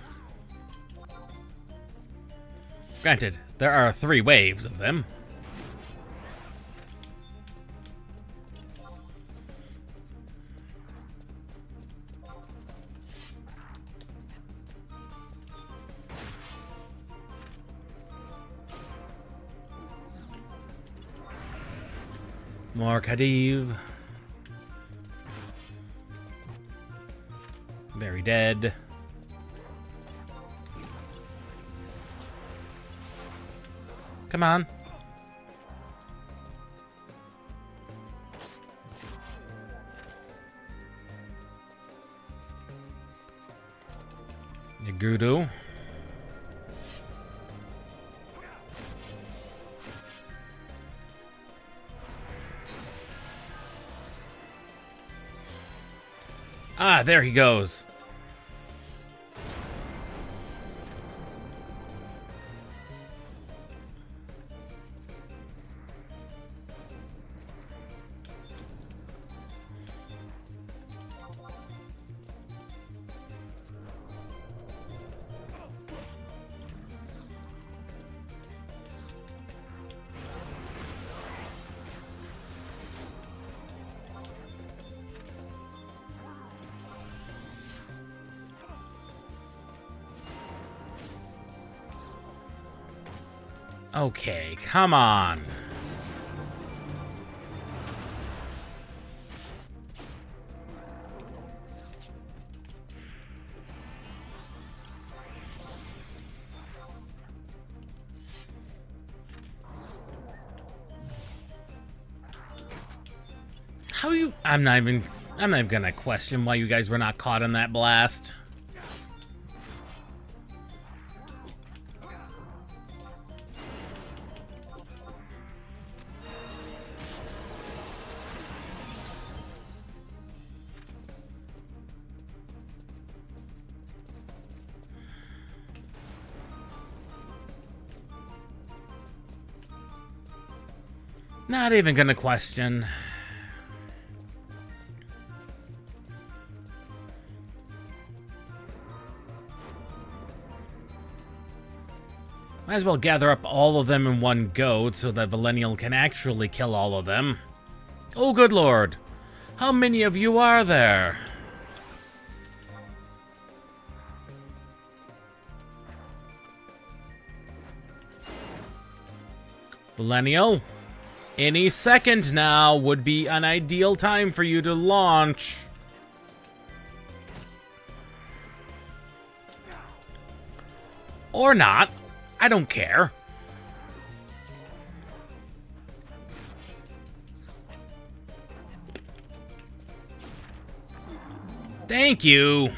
Granted, there are 3 waves of them. More Khadiv. Very dead. Come on. Yagudu. Ah, there he goes. Okay, come on. How you... I'm not even gonna question why you guys were not caught in that blast. Not even gonna question. Might as well gather up all of them in one go so that Millennial can actually kill all of them. Oh, good lord. How many of you are there? Millennial? Any second now would be an ideal time for you to launch. Or not. I don't care. Thank you.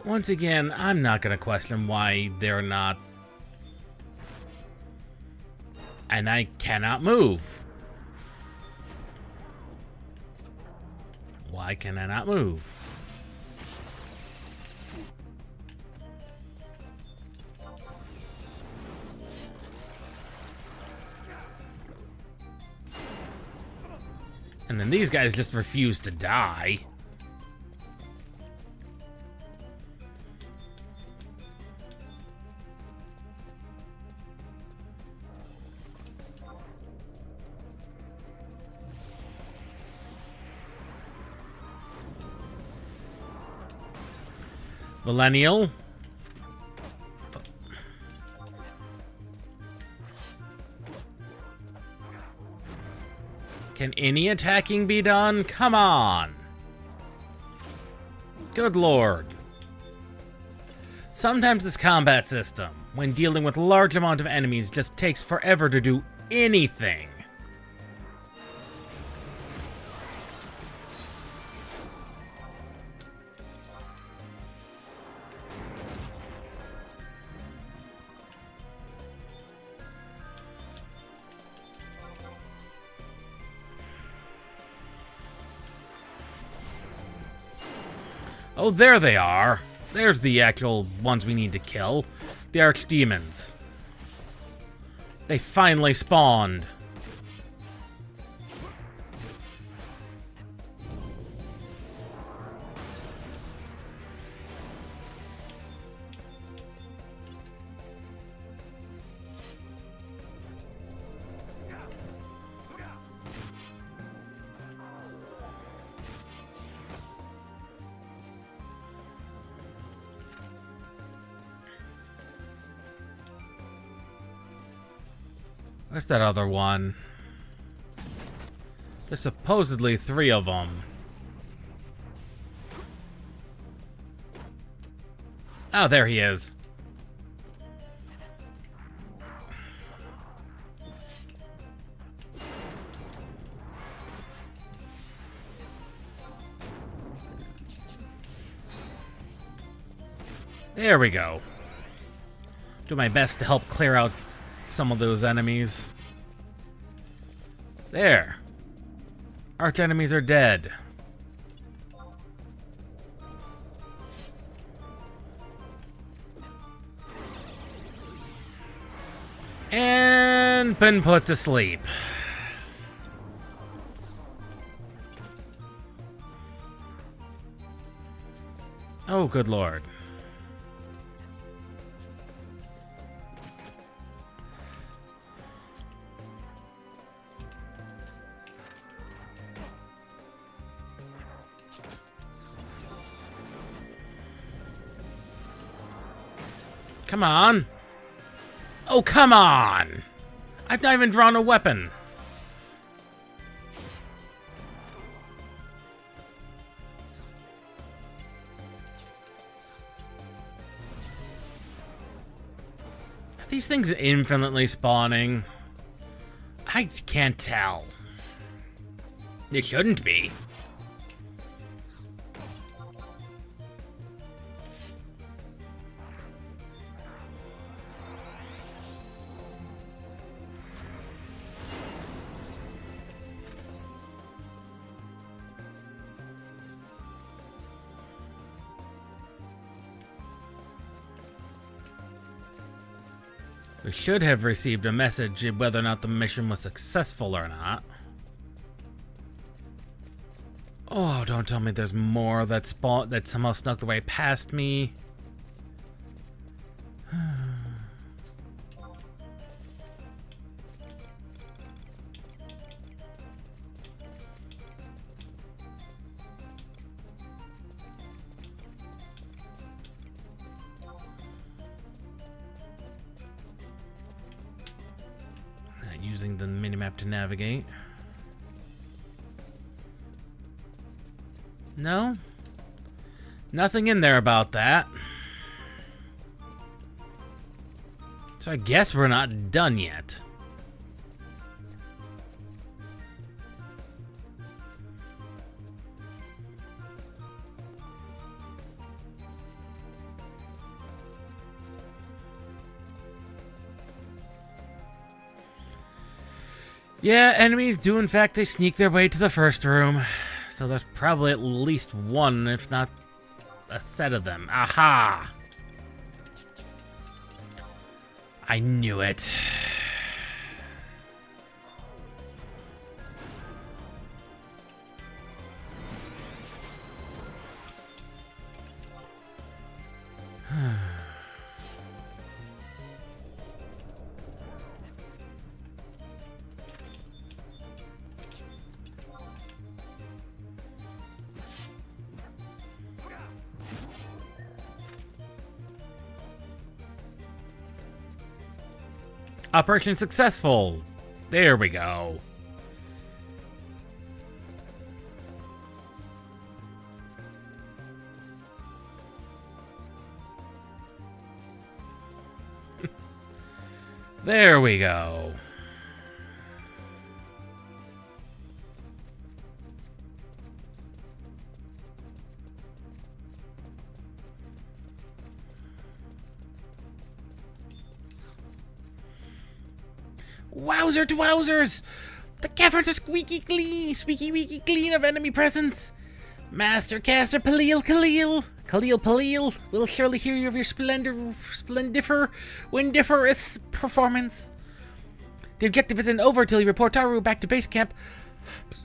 Once again, I'm not going to question why they're not... And I cannot move. Why can I not move? And then these guys just refuse to die. Millennial. Can any attacking be done? Come on. Good lord. Sometimes this combat system, when dealing with a large amount of enemies, just takes forever to do anything. Oh, there they are. There's the actual ones we need to kill. The archdemons. They finally spawned. Where's that other one? There's supposedly 3 of them. Oh, there he is. There we go. Do my best to help clear out some of those enemies. There. Arch enemies are dead. And been put to sleep. Oh, good lord. Come on. Oh, come on. I've not even drawn a weapon. Are these things infinitely spawning? I can't tell. They shouldn't be. We should have received a message of whether or not the mission was successful or not. Oh, don't tell me there's more that somehow snuck their way past me. Using the minimap to navigate. No? Nothing in there about that. So I guess we're not done yet. Yeah, enemies do in fact they sneak their way to the first room. So there's probably at least one, if not a set of them. Aha! I knew it. Operation successful. There we go. There we go. Wowzer to wowzers! The caverns are squeaky weaky clean of enemy presence. Master Caster Khalil will surely hear of your windiferous performance. The objective isn't over till you report Taru back to base camp,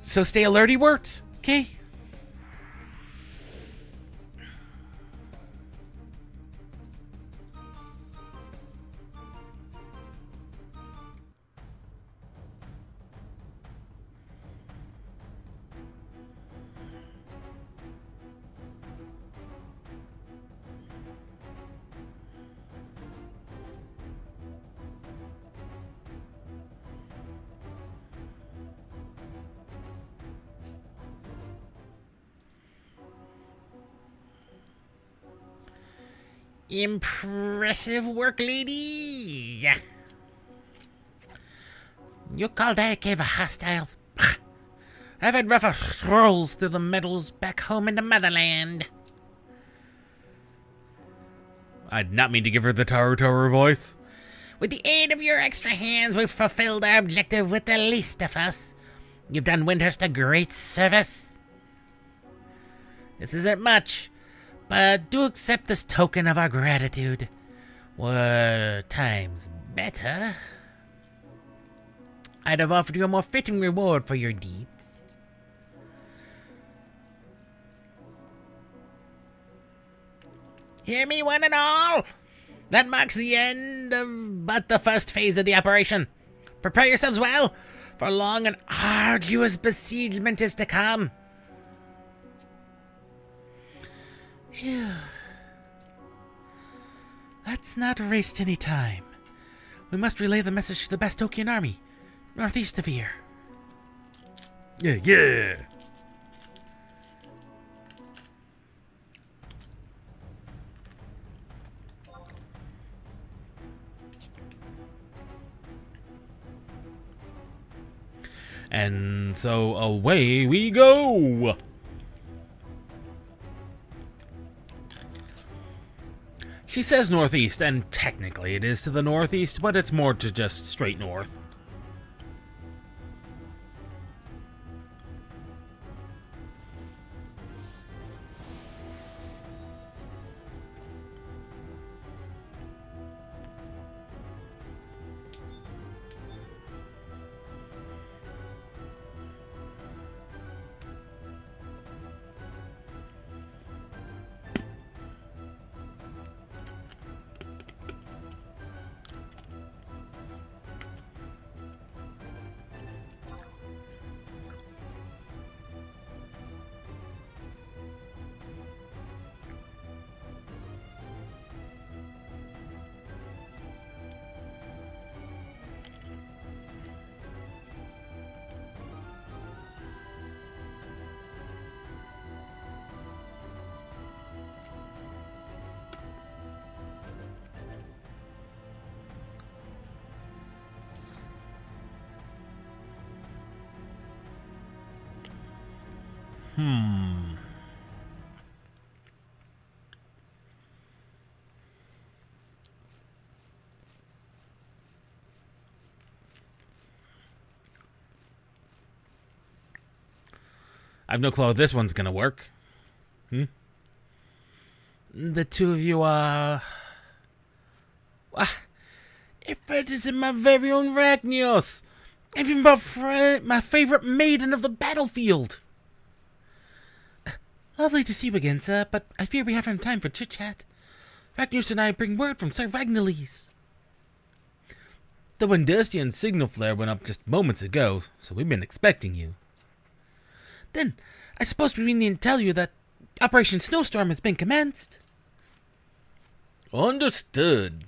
so stay alert, he worked, okay? Impressive work, lady. You call that a cave of hostiles? I've had rougher strolls through the meadows back home in the motherland. I did not mean to give her the Taru voice. With the aid of your extra hands, we've fulfilled our objective with the least of us. You've done Windhurst a great service. This isn't much, but do accept this token of our gratitude. Were times better, I'd have offered you a more fitting reward for your deeds. Hear me, one and all! That marks the end of but the first phase of the operation. Prepare yourselves well, for long and arduous besiegement is to come. Phew. Let's not waste any time. We must relay the message to the Bastokian army, northeast of here. Yeah. And so away we go. She says northeast, and technically it is to the northeast, but it's more to just straight north. I've no clue how this one's gonna work. The two of you are... If it isn't my very own Ragnios! I've even brought my favorite maiden of the battlefield! Lovely to see you again, sir, but I fear we haven't time for chit-chat. Ragnios and I bring word from Sir Ragnalis. The Windurstian signal flare went up just moments ago, so we've been expecting you. Then, I suppose we need to tell you that Operation Snowstorm has been commenced. Understood.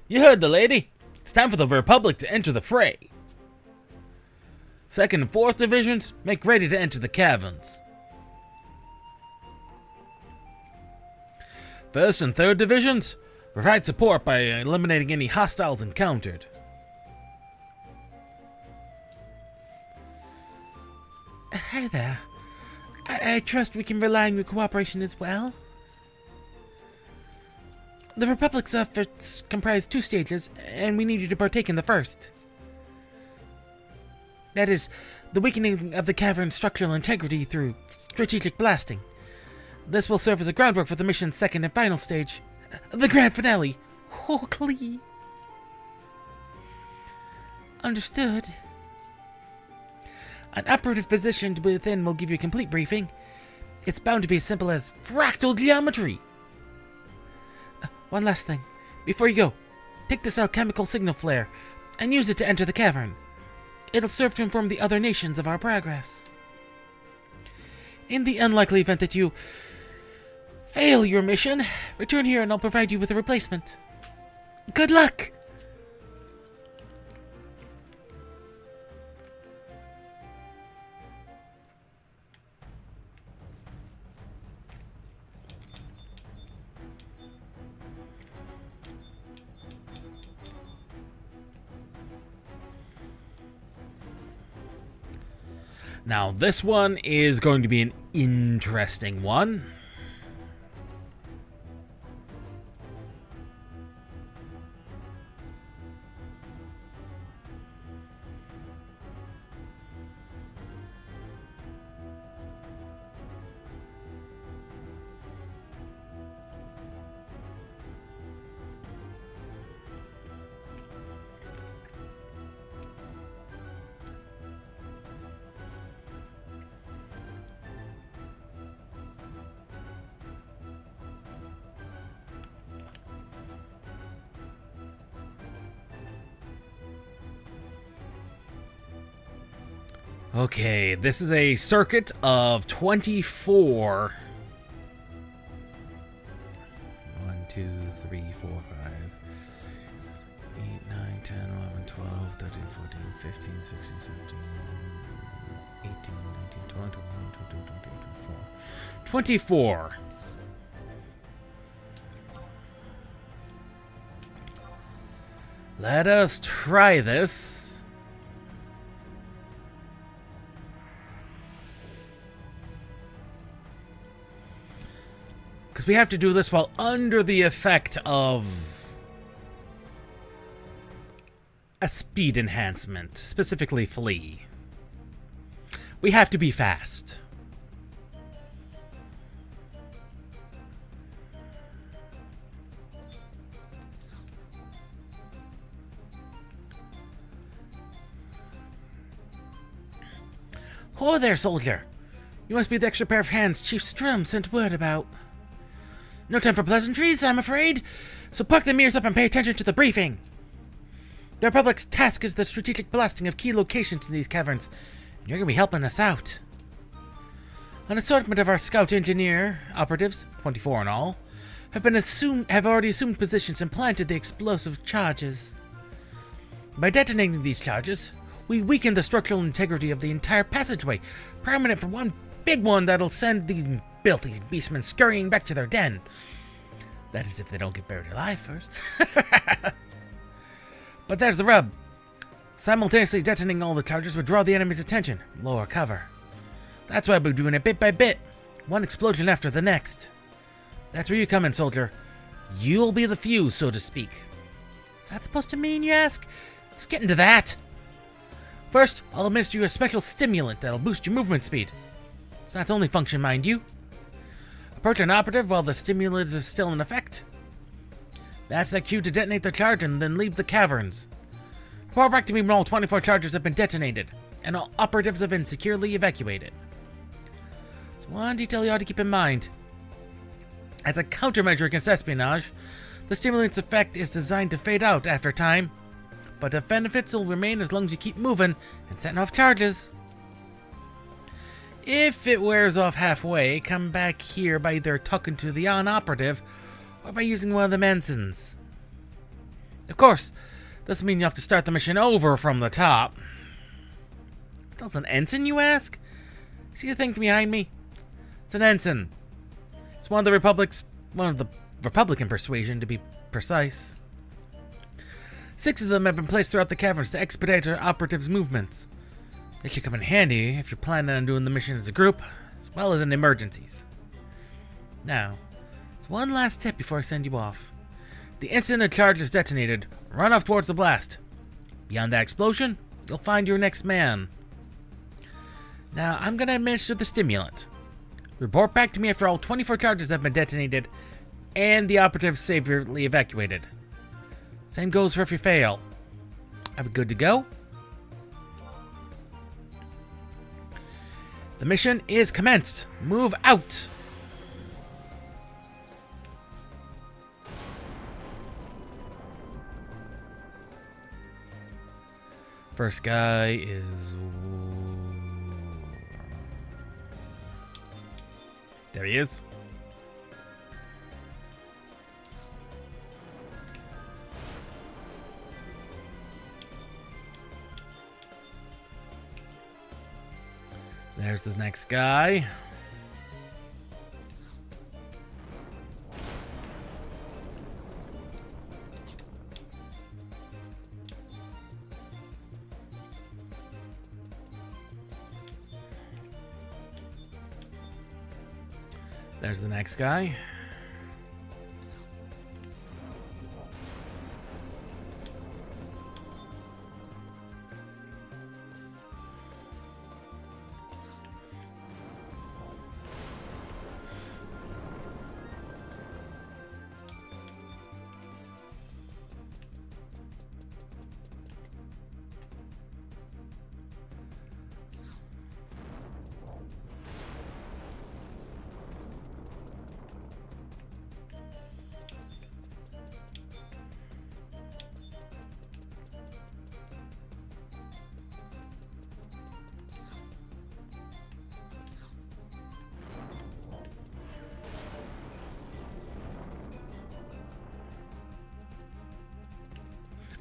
You heard the lady. It's time for the Republic to enter the fray. 2nd and 4th Divisions, make ready to enter the caverns. 1st and 3rd Divisions, provide support by eliminating any hostiles encountered. Hi there. I trust we can rely on your cooperation as well. The Republic's efforts comprise 2 stages, and we need you to partake in the first. That is, the weakening of the cavern's structural integrity through strategic blasting. This will serve as a groundwork for the mission's 2nd and final stage, the grand finale. Oh, Klee. Understood. An operative positioned within will give you a complete briefing. It's bound to be as simple as fractal geometry. One last thing. Before you go, take this alchemical signal flare and use it to enter the cavern. It'll serve to inform the other nations of our progress. In the unlikely event that you fail your mission, return here and I'll provide you with a replacement. Good luck! Now, this one is going to be an interesting one. Okay, this is a circuit of 24. 1, 2, 3, 4, 5, 8, 9, 10, 11, 12, 13, 14, 15, 16, 17, 18, 19, 20, 21, 22, 23, 24. 24. Let us try this. Because we have to do this while under the effect of a speed enhancement, specifically flee. We have to be fast. Oh there, soldier. You must be the extra pair of hands Chief Strum sent word about. No time for pleasantries, I'm afraid. So park the mirrors up and pay attention to the briefing. The Republic's task is the strategic blasting of key locations in these caverns. And you're going to be helping us out. An assortment of our scout engineer operatives, 24 in all, have already assumed positions and planted the explosive charges. By detonating these charges, we weaken the structural integrity of the entire passageway, permanent for one big one that'll send these filthy beastmen scurrying back to their den. That is if they don't get buried alive first. But there's the rub. Simultaneously detonating all the charges would draw the enemy's attention, lower cover. That's why we're doing it bit by bit, one explosion after the next. That's where you come in, soldier. You'll be the fuse, so to speak. What's that supposed to mean, you ask? Let's get into that. First, I'll administer you a special stimulant that'll boost your movement speed. It's not its only function, mind you. Approach an operative while the stimulant is still in effect. That's the cue to detonate the charge and then leave the caverns. Report back to me when all 24 charges have been detonated, and all operatives have been securely evacuated. There's one detail you ought to keep in mind. As a countermeasure against espionage, the stimulant's effect is designed to fade out after time, but the benefits will remain as long as you keep moving and setting off charges. If it wears off halfway, come back here by either talking to the operative or by using one of the ensigns. Of course, doesn't mean you have to start the mission over from the top. What's an ensign, you ask? See the thing behind me? It's an ensign. It's one of the Republican persuasion, to be precise. 6 of them have been placed throughout the caverns to expedite our operatives' movements. They should come in handy if you're planning on doing the mission as a group, as well as in emergencies. Now, there's one last tip before I send you off. The instant a charge is detonated, run off towards the blast. Beyond that explosion, you'll find your next man. Now, I'm going to administer the stimulant. Report back to me after all 24 charges have been detonated and the operatives safely evacuated. Same goes for if you fail. Are we good to go? The mission is commenced. Move out. First guy is... There he is. There's this next guy. There's the next guy.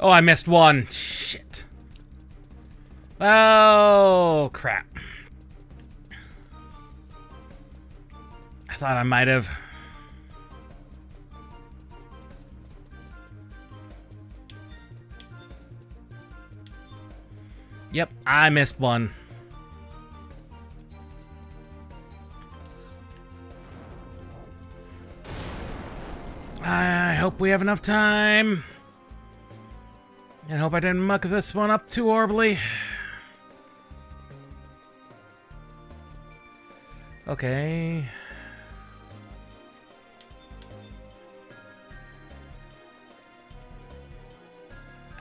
Oh, I missed one. Shit. Oh, crap. I thought I might have. Yep, I missed one. I hope we have enough time. And hope I didn't muck this one up too horribly. Okay.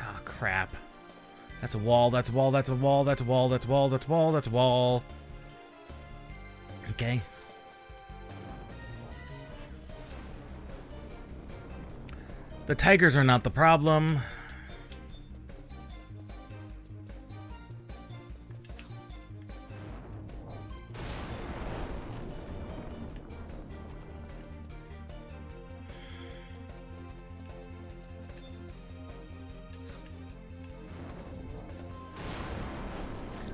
Oh, crap. That's a wall, that's a wall, that's a wall, that's a wall, that's a wall, that's a wall, that's a wall. Okay. The tigers are not the problem.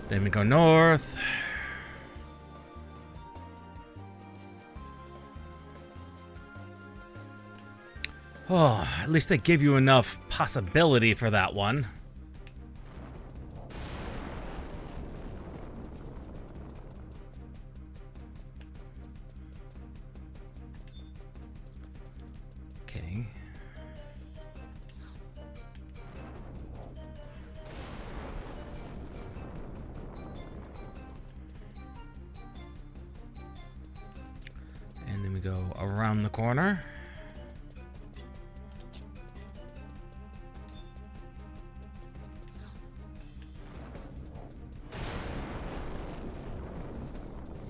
Then we go north. Oh, at least they give you enough possibility for that one. Okay. And then we go around the corner.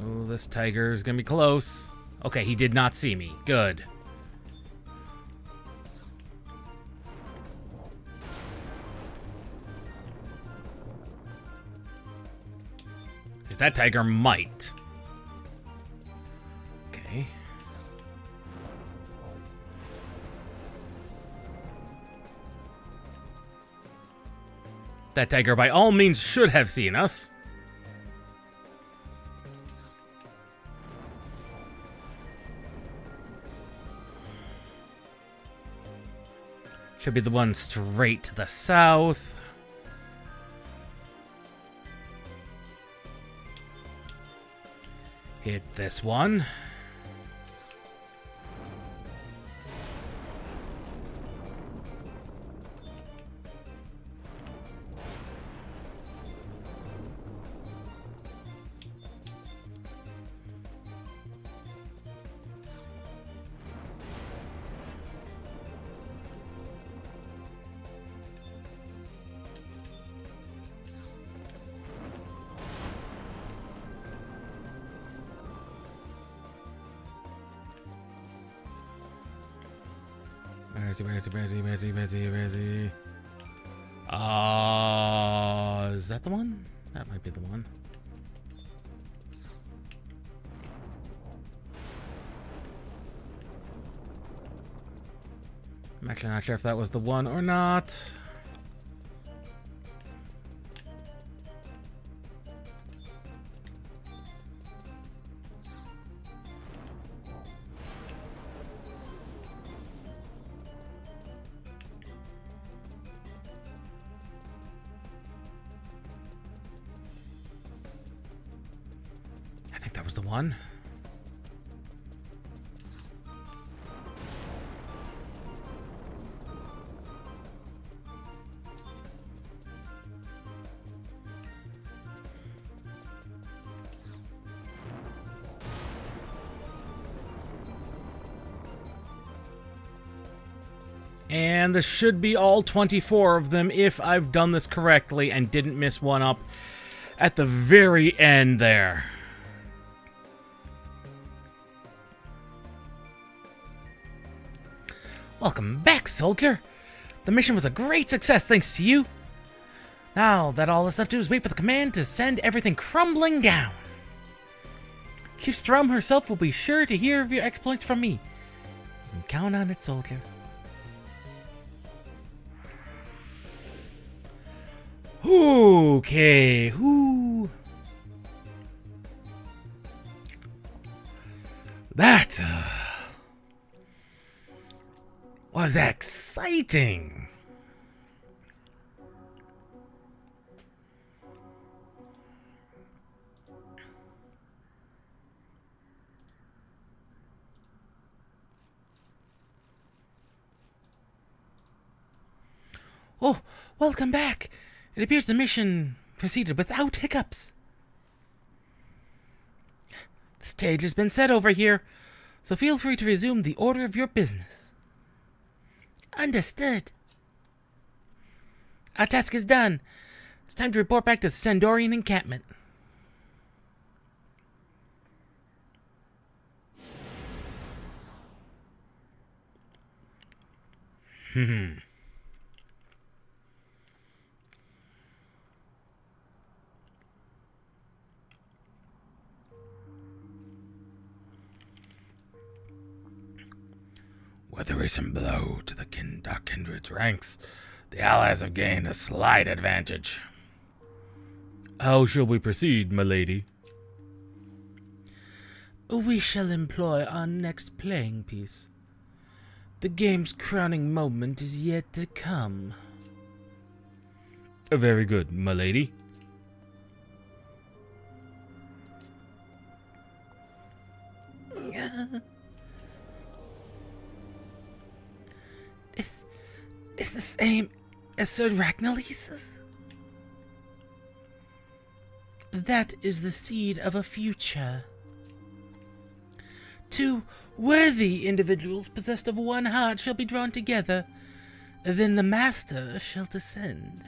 Oh, this tiger is gonna be close. Okay, he did not see me. Good. That tiger might. Okay. That tiger by all means should have seen us. Should be the one straight to the south. Hit this one. Where is he? Is that the one? That might be the one. I'm actually not sure if that was the one or not. I think that was the one. And this should be all 24 of them if I've done this correctly and didn't miss one up at the very end there. Welcome back, soldier. The mission was a great success thanks to you. Now that all that's left to do is wait for the command to send everything crumbling down. Chief Strum herself will be sure to hear of your exploits from me. You can count on it, soldier. Okay, who? That was exciting. Oh, welcome back. It appears the mission proceeded without hiccups. The stage has been set over here, so feel free to resume the order of your business. Understood. Our task is done. It's time to report back to the Sandorian encampment. With a recent blow to the Dark Kindred's ranks, the Allies have gained a slight advantage. How shall we proceed, my lady? We shall employ our next playing piece. The game's crowning moment is yet to come. Very good, my lady. Is the same as Sir Ragnarly's? That is the seed of a future. Two worthy individuals possessed of one heart shall be drawn together. Then the master shall descend.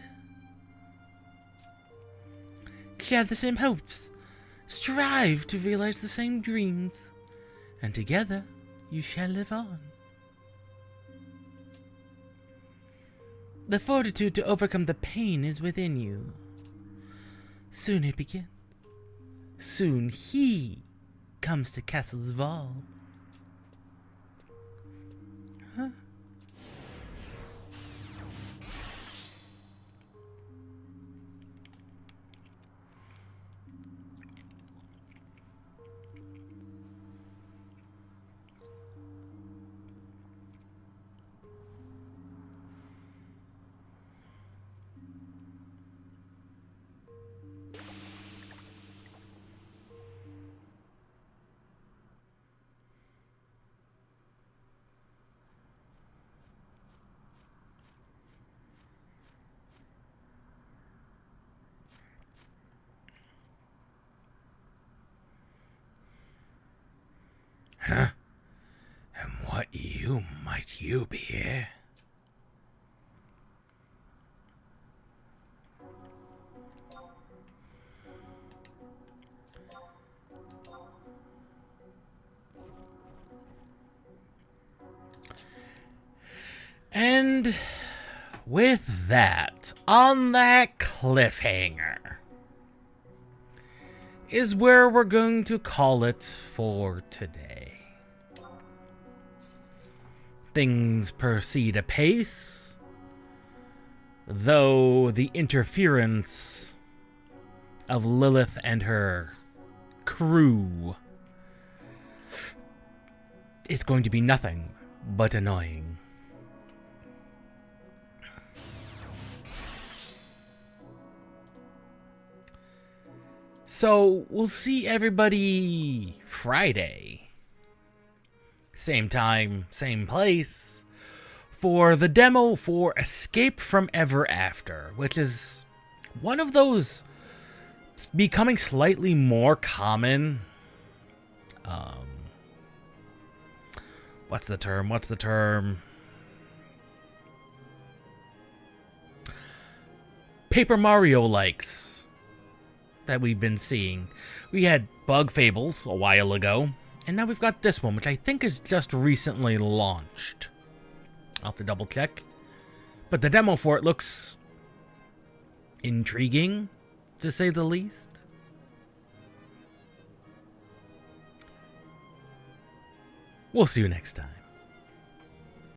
Share the same hopes. Strive to realize the same dreams. And together you shall live on. The fortitude to overcome the pain is within you. Soon it begins. Soon he comes to Castle's Wall. Huh? Huh? And what might you be here? And with that, on that cliffhanger, is where we're going to call it for today. Things proceed apace, though the interference of Lilith and her crew is going to be nothing but annoying. So, we'll see everybody Friday. Same time, same place. For the demo for Escape from Ever After, which is one of those becoming slightly more common. What's the term? Paper Mario likes that we've been seeing. We had Bug Fables a while ago, and now we've got this one, which I think is just recently launched. I'll have to double check. But the demo for it looks intriguing, to say the least. We'll see you next time.